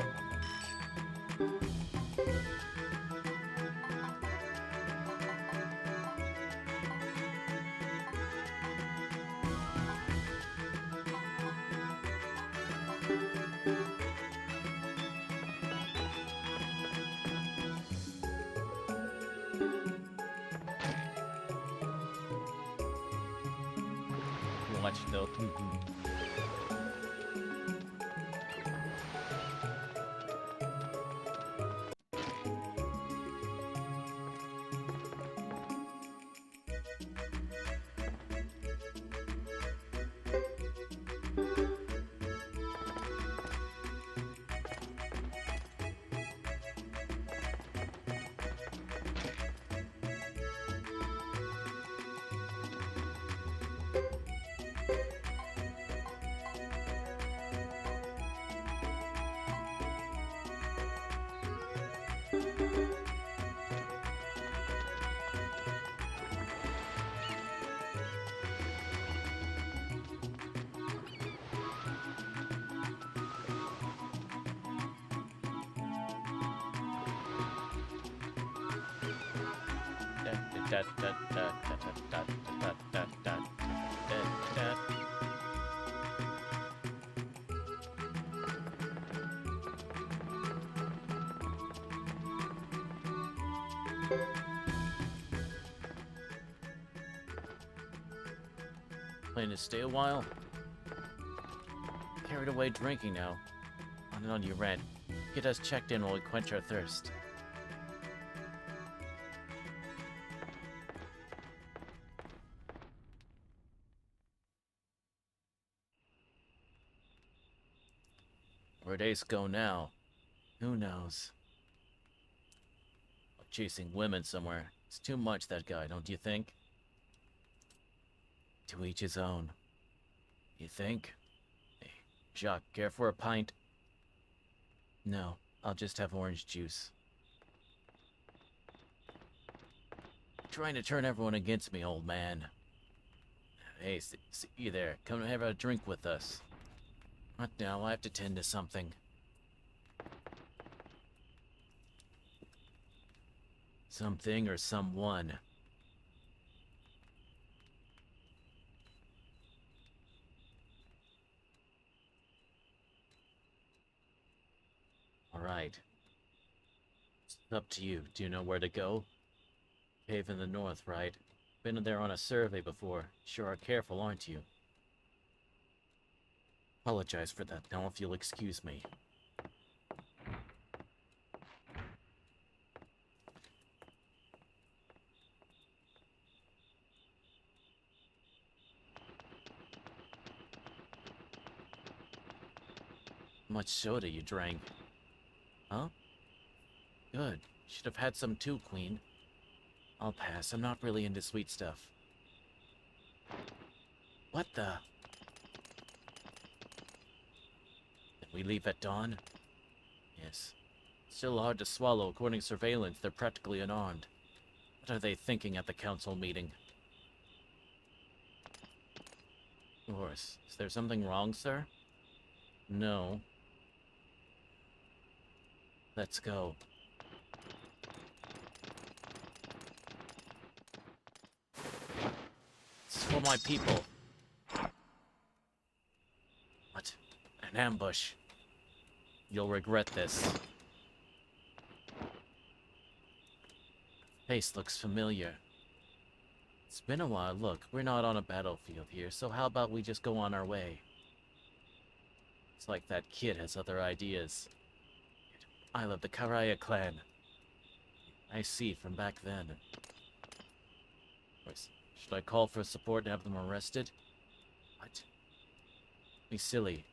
much though. Plan to stay a while? Carried away drinking now. On and on you ran. Get us checked in while we quench our thirst. Where'd Ace go now? Who knows? Chasing women somewhere. It's too much, that guy, don't you think? To each his own. You think? Hey, Jacques, care for a pint? No, I'll just have orange juice. Trying to turn everyone against me, old man. Hey, see you there. Come and have a drink with us. Not now, I have to tend to something. Something or someone. Alright. It's up to you. Do you know where to go? Cave in the north, right? Been there on a survey before. Sure are careful, aren't you? Apologize for that now, if you'll excuse me. How much soda you drank? Huh? Good. Should have had some too, Queen. I'll pass. I'm not really into sweet stuff. What the? Did we leave at dawn? Yes. Still hard to swallow. According to surveillance, they're practically unarmed. What are they thinking at the council meeting? Of course. Is there something wrong, sir? No. Let's go. It's for my people. What? An ambush. You'll regret this. Face looks familiar. It's been a while. Look, we're not on a battlefield here, so how about we just go on our way? It's like that kid has other ideas. I love the Karaya clan. I see from back then. Should I call for support and have them arrested? What? Be silly.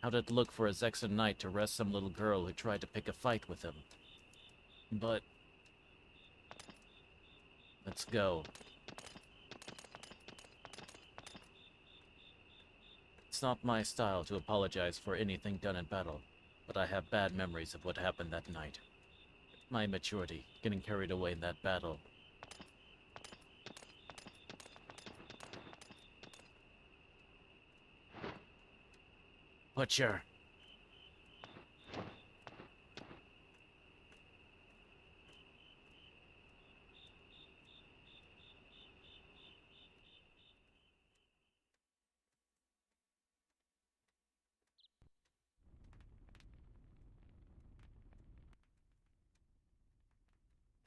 How'd it look for a Zexan knight to arrest some little girl who tried to pick a fight with him? But... let's go. It's not my style to apologize for anything done in battle, but I have bad memories of what happened that night. My immaturity, getting carried away in that battle. Butcher!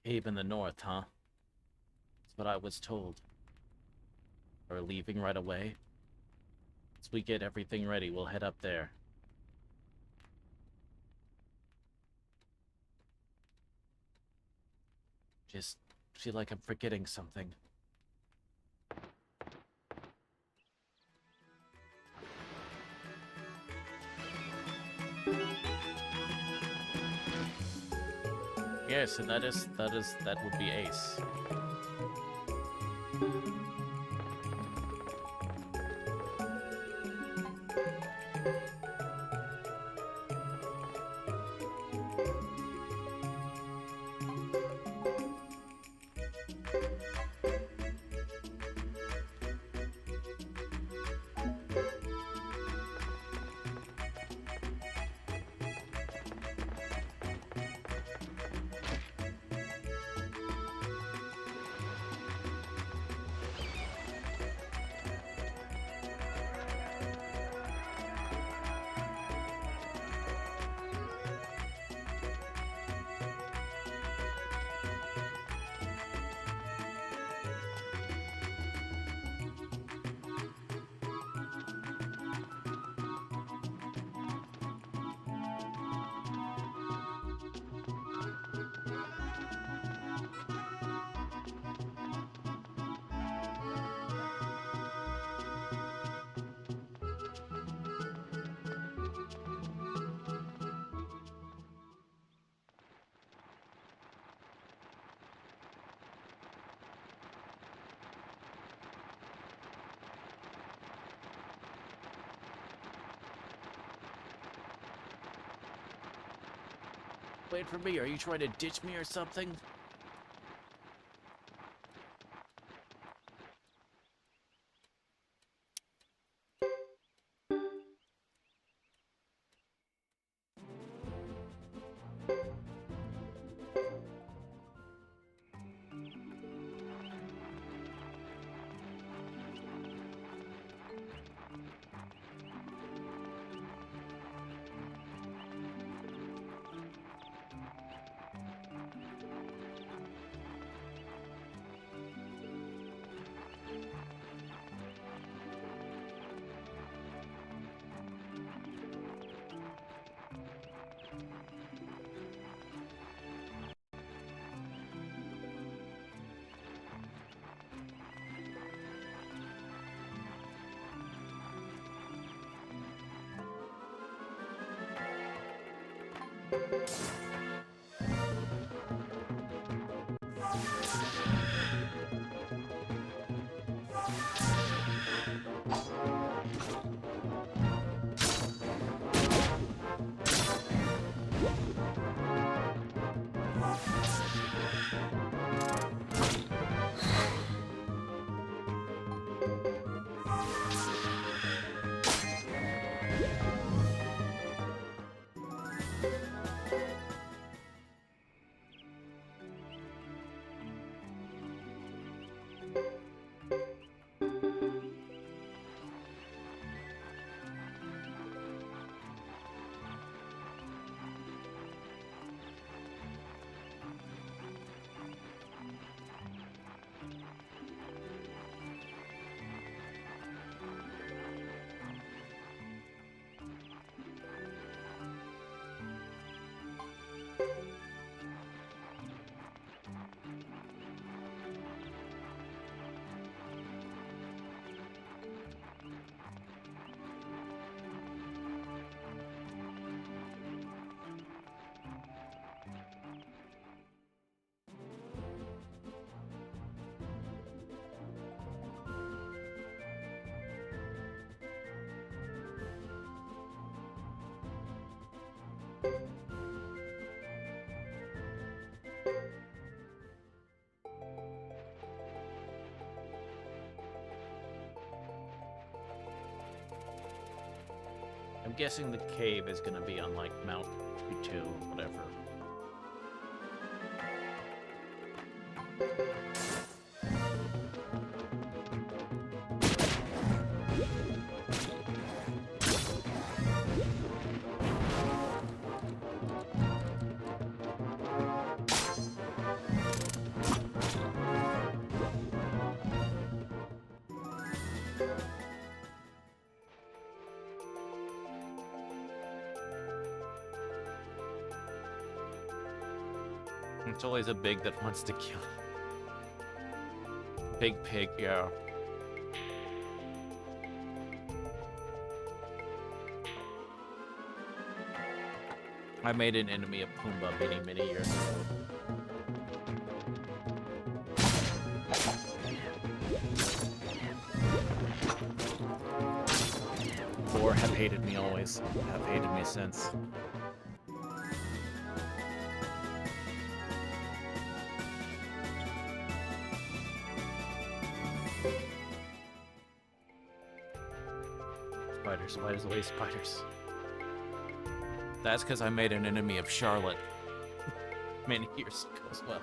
Cave in the north, huh? That's what I was told. We're leaving right away? Once we get everything ready, we'll head up there. Just feel like I'm forgetting something. Yes, and that would be Ace. Wait for me. Are you trying to ditch me or something? I'm guessing the cave is gonna be on, like, Mount 2, whatever. It's always a big that wants to kill. Big pig, yeah. I made an enemy of Pumbaa many years ago. Or have hated me always. Have hated me since. Spiders away, spiders. That's because I made an enemy of Charlotte many years ago as well.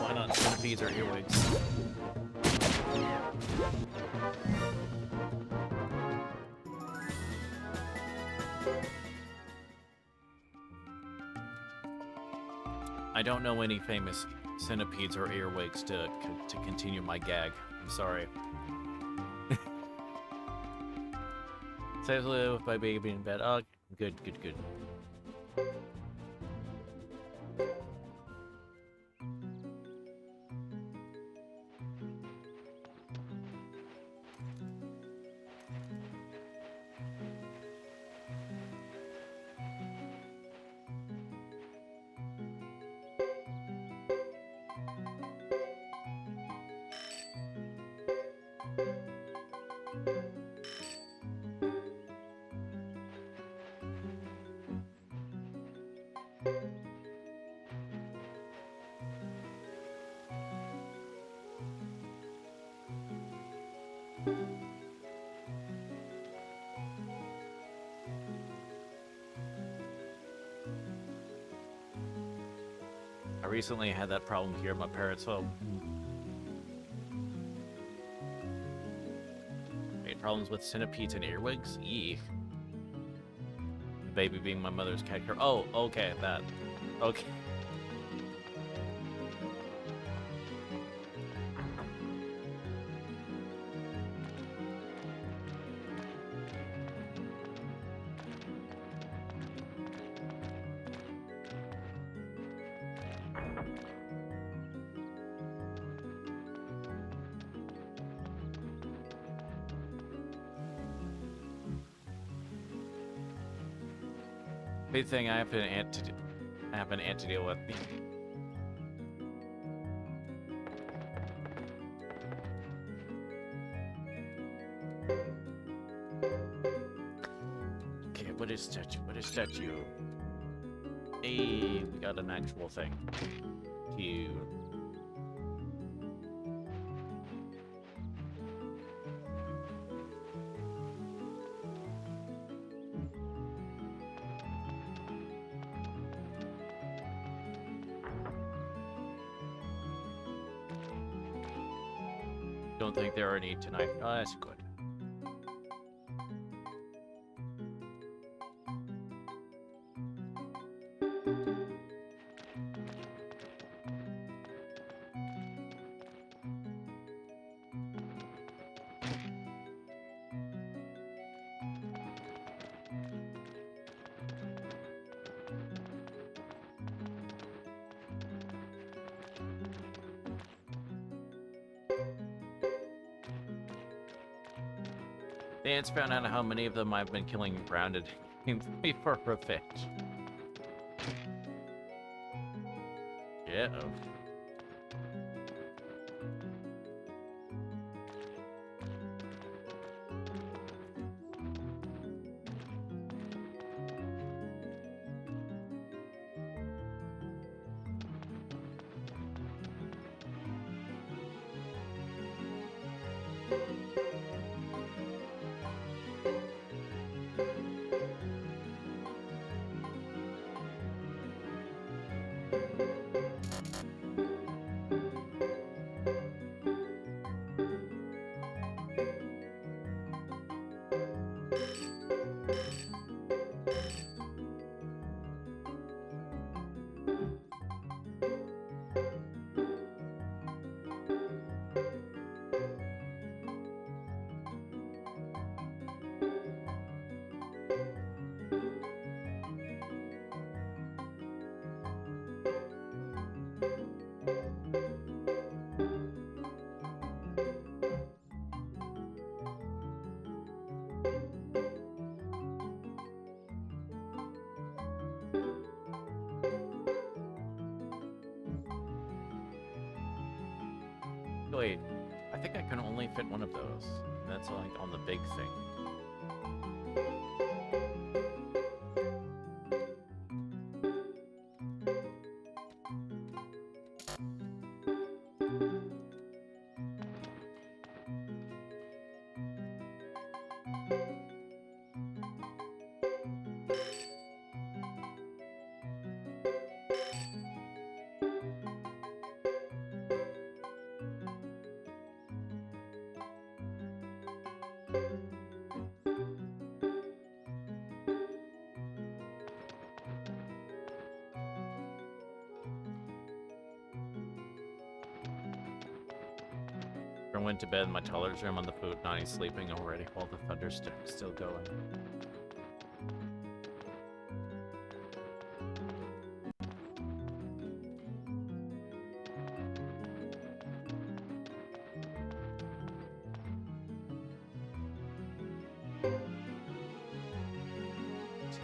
Why not centipedes or earwigs? I don't know any famous centipedes or earwigs to continue my gag. I'm sorry. Safely with my baby in bed. Oh, good. I recently had that problem here at my parents' home. Made problems with centipedes and earwigs? Yee. The baby being my mother's cat. Oh, okay, that. Okay. Big thing I have an ant to deal with. Okay, what is statue? What is statue? Hey, we got an actual thing. Cute. Don't think there are any tonight. Oh, that's good. The ants found out how many of them I've been killing grounded me for revenge. Yeah. Wait, I think I can only fit one of those. That's like on the big thing. I went to bed in my toddler's room on the foot, not he's sleeping already while the thunder's still going.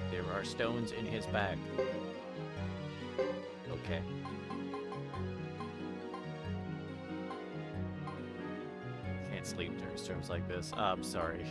There are stones in his bag. Okay. Can't sleep during storms like this. I'm sorry.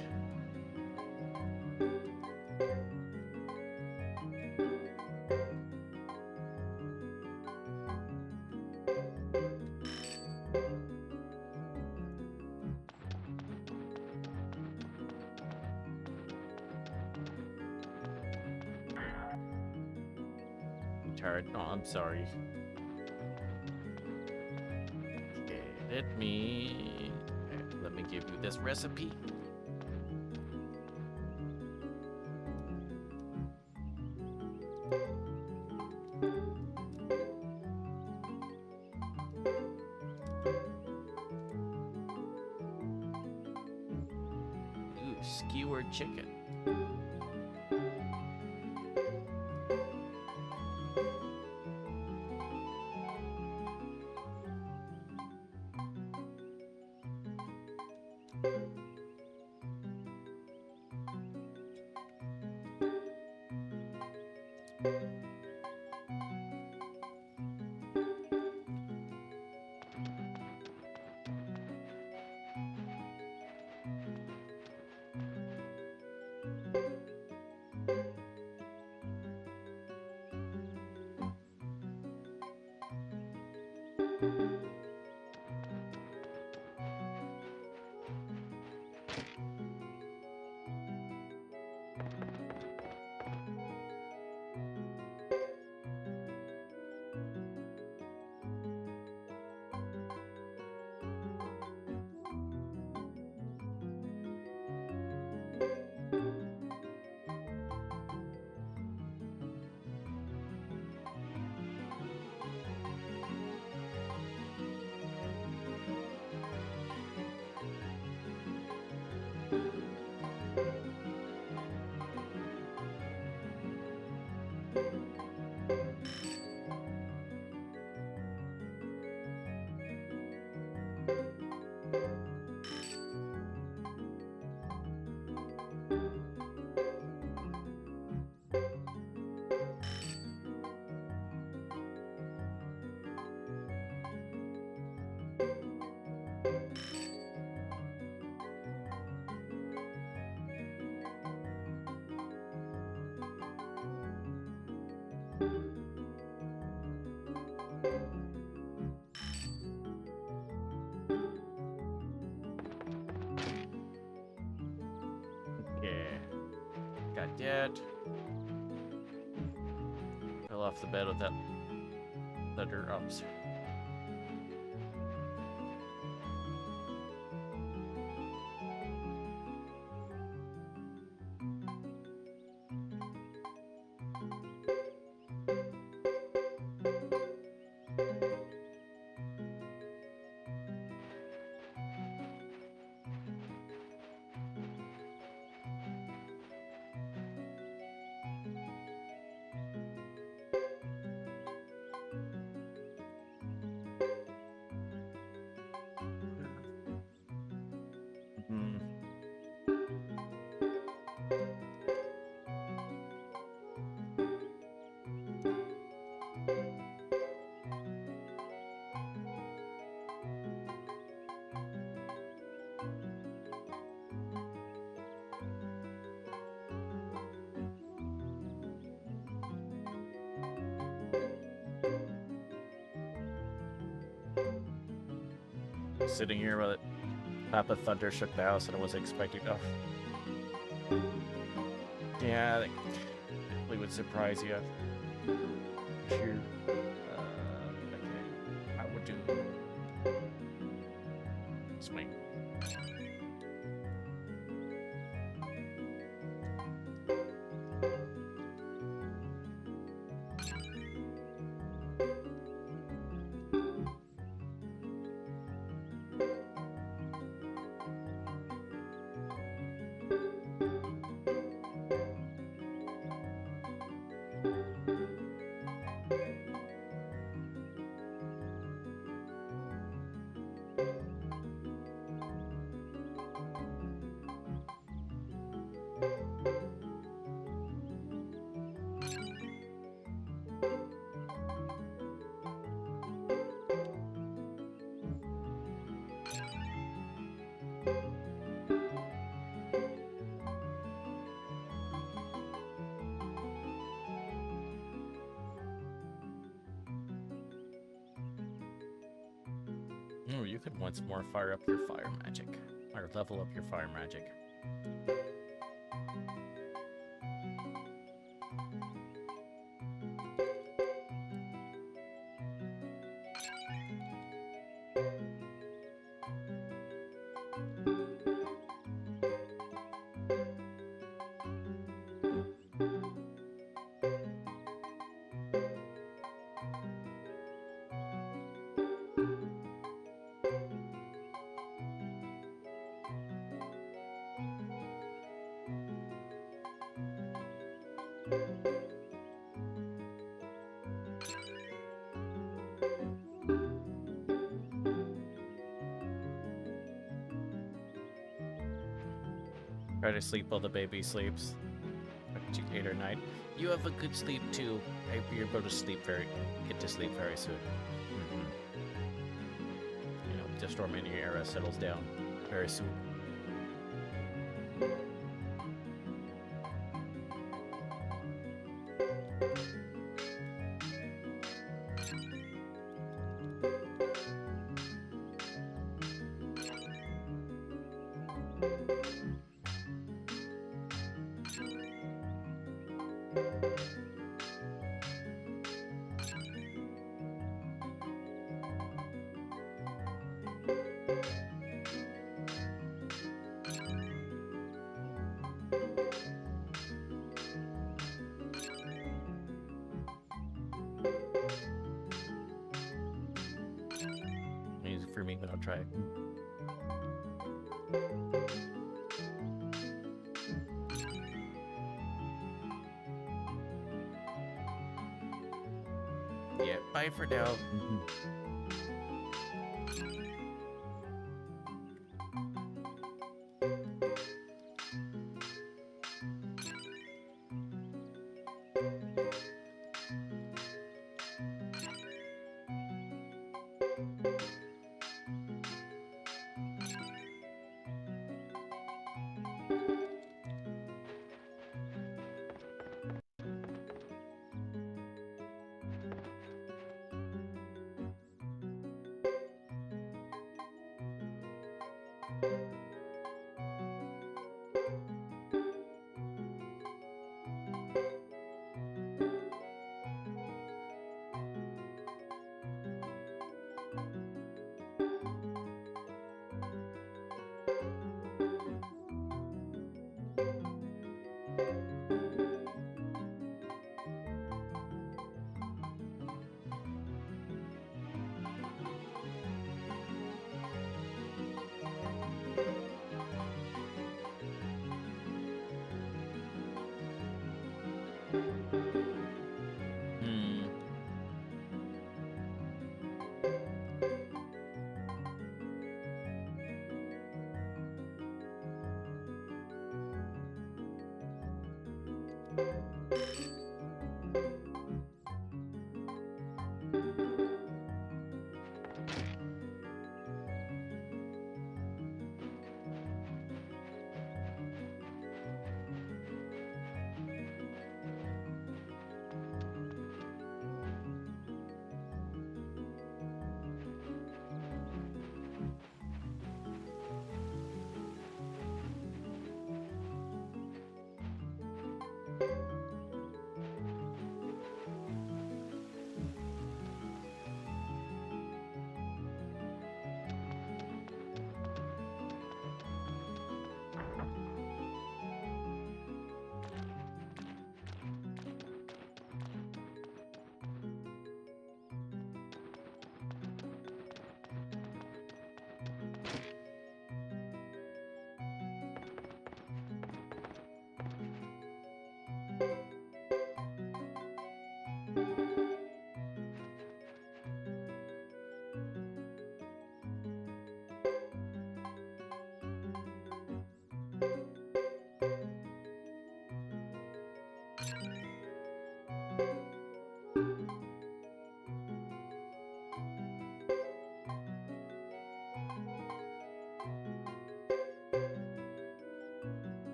retard. Oh, I'm sorry. Okay, let me give you this recipe. Ooh, skewered chicken. Yeah. Got that. Fell off the bed with that thunder ups. Hmm. Sitting here while it Papa Thunder shook the house and I wasn't expecting. Oh, yeah, that definitely would surprise you. Sure. Okay, I would do swing. Oh, you could once more fire up your fire magic. Or level up your fire magic. Try to sleep while the baby sleeps. 8 or 9. You have a good sleep too. I hope you're able to get to sleep very soon. You know, the Stormania era settles down very soon. Easy for me, but I'll try it. Yeah, bye for now.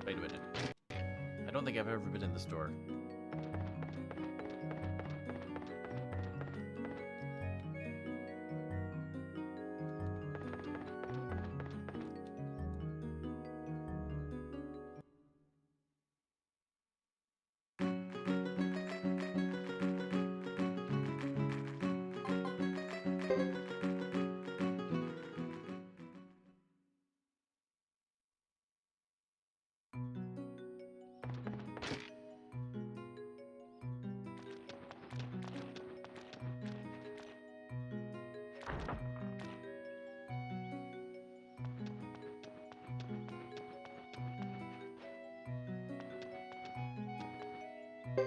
Wait a minute. I don't think I've ever been in the store. Do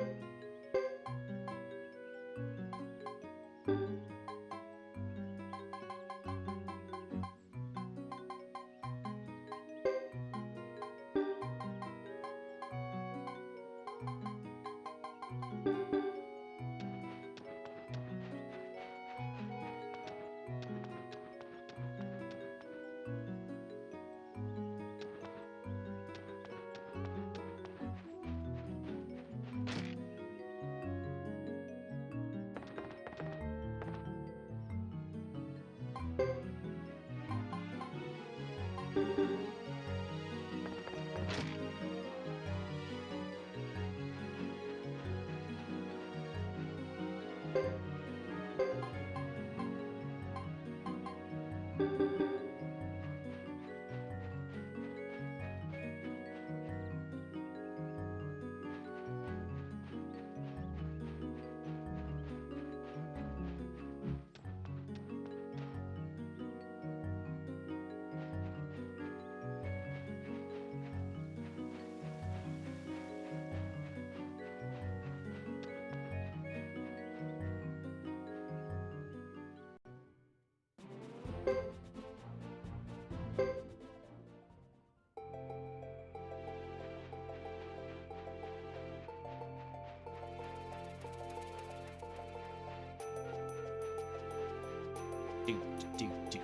do do do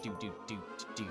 do do do do.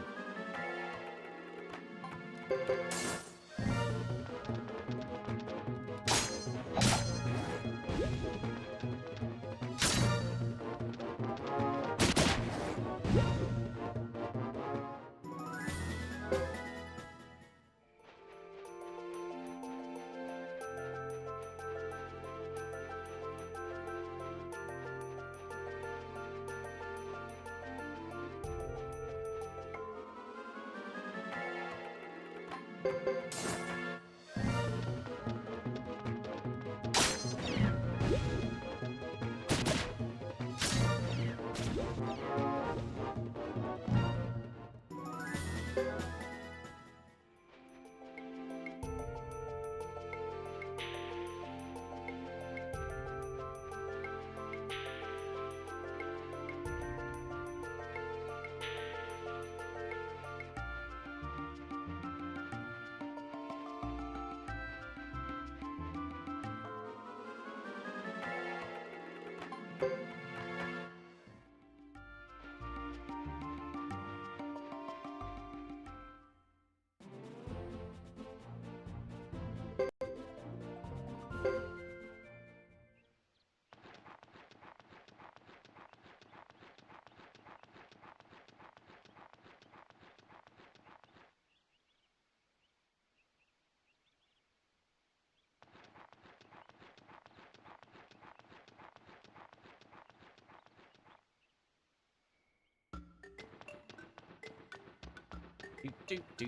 Do do do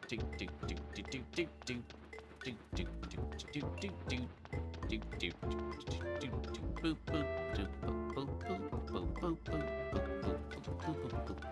do do do do do do do do do do do do do do do boop boop do boop boop boop boop boop boop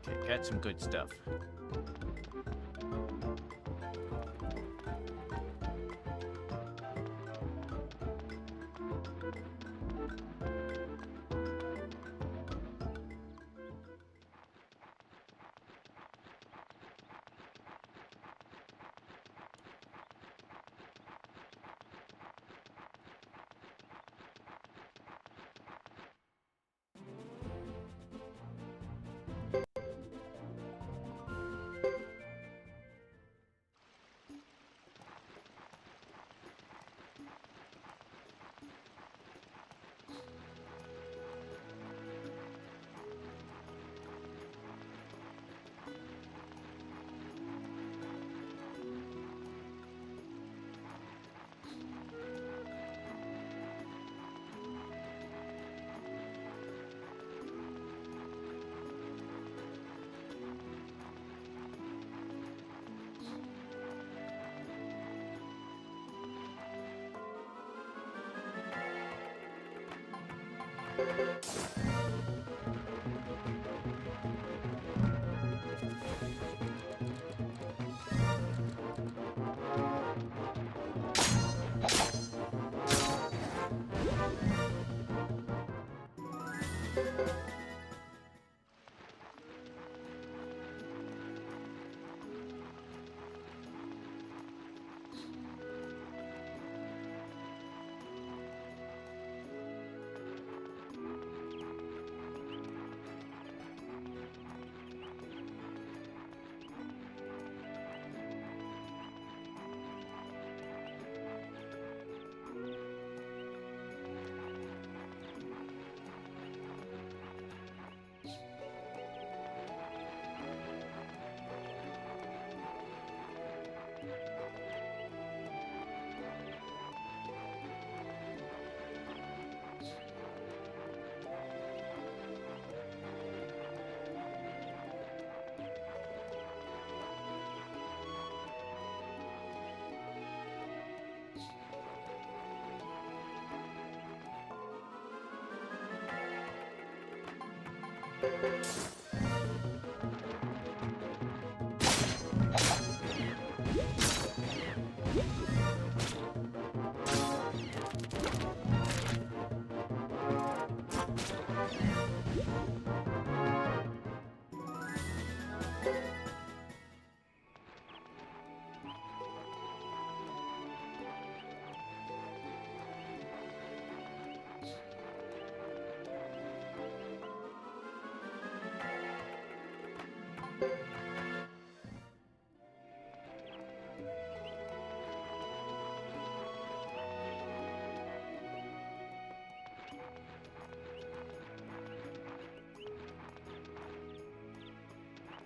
Okay, got some good stuff.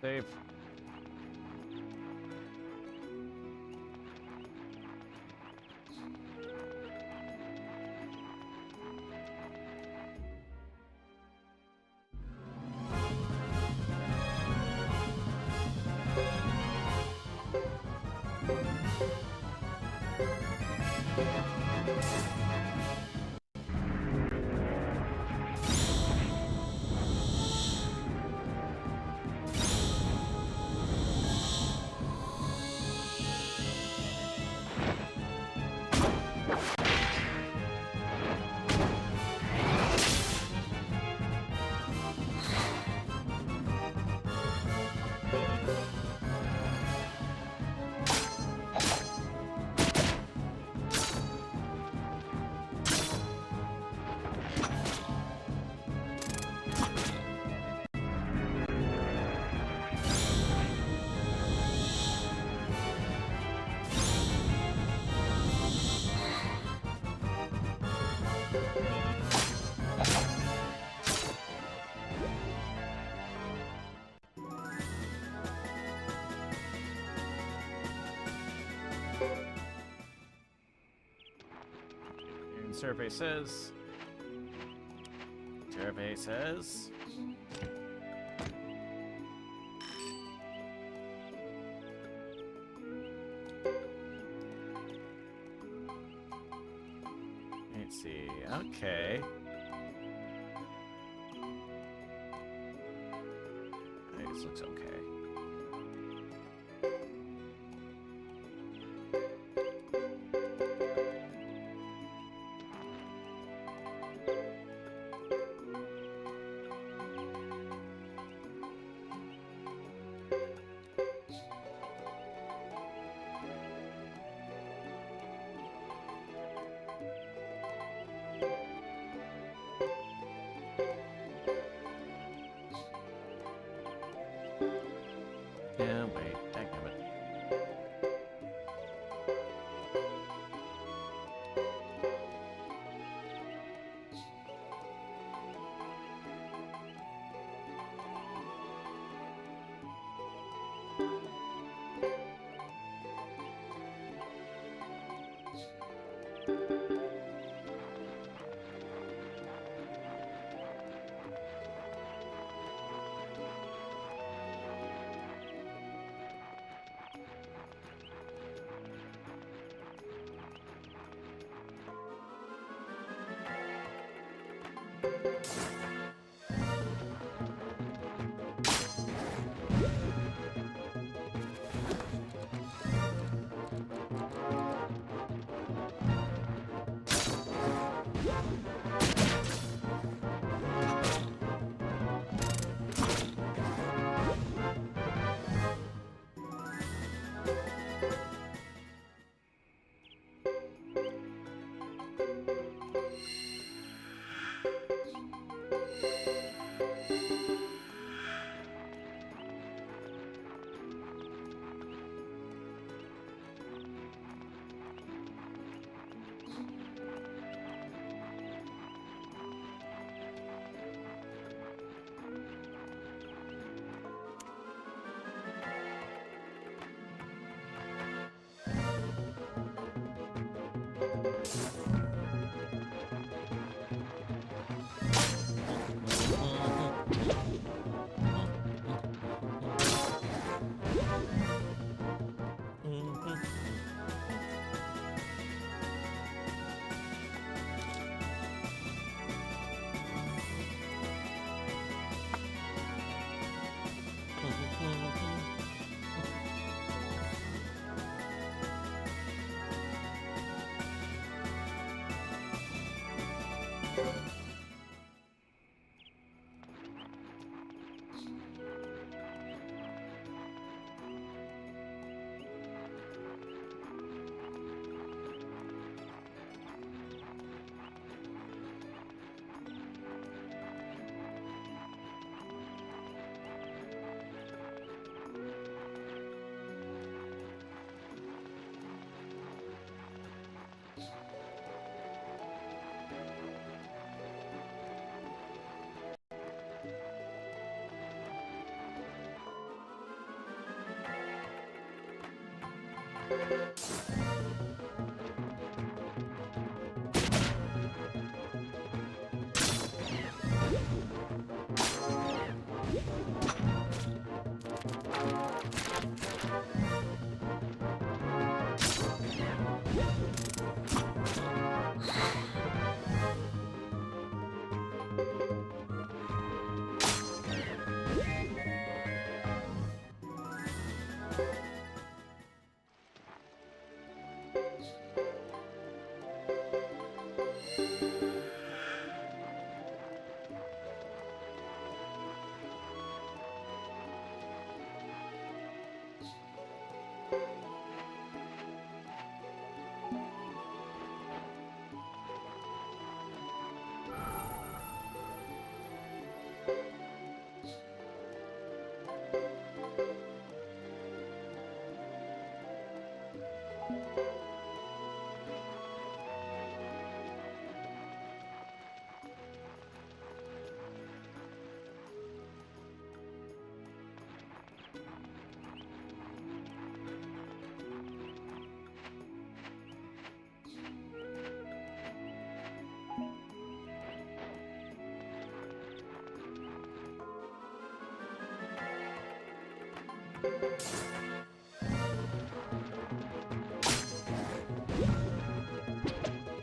Save. And survey says. Survey says. Let's see. Okay. This looks okay. Yeah, wait, dadgummit.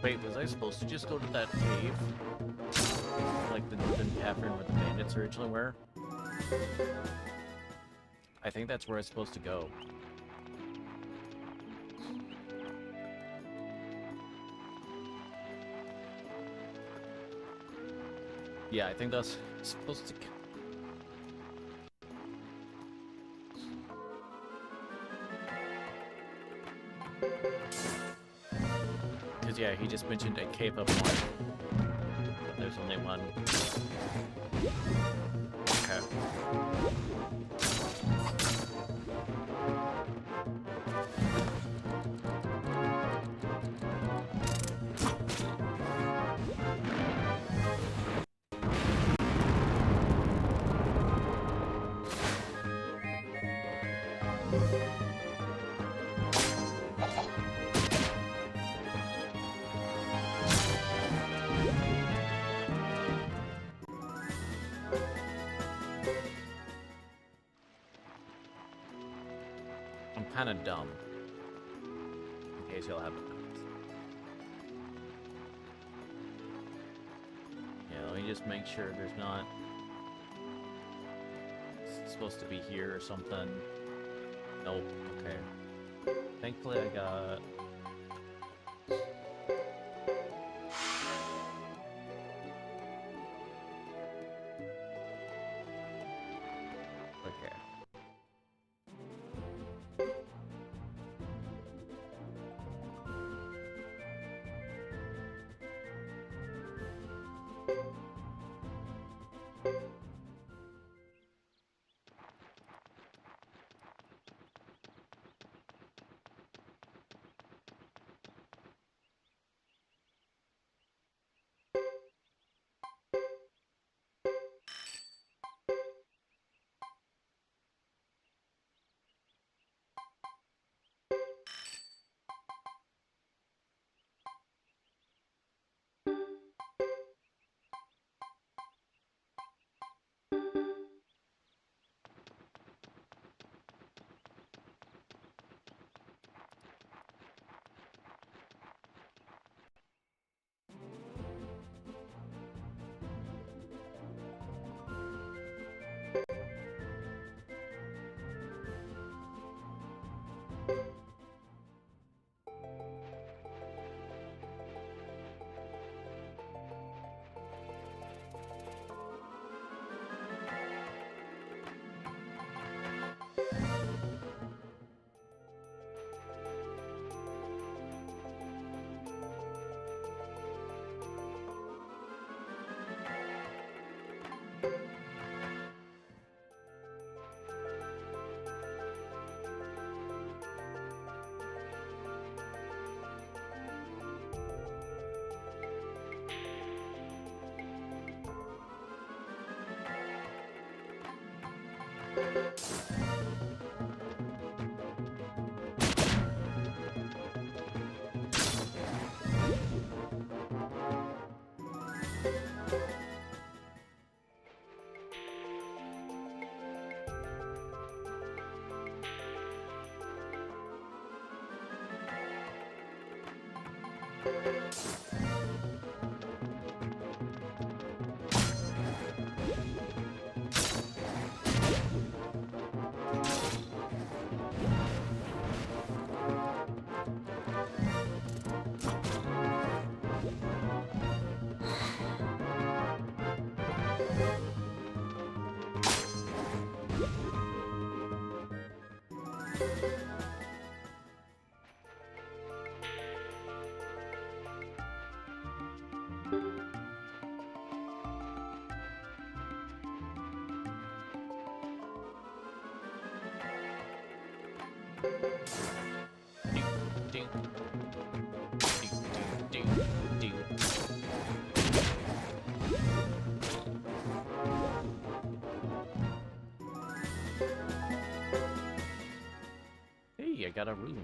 Wait, was I supposed to just go to that cave? Like the northern cavern where the bandits originally were? I think that's where I'm supposed to go. Yeah, I think that's supposed to... Because, yeah, he just mentioned a cave up one. There's only one. Okay. I'm kind of dumb. In case y'all haven't noticed. Yeah, let me just make sure there's not... It's supposed to be here or something. Nope, okay. Thankfully I got... Okay. Ding, ding, ding, ding, ding. Hey, I got a room.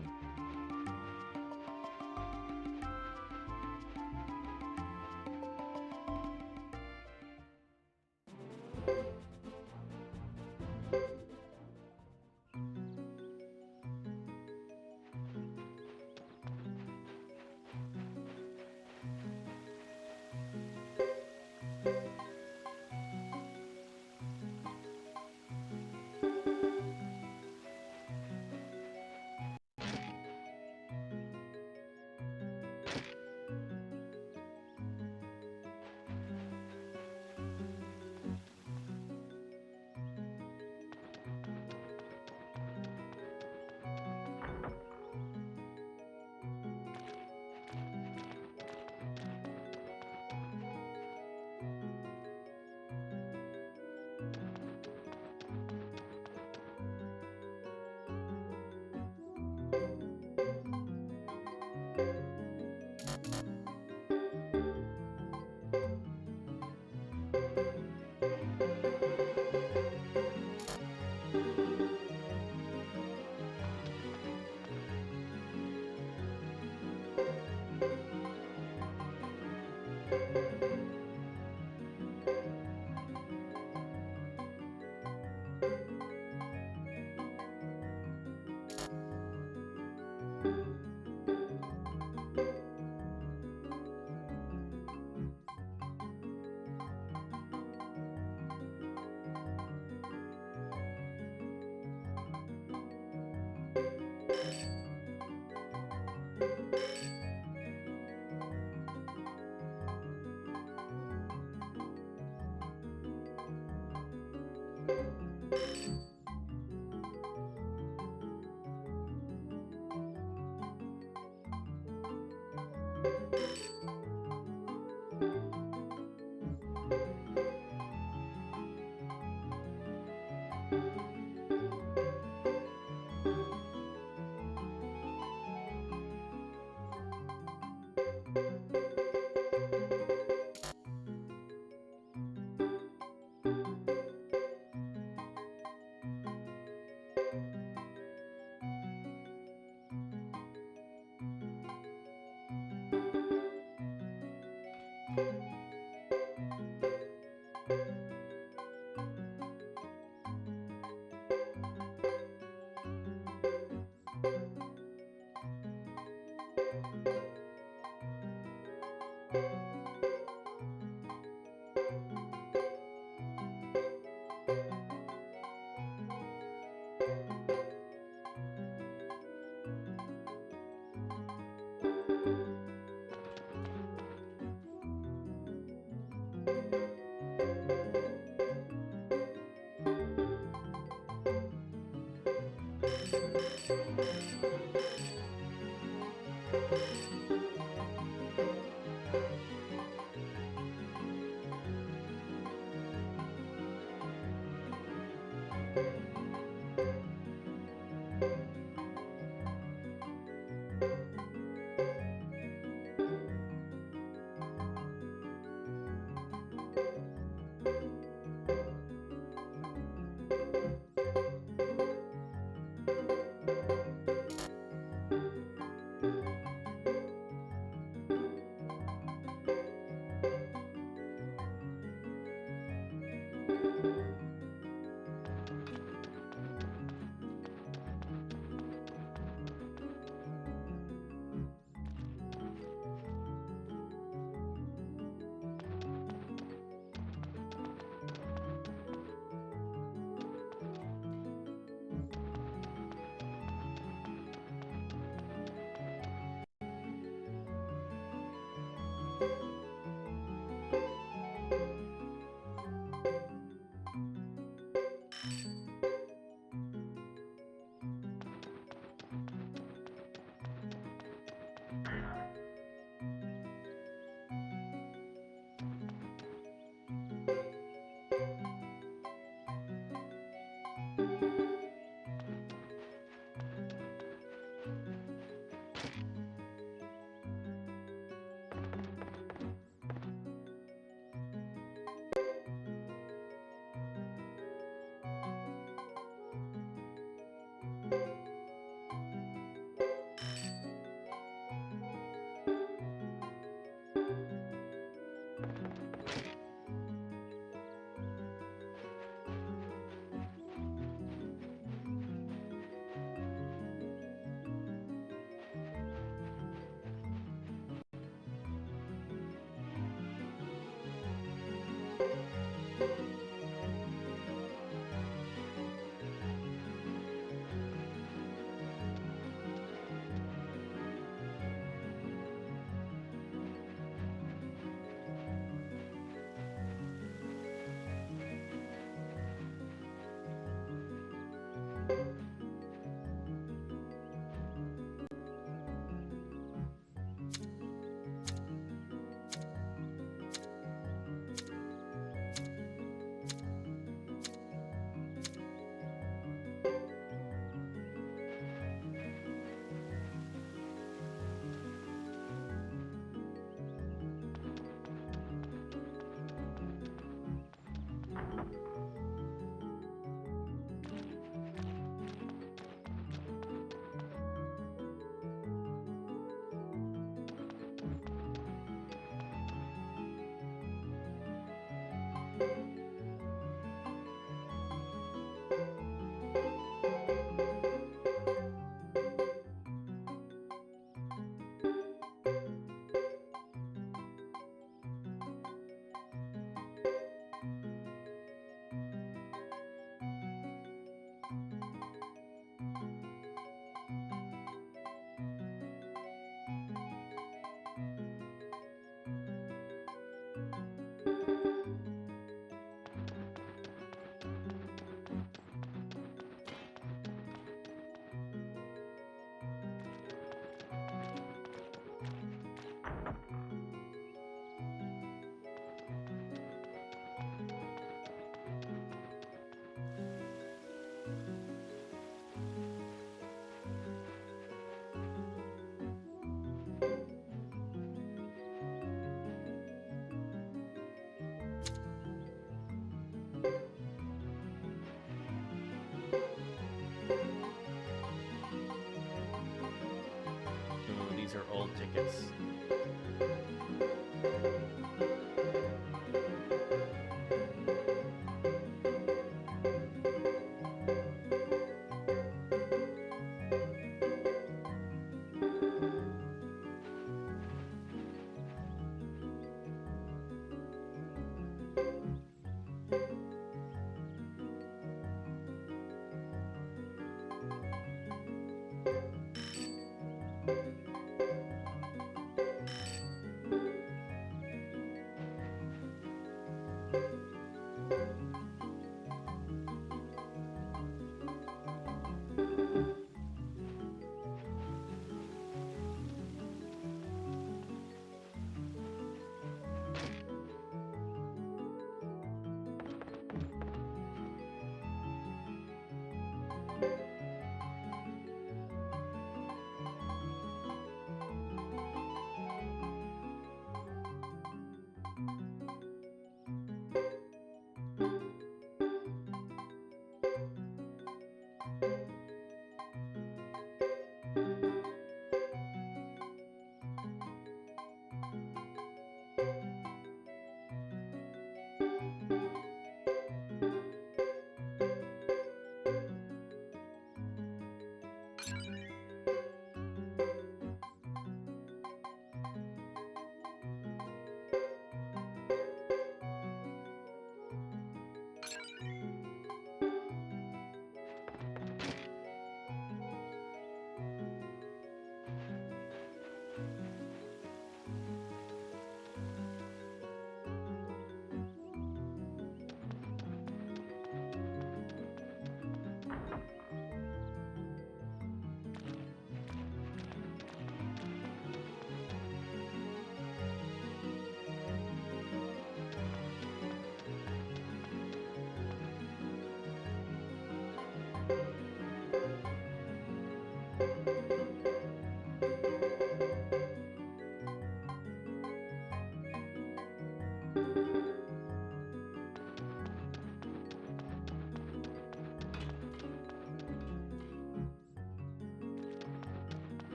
Ooh, these are old tickets.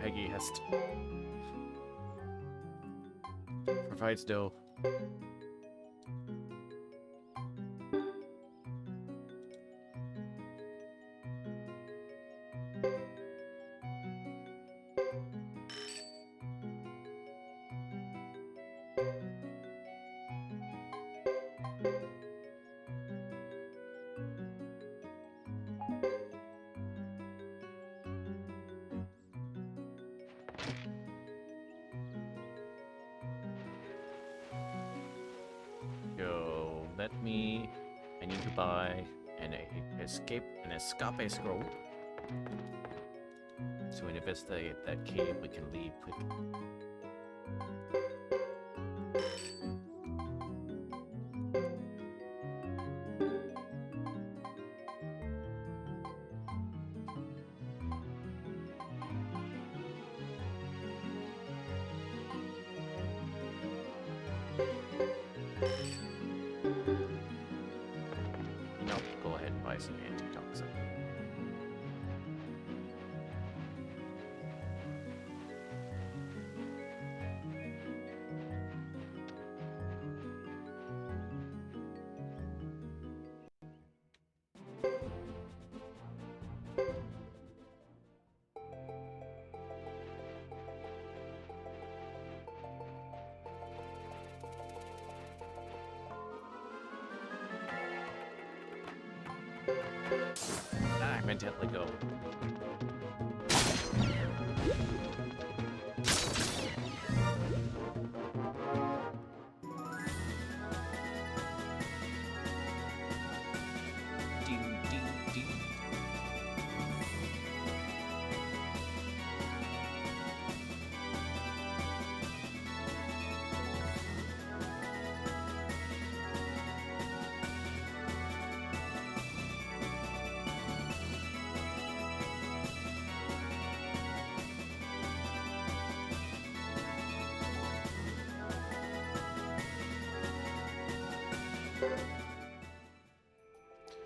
Peggy has provides dough. So let me. I need to buy an escape scroll. So when investigate that cave, we can leave quick. No, go ahead and buy some antitoxin. I meant to let go. Ding, ding, ding.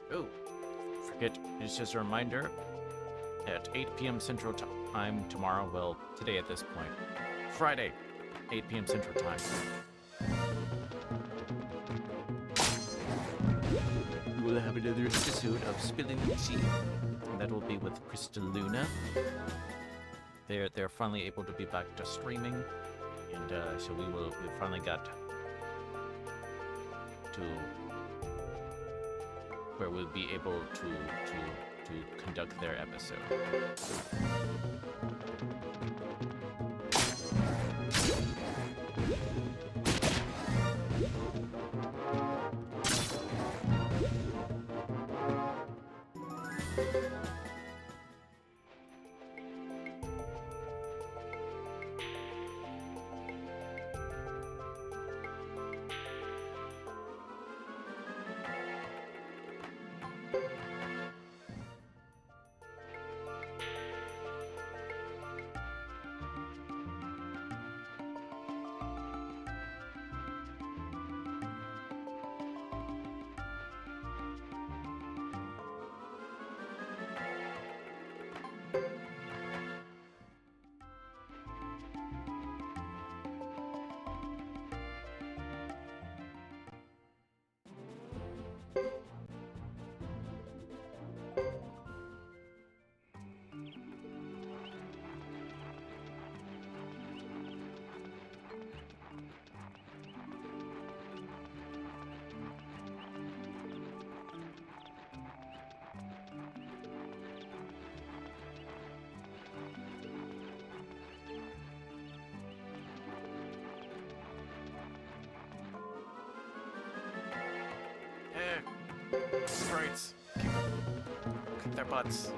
Oh, forget, it's just a reminder, at 8 p.m. Central Time tomorrow, well, today at this point, Friday, 8 p.m. Central Time. We will have another episode of Spilling the Tea, and that will be with Crystaluna. They're finally able to be back to streaming, and so we finally got to where we'll be able to conduct their episode. Sprites, kick their butts.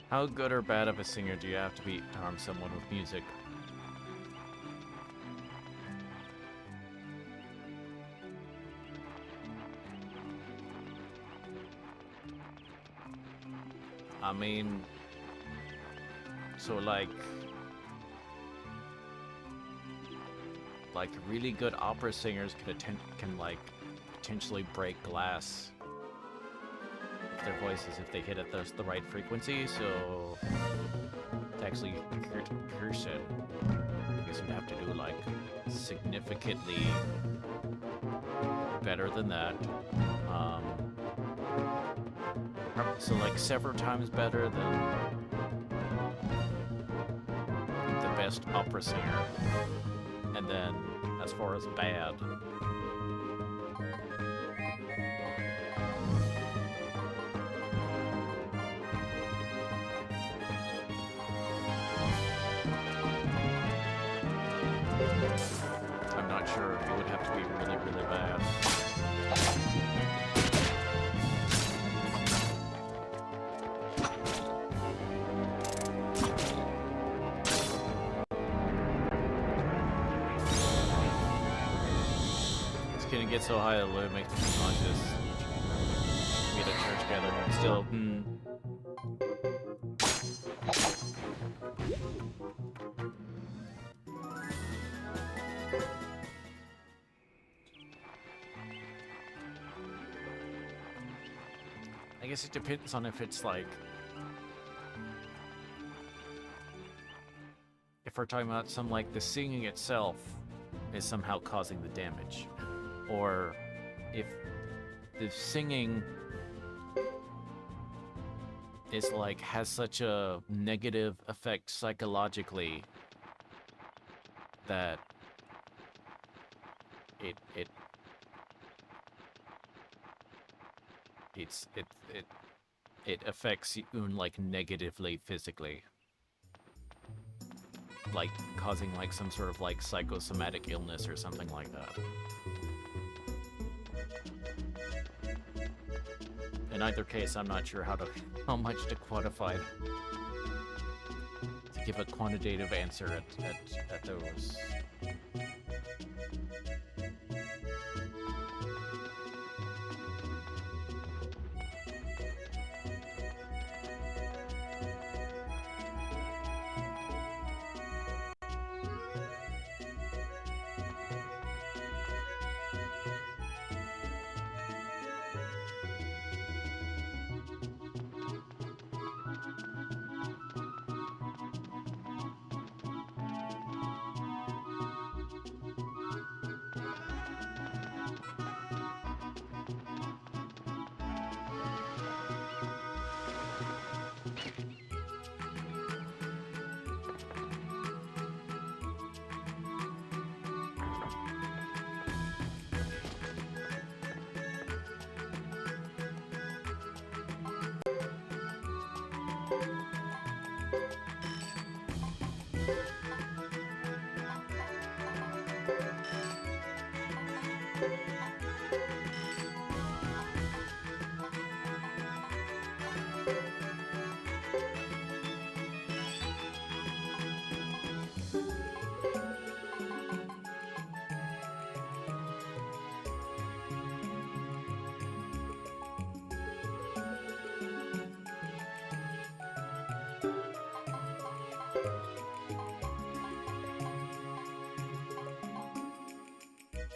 How good or bad of a singer do you have to be to harm someone with music? I mean, so like really good opera singers can like potentially break glass with their voices if they hit it the right frequency. So to actually curse it, I guess you'd have to do like significantly better than that. So like several times better than the best opera singer. And then as far as bad, I'm not sure. It would have to be really, really bad. Can it get so high that it makes me conscious? We at a church gathering, still, I guess it depends on if it's like, if we're talking about some like the singing itself is somehow causing the damage. Or if the singing is like has such a negative effect psychologically that it affects you like negatively physically, like causing like some sort of like psychosomatic illness or something like that. In either case, I'm not sure how much to quantify, to give a quantitative answer at those.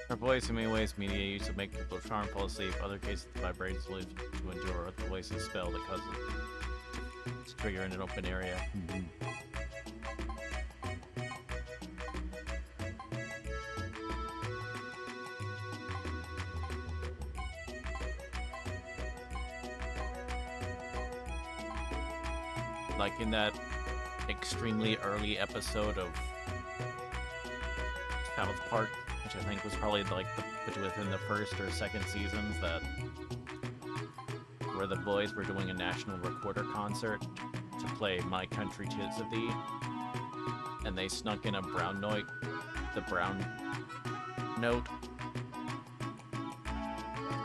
Her voice in many ways media used to make people charm fall asleep. Other cases, the vibrations will leave to endure. The voice is spell that causes it to trigger in an open area. Like in that extremely early episode of South Park, which I think was probably like within the first or second seasons, that where the boys were doing a national recorder concert to play My Country 'Tis of Thee, and they snuck in a brown note, the brown note,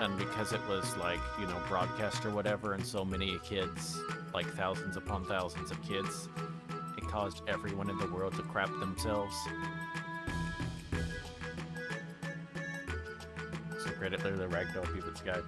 and because it was like, you know, broadcast or whatever, and so many kids like thousands upon thousands of kids. It caused everyone in the world to crap themselves. So credit there the ragdoll people Skype.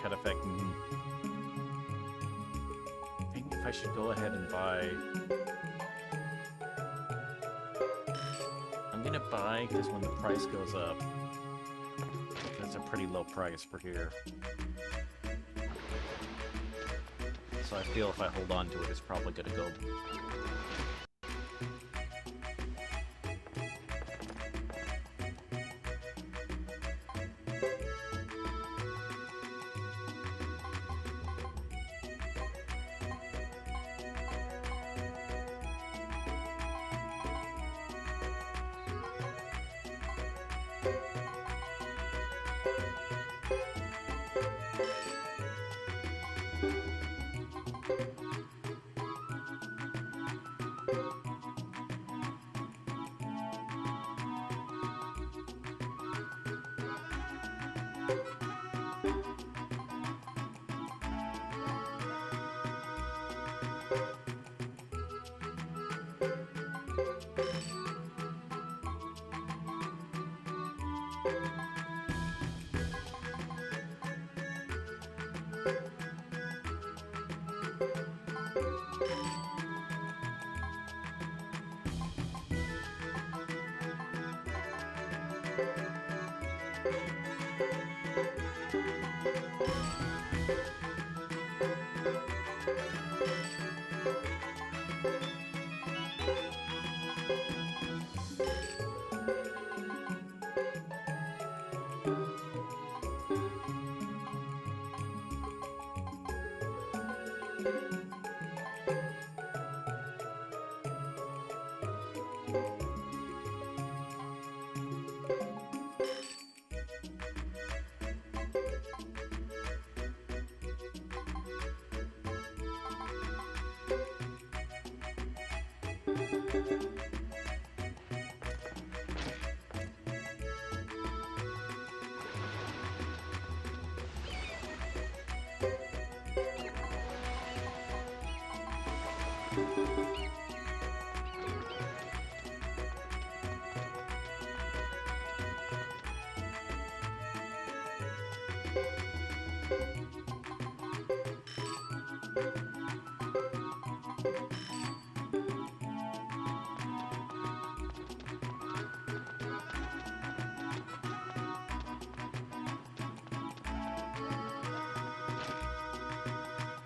Cut effect. I think if I should go ahead and buy. I'm gonna buy because when the price goes up, that's a pretty low price for here. So I feel if I hold on to it, it's probably gonna go.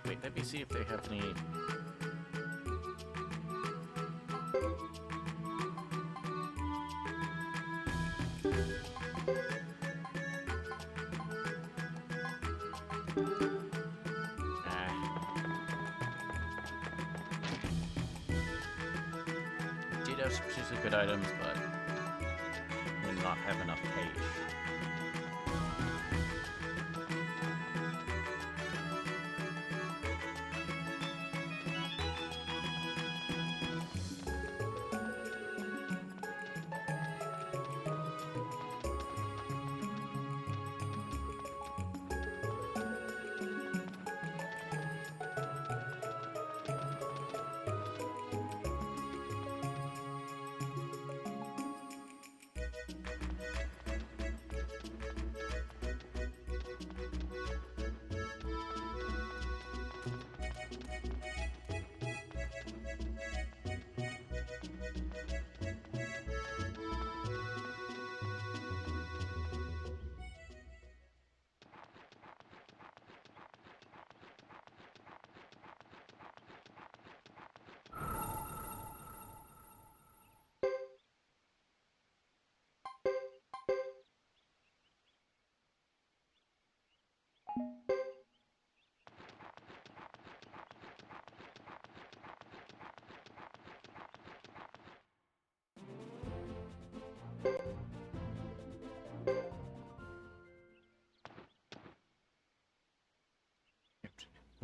Wait, let me see if they have any. Did have some particularly good items, but would not have enough page.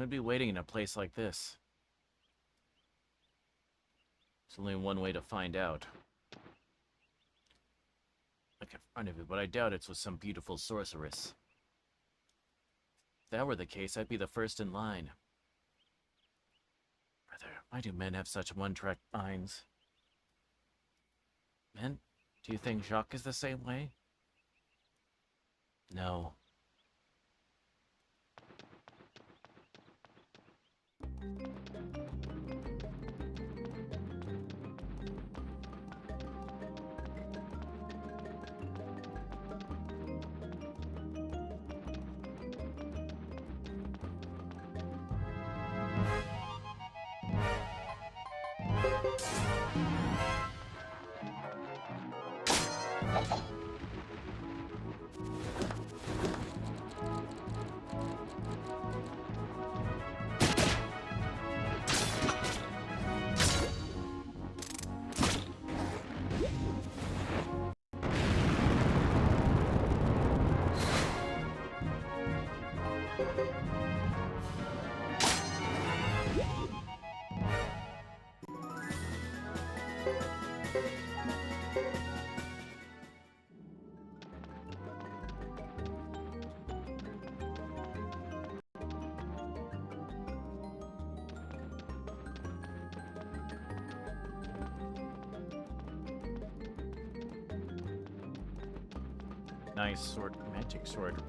I'd be waiting in a place like this. There's only one way to find out. Like in front of you, but I doubt it's with some beautiful sorceress. If that were the case, I'd be the first in line. Brother, why do men have such one-track minds? Men? Do you think Jacques is the same way? No. Nice sword, magic sword.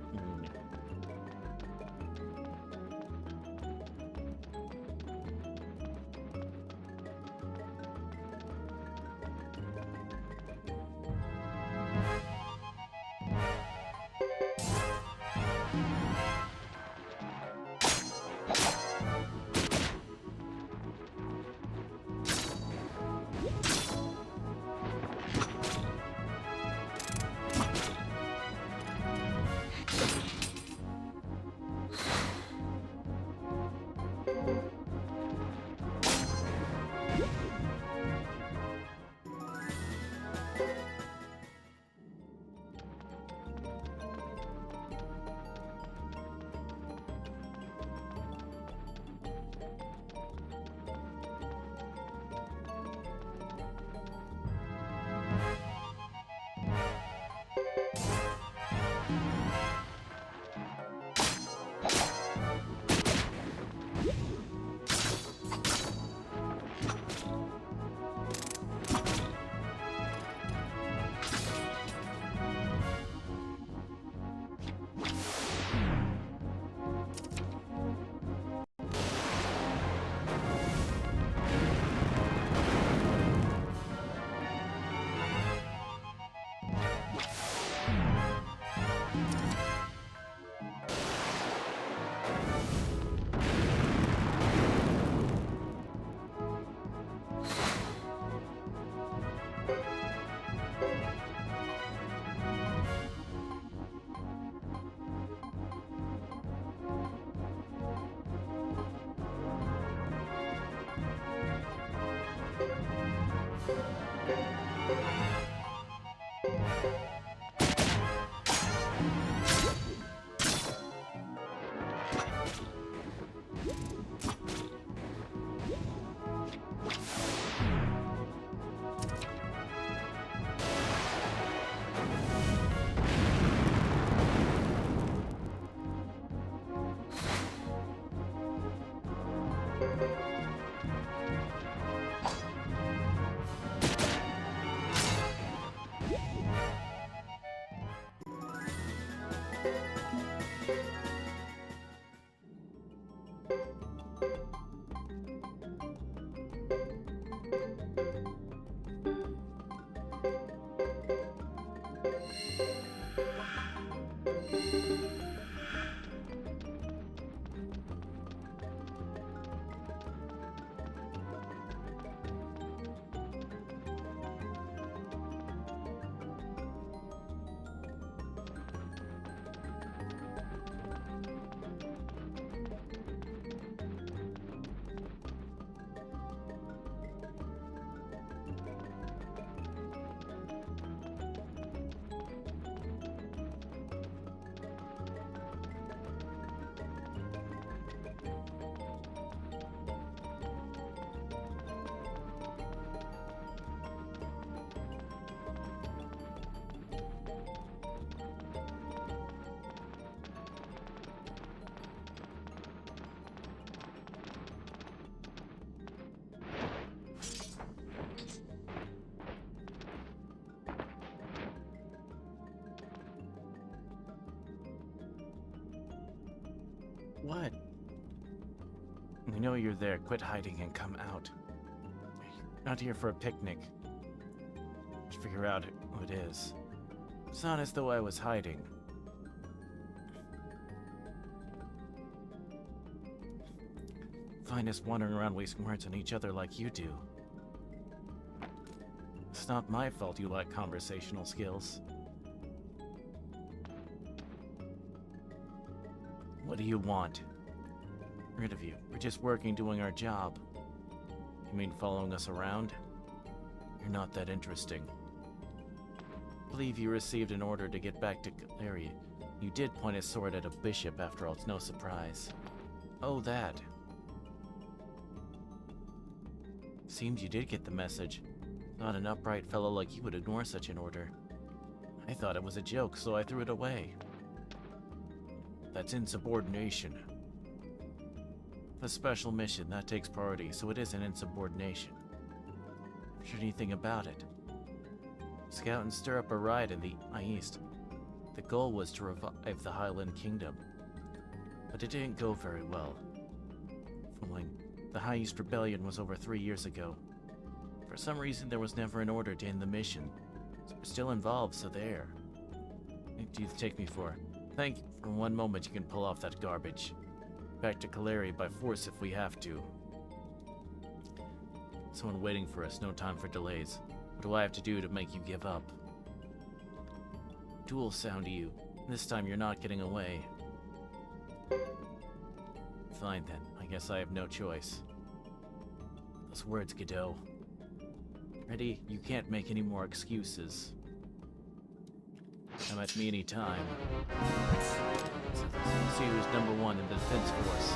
What? I know you're there. Quit hiding and come out. You're not here for a picnic. Let's figure out who it is. It's not as though I was hiding. Find us wandering around wasting words on each other like you do. It's not my fault you lack conversational skills. What do you want? Rid of you. We're just working, doing our job. You mean following us around? You're not that interesting. I believe you received an order to get back to Galarian. You did point a sword at a bishop, after all. It's no surprise. Oh, that. Seems you did get the message. Not an upright fellow like you would ignore such an order. I thought it was a joke, so I threw it away. That's insubordination. A special mission, that takes priority, so it isn't insubordination. Sure anything about it? Scout and stir up a riot in the East. The goal was to revive the Highland Kingdom. But it didn't go very well. The High East Rebellion was over 3 years ago. For some reason, there was never an order to end the mission. So we're still involved, so there. What do you take me for? Think for one moment you can pull off that garbage. Back to Kaleri by force if we have to. Someone waiting for us, no time for delays. What do I have to do to make you give up? Dual sound to you. This time you're not getting away. Fine then, I guess I have no choice. Those words, Godot. Ready? You can't make any more excuses. Come at me anytime. So let's see who's number one in the defense force.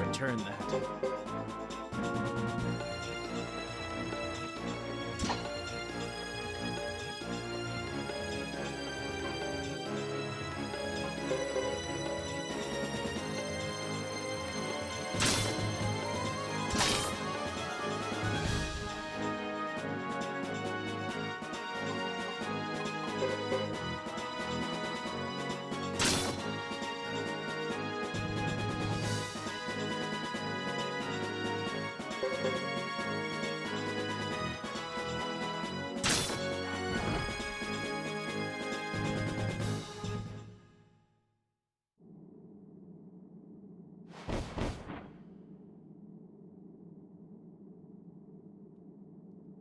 Return that.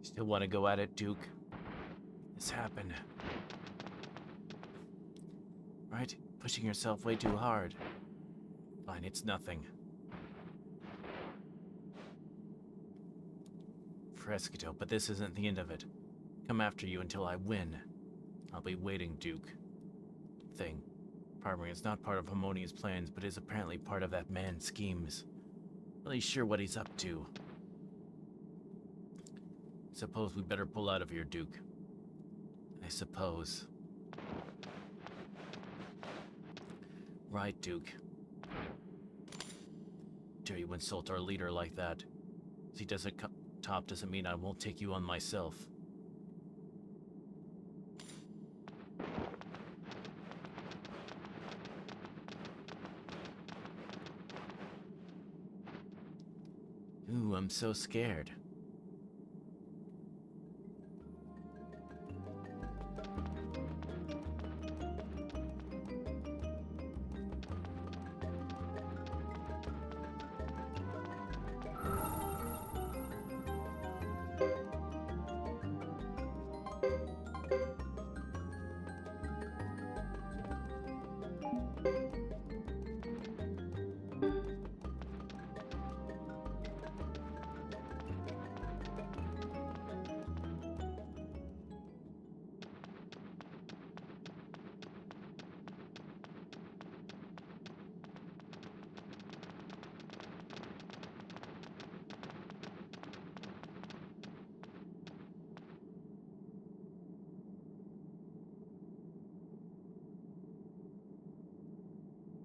Still want to go at it, Duke? This happened. Right? Pushing yourself way too hard. Fine, it's nothing. Fresquito, but this isn't the end of it. Come after you until I win. I'll be waiting, Duke. Thing. Pardon me, it's not part of Harmonia's plans, but is apparently part of that man's schemes. Really sure what he's up to. Suppose we better pull out of here, Duke. I suppose. Right, Duke. Dare you insult our leader like that? If he doesn't top doesn't mean I won't take you on myself. Ooh, I'm so scared.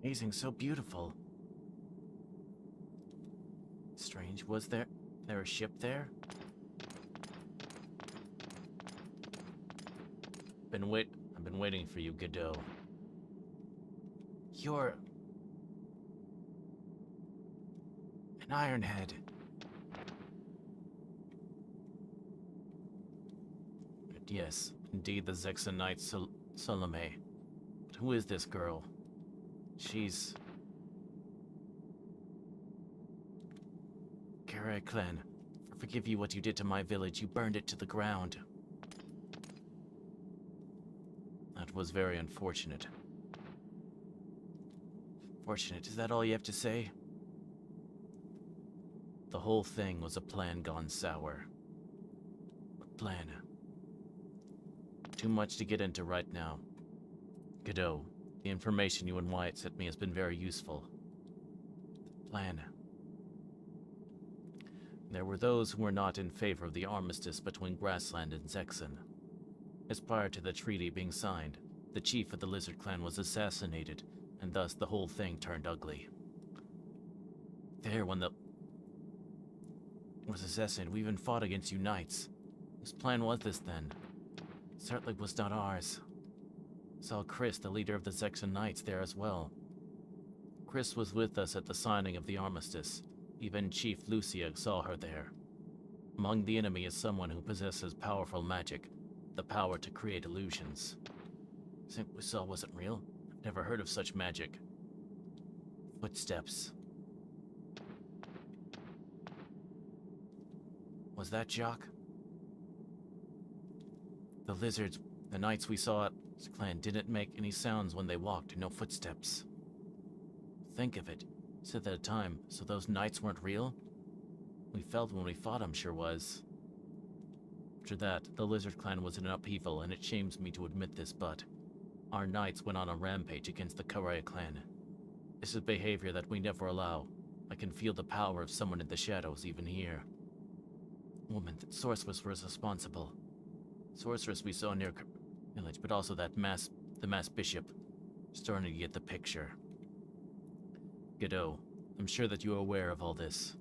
Amazing, so beautiful. Strange, was there a ship there? I've been waiting for you, Godot. You're an Ironhead. Yes, indeed the Zexan Knight Salome. But who is this girl? She's... Karai Clan, forgive you what you did to my village. You burned it to the ground. That was very unfortunate. Fortunate, is that all you have to say? The whole thing was a plan gone sour. What plan? Too much to get into right now. Godot, the information you and Wyatt sent me has been very useful. The plan. There were those who were not in favor of the armistice between Grassland and Zexan. As prior to the treaty being signed, the chief of the Lizard Clan was assassinated, and thus the whole thing turned ugly. There, when the was assassinated, we even fought against you knights. Whose plan was this then? Certainly was not ours. Saw Chris, the leader of the Zexan Knights, there as well. Chris was with us at the signing of the armistice. Even Chief Lucia saw her there. Among the enemy is someone who possesses powerful magic, the power to create illusions. Think we saw wasn't real? I've never heard of such magic. Footsteps. Was that Jacques? The lizards, the knights we saw at his clan didn't make any sounds when they walked, no footsteps. Think of it. Said at a time, so those knights weren't real? We felt when we fought, I'm sure was. After that, the Lizard Clan was in an upheaval, and it shames me to admit this, but our knights went on a rampage against the Karaya clan. This is behavior that we never allow. I can feel the power of someone in the shadows, even here. Woman, that sorceress was responsible. Sorceress we saw near village, but also the mass bishop. Starting to get the picture. Godot, I'm sure that you are aware of all this.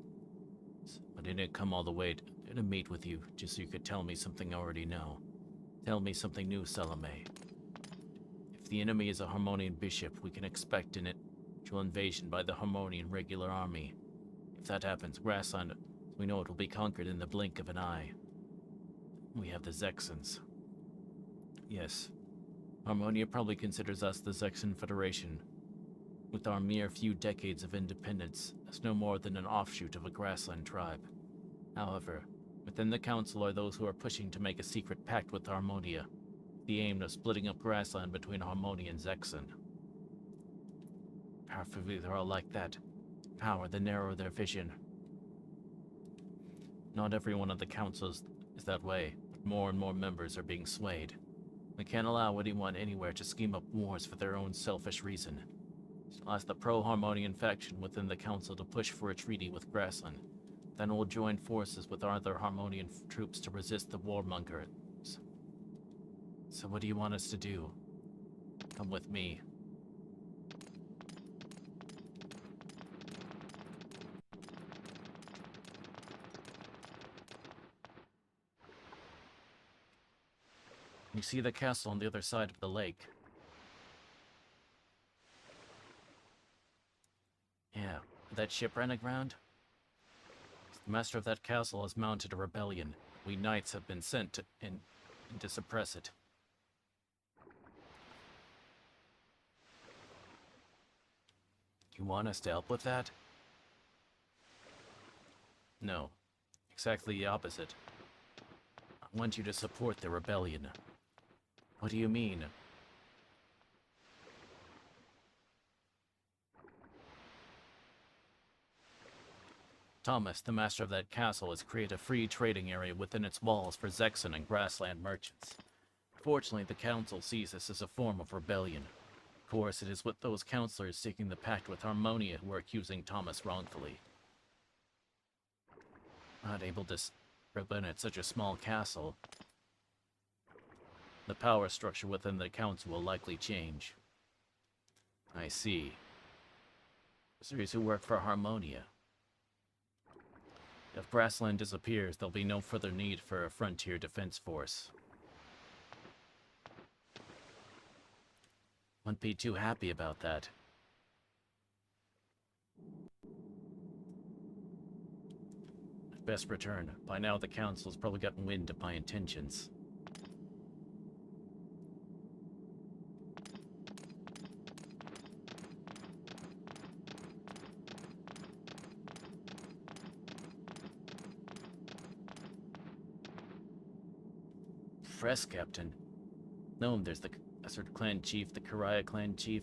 I didn't come all the way to meet with you just so you could tell me something I already know. Tell me something new, Salome. If the enemy is a Harmonian bishop, we can expect an invasion by the Harmonian regular army. If that happens, Grassland, we know it will be conquered in the blink of an eye. We have the Zexans. Yes, Harmonia probably considers us the Zexan Federation, with our mere few decades of independence as no more than an offshoot of a Grassland tribe. However, within the Council are those who are pushing to make a secret pact with Harmonia, the aim of splitting up Grassland between Harmonia and Zexan. Powerfully, they're all like that. Power, the narrower their vision. Not everyone on the Council is that way, but more and more members are being swayed. We can't allow anyone anywhere to scheme up wars for their own selfish reason. I'll ask the pro-Harmonian faction within the Council to push for a treaty with Grassland. Then we'll join forces with other Harmonian troops to resist the warmongers. So what do you want us to do? Come with me. You see the castle on the other side of the lake. Yeah, that ship ran aground? The master of that castle has mounted a rebellion. We knights have been sent in to suppress it. You want us to help with that? No. Exactly the opposite. I want you to support the rebellion. What do you mean? Thomas, the master of that castle, has created a free trading area within its walls for Zexan and Grassland merchants. Fortunately, the council sees this as a form of rebellion. Of course, it is with those counselors seeking the pact with Harmonia who are accusing Thomas wrongfully. Not able to prevent at such a small castle, the power structure within the council will likely change. I see. Mercenaries who work for Harmonia. If Grassland disappears, there'll be no further need for a frontier defense force. Wouldn't be too happy about that. I'd best return. By now the Council's probably gotten wind of my intentions. Press Captain. No, there's the Assert Clan Chief, the Karaya Clan Chief,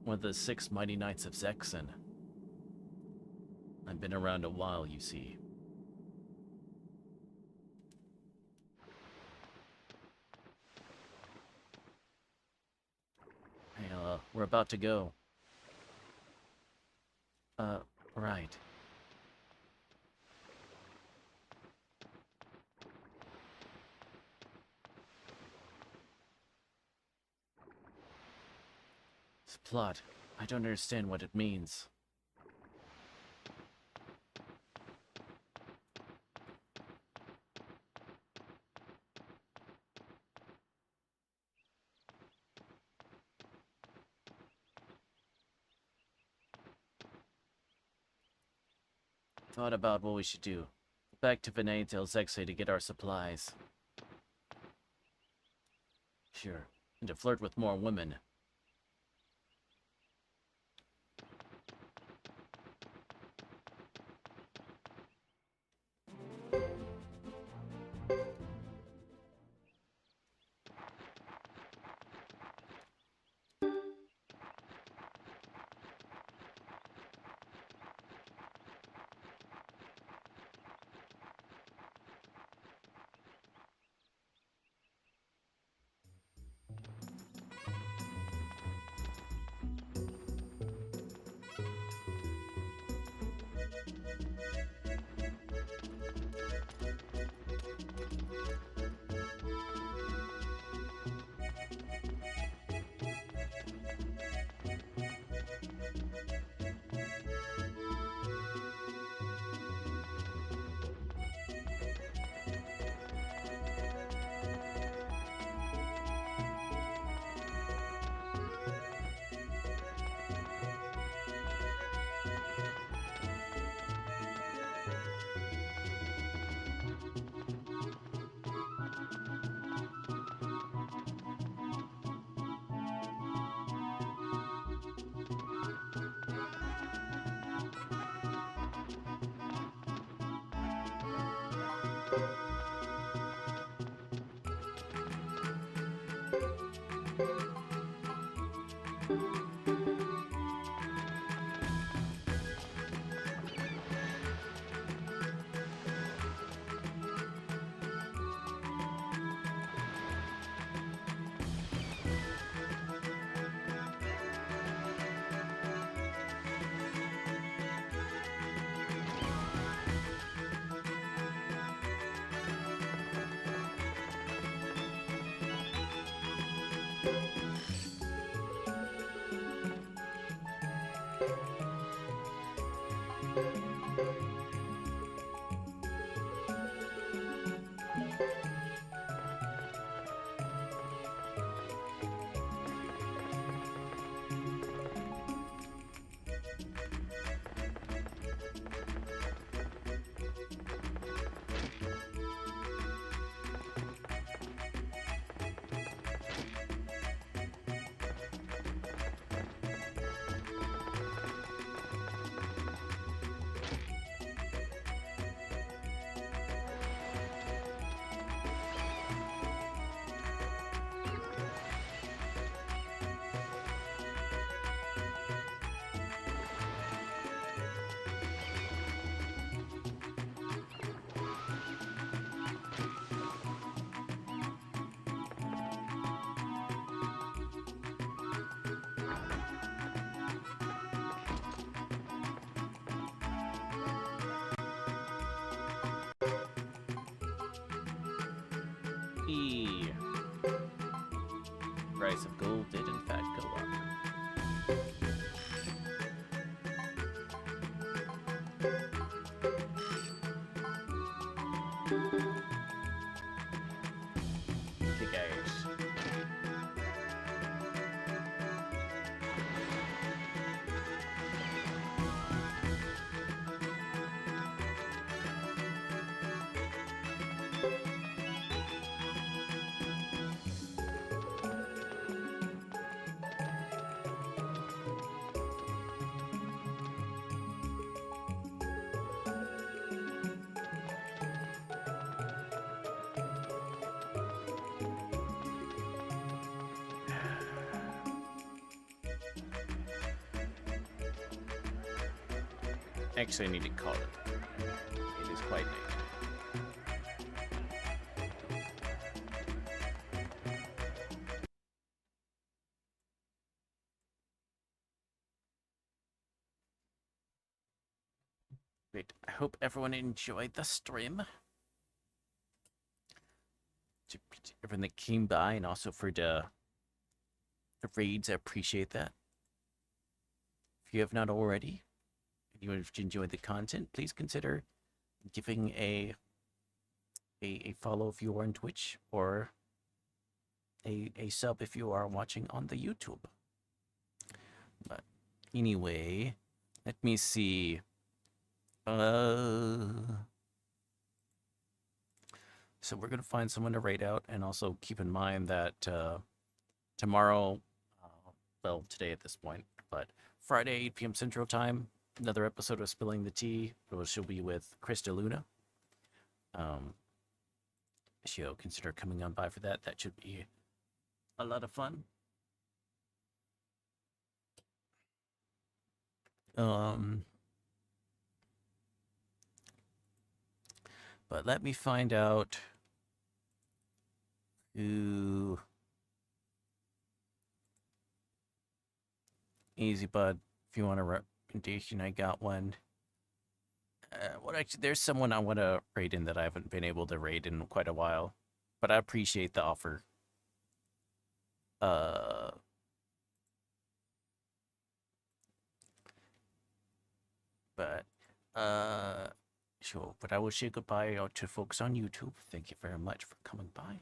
one of the 6 mighty knights of Zexen. I've been around a while, you see. Hey, we're about to go. Right. This plot, I don't understand what it means. Thought about what we should do. Back to Vinay Del Zexe to get our supplies. Sure, and to flirt with more women. The price of gold did in fact go up. Actually, I need to call it. It is quite late. Great. I hope everyone enjoyed the stream. To everyone that came by, and also for the raids, I appreciate that. If you have not already, and you have enjoyed the content, please consider giving a follow if you are on Twitch, or a sub if you are watching on the YouTube. But anyway, let me see. So we're gonna find someone to raid out, and also keep in mind that tomorrow, well, today at this point, but Friday, 8 p.m. Central Time, another episode of Spilling the Tea, which will be with Krista Luna. So consider coming on by for that. That should be a lot of fun. But let me find out who. Easy, bud. If you want a recommendation, I got one. There's someone I want to raid in that I haven't been able to raid in quite a while, but I appreciate the offer. Sure. But I will say goodbye to folks on YouTube. Thank you very much for coming by.